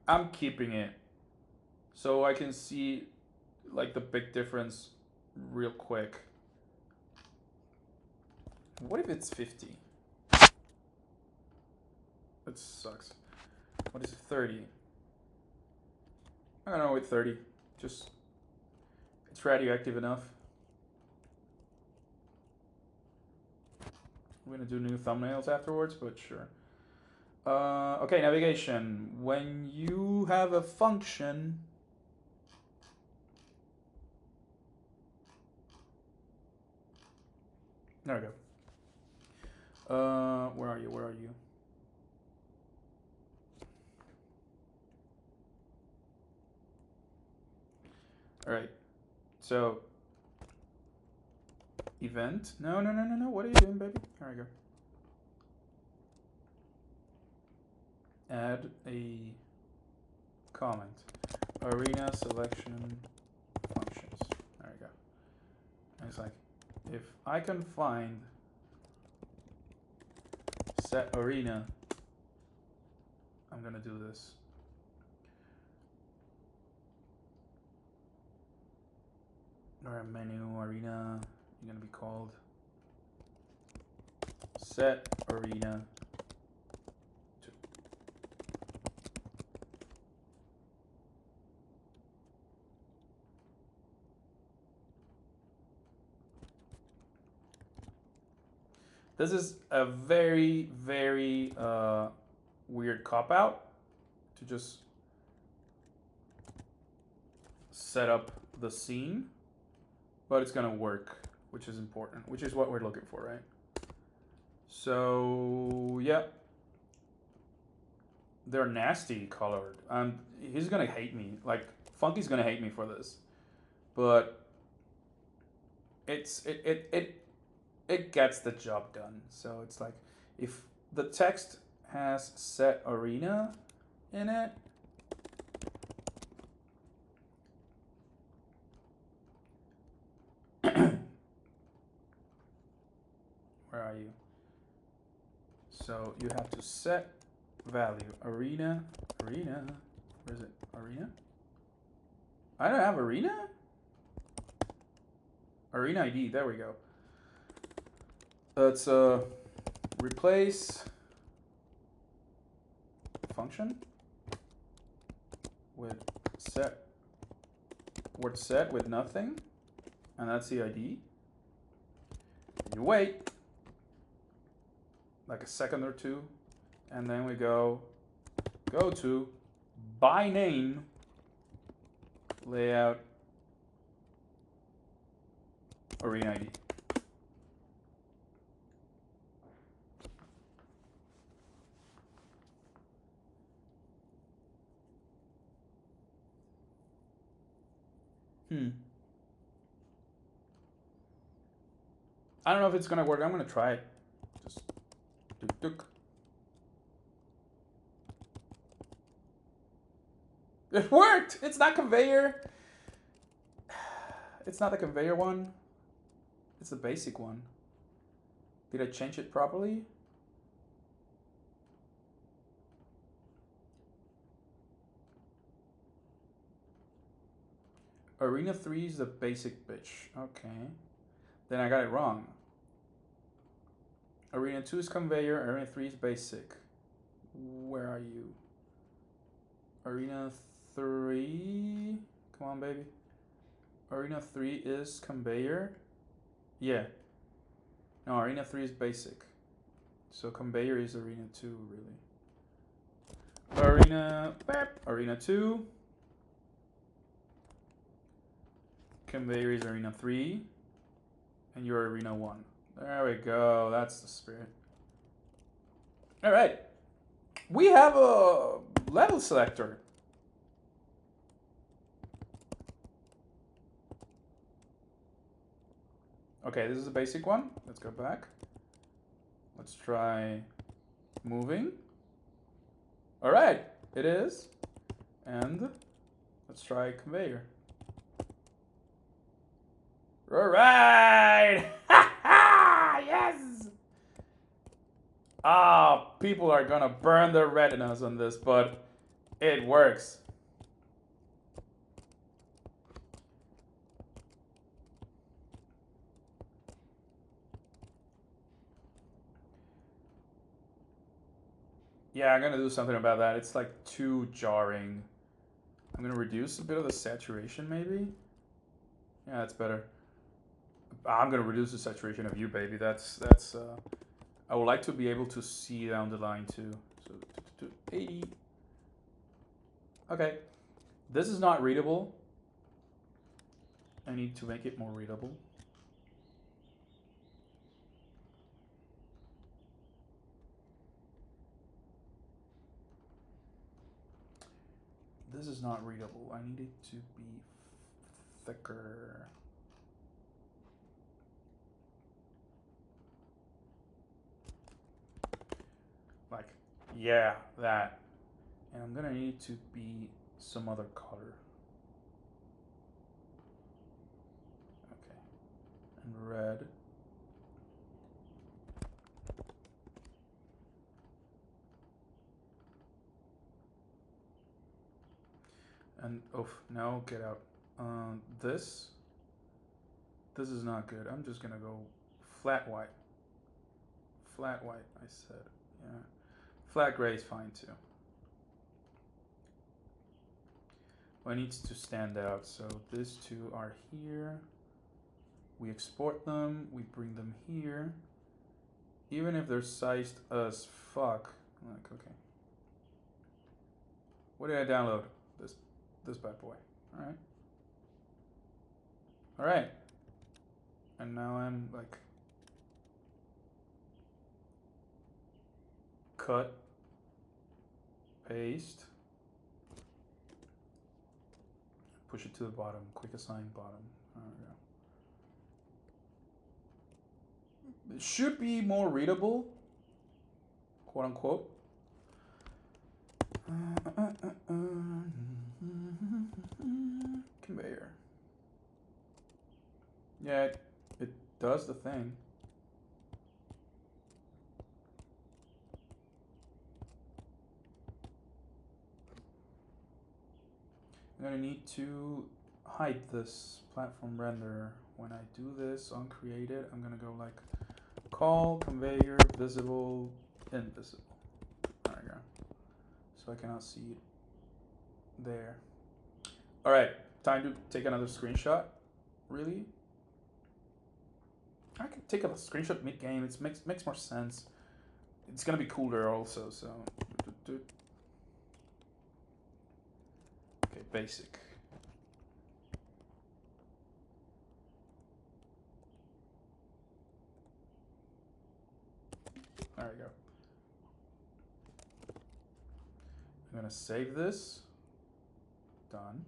I'm keeping it so I can see like the big difference real quick. What if it's 50? That sucks. What is 30? I don't know with 30. Just, it's radioactive enough. We're gonna do new thumbnails afterwards, but sure. Okay, navigation. When you have a function, there we go. Where are you? Where are you? All right. So, event. No. What are you doing, baby? There we go. Add a comment. Arena selection functions. There we go. And it's like, if I can find set arena, I'm gonna do this. Or menu arena, you're gonna be called set arena 2. This is a very, very weird cop-out to just set up the scene, but it's gonna work, which is important, which is what we're looking for, right? So yeah, they're nasty colored. He's gonna hate me. Like Funky's gonna hate me for this, but it gets the job done. So it's like if the text has set arena in it, where are you? So you have to set value arena. Where is it? Arena? I don't have arena? Arena ID, there we go. Let's replace function with set word set with nothing, and that's the ID. And you wait like a second or two, and then we go to by name layout arena ID. I don't know if it's gonna work. I'm gonna try it. Just duk. It worked! It's not conveyor. It's not the conveyor one. It's the basic one. Did I change it properly? Arena 3 is the basic bitch. Okay. Then I got it wrong. Arena 2 is conveyor, Arena 3 is basic. Where are you? Arena 3? Come on, baby. Arena 3 is conveyor. Yeah. No, Arena 3 is basic. So conveyor is Arena 2, really. Arena 2. Conveyor is Arena 3. And you're Arena 1. There we go. That's the spirit. All right. We have a level selector. Okay, this is a basic one. Let's go back. Let's try moving. All right, it is. And let's try conveyor. All right. Ah, people are gonna burn their retinas on this, but it works. Yeah, I'm gonna do something about that. It's like too jarring. I'm gonna reduce a bit of the saturation, maybe. Yeah, that's better. I'm gonna reduce the saturation of you, baby. That's. I would like to be able to see down the line too. So 80. Okay, this is not readable. I need to make it more readable. This is not readable. I need it to be thicker. Like, yeah, that. And I'm gonna need to be some other color. Okay. And red. And oh no, get out. This is not good. I'm just gonna go flat white. Flat white, I said. Yeah. Flat gray is fine too. Well, it needs to stand out. So these two are here. We export them. We bring them here. Even if they're sized as fuck. Like, okay. What did I download? This bad boy. Alright. Alright. And now I'm like cut, paste, push it to the bottom, quick assign bottom. There we go. It should be more readable, quote unquote. Conveyor. Yeah, it does the thing. I'm gonna need to hide this platform render. When I do this on created, I'm gonna go like call conveyor visible invisible. There we go. So I cannot see it there. All right, time to take another screenshot. Really? I can take a screenshot mid game. It makes more sense. It's gonna be cooler also. So okay, basic. There we go. I'm gonna save this. Done.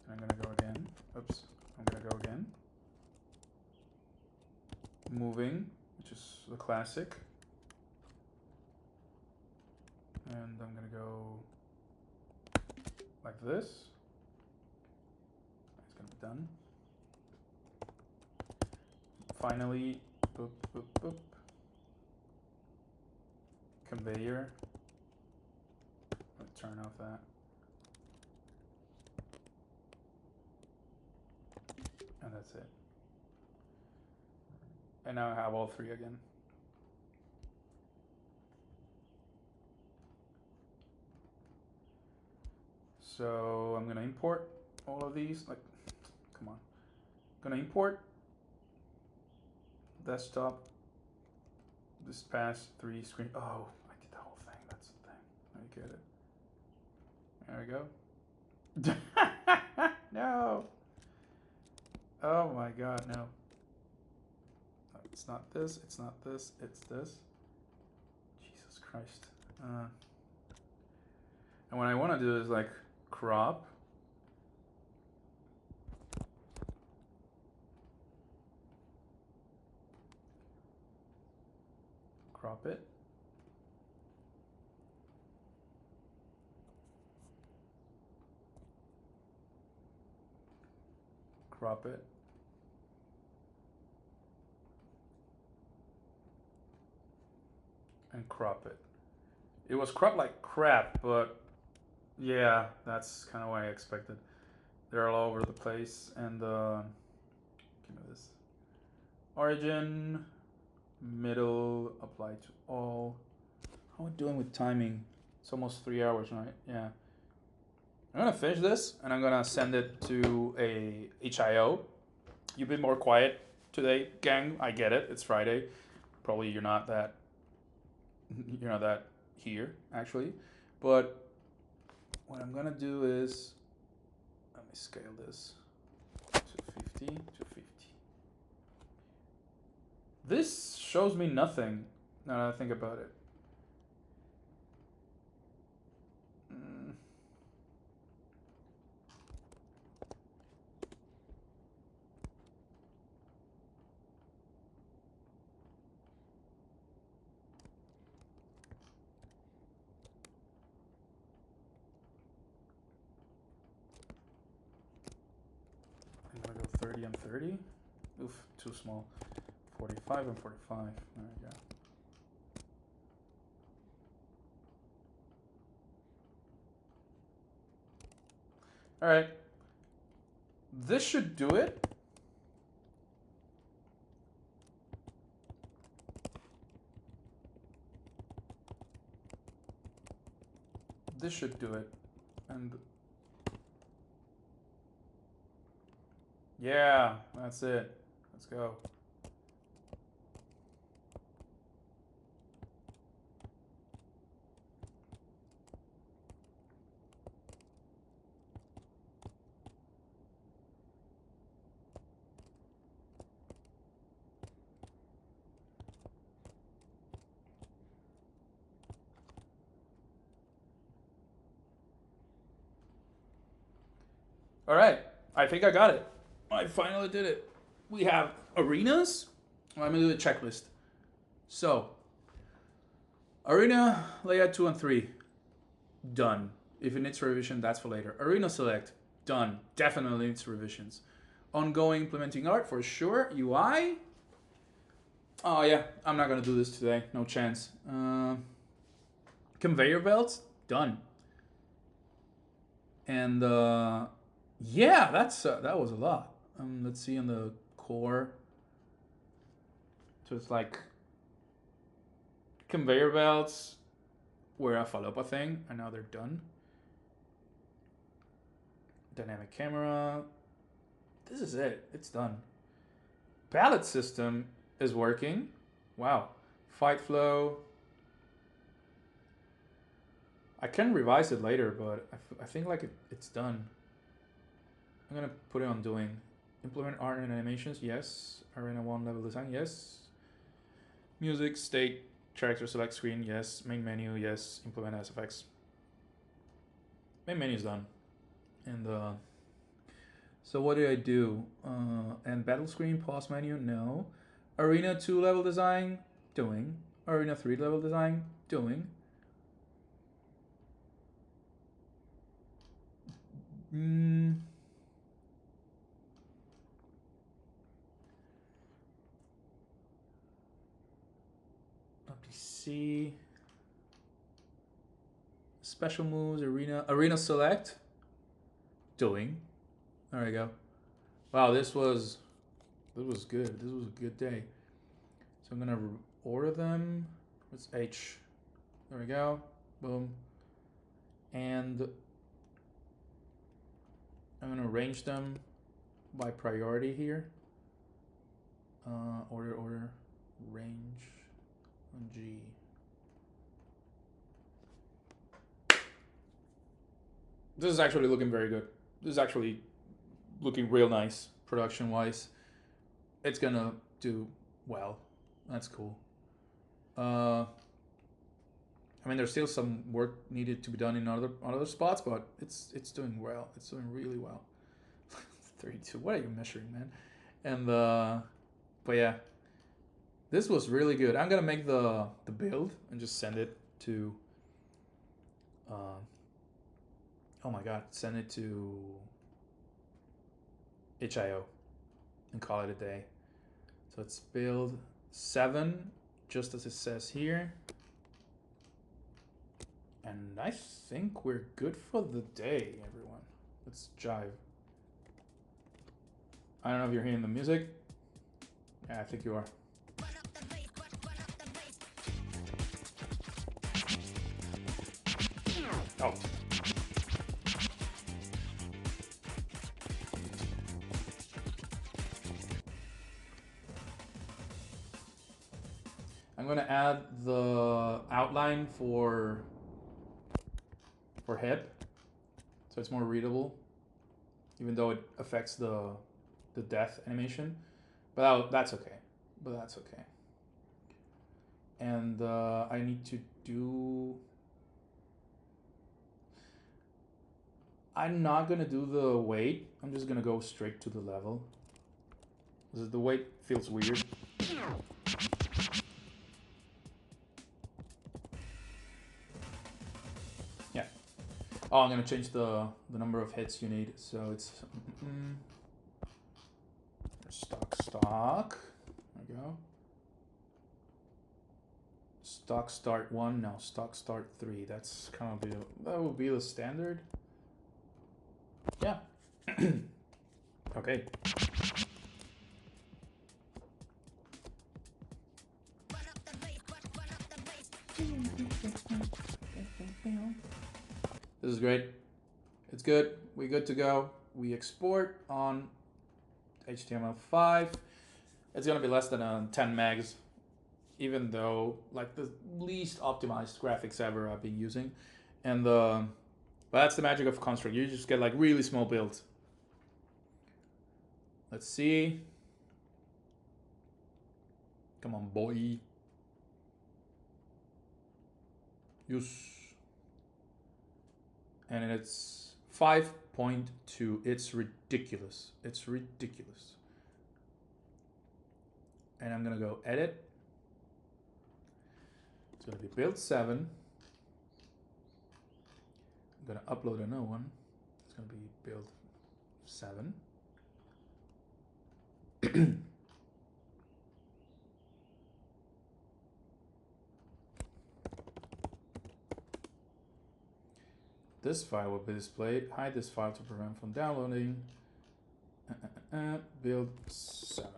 And I'm gonna go again. Oops. I'm gonna go again. Moving, which is the classic. And I'm gonna go like this. It's gonna be done. Finally, boop, boop, boop. Conveyor. Let's turn off that. And that's it. And now I have all three again. So I'm gonna import all of these. Like, come on. I'm gonna import desktop. This past three screen. Oh, I did the whole thing. That's the thing. I get it. There we go. No. Oh my god, no. It's not this, it's not this, it's this. Jesus Christ. And what I want to do is like crop. Crop it. Crop it. and crop it. It was cropped like crap, but yeah, that's kind of what I expected. They're all over the place, and give me this. Origin, middle, apply to all. How are we doing with timing? It's almost 3 hours, right? Yeah. I'm gonna finish this, and I'm gonna send it to a HIO. You've been more quiet today, gang. I get it. It's Friday. Probably you're not that here actually, but what I'm gonna do is let me scale this to 50. This shows me nothing now that I think about it. I'm gonna go 30 and 30. Oof, too small. 45 and 45. There we go. All right. This should do it. This should do it. And yeah, that's it. Let's go. All right, I think I got it. I finally did it. We have arenas. Let me do the checklist. So, arena layout 2 and 3, done. If it needs revision, that's for later. Arena select, done. Definitely needs revisions. Ongoing implementing art for sure. UI. Oh yeah, I'm not gonna do this today. No chance. Conveyor belts, done. And yeah, that was a lot. Let's see on the core. So it's like conveyor belts were a falopa thing, and now they're done. Dynamic camera. This is it. It's done. Palette system is working. Wow. Fight flow. I can revise it later, but I think like it's done. I'm gonna put it on doing. Implement art and animations, yes. Arena 1 level design, yes. Music, state, character select screen, yes. Main menu, yes. Implement SFX. Main menu is done. And so what did I do? And battle screen, pause menu, no. Arena 2 level design, doing. Arena 3 level design, doing. PC. Special moves, arena select, doing. There we go. Wow, this was good. This was a good day. So I'm gonna order them. What's H? There we go. Boom. And I'm gonna arrange them by priority here. Order, range on G. This is actually looking very good. This is actually looking real nice production wise. It's gonna do well. That's cool. I mean, there's still some work needed to be done in other spots, but it's doing well. It's doing really well. 32. What are you measuring, man? And but yeah, this was really good. I'm gonna make the build and just send it to. Oh my god, send it to HIO and call it a day. So it's build 7, just as it says here. And I think we're good for the day, everyone. Let's jive. I don't know if you're hearing the music. Yeah, I think you are. Oh. I'm going to add the outline for hip, so it's more readable, even though it affects the death animation. But that's okay. And I need to do... I'm not going to do the weight. I'm just going to go straight to the level. Because the weight feels weird. Yeah. Oh, I'm going to change the number of hits you need. So it's... stock. There we go. Stock start 1, no, stock start 3. That's kind of that would be the standard. Yeah. Okay. This is great. It's good. We're good to go. We export on HTML5. It's gonna be less than 10 megs, even though like the least optimized graphics ever I've been using. And but that's the magic of Construct. You just get like really small builds. Let's see. Come on, boy. Use. And it's 5.2. It's ridiculous. It's ridiculous. And I'm gonna go edit. It's gonna be build 7. I'm gonna upload another one. It's gonna be build 7. This file will be displayed. Hide this file to prevent from downloading. Build 7.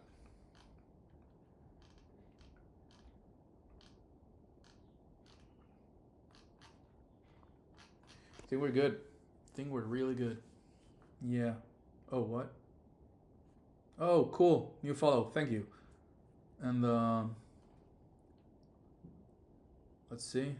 I think we're good. I think we're really good. Yeah. Oh, what? Oh, cool. New follow. Thank you. And let's see.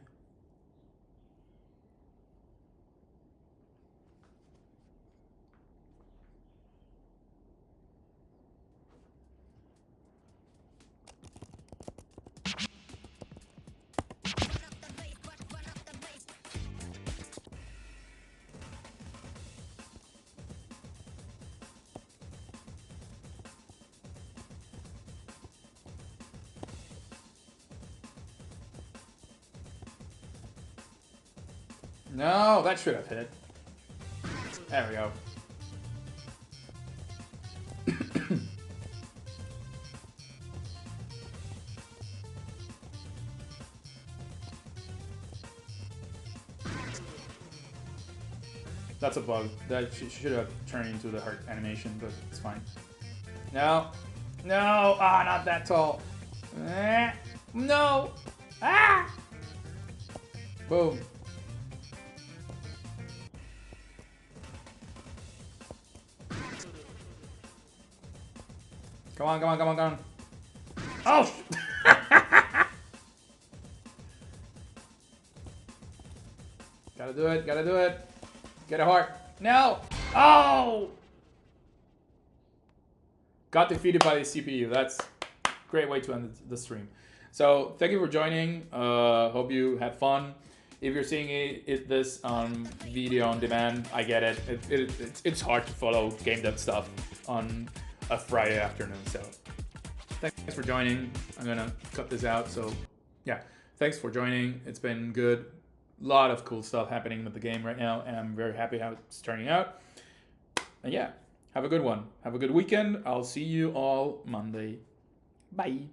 No, that should have hit. There we go. That's a bug. That should have turned into the heart animation, but it's fine. No. No. Ah, not that tall. No. Ah. Boom. Come on, come on, come on, come on. Oh! Gotta do it, gotta do it. Get a heart. No! Oh! Got defeated by the CPU. That's a great way to end the stream. So, thank you for joining. Hope you had fun. If you're seeing this on video on demand, I get it. It's hard to follow game dev stuff on a Friday afternoon. So thanks for joining. I'm gonna cut this out. So yeah, thanks for joining. It's been good. A lot of cool stuff happening with the game right now, and I'm very happy how it's turning out. And yeah, have a good one. Have a good weekend. I'll see you all Monday. Bye.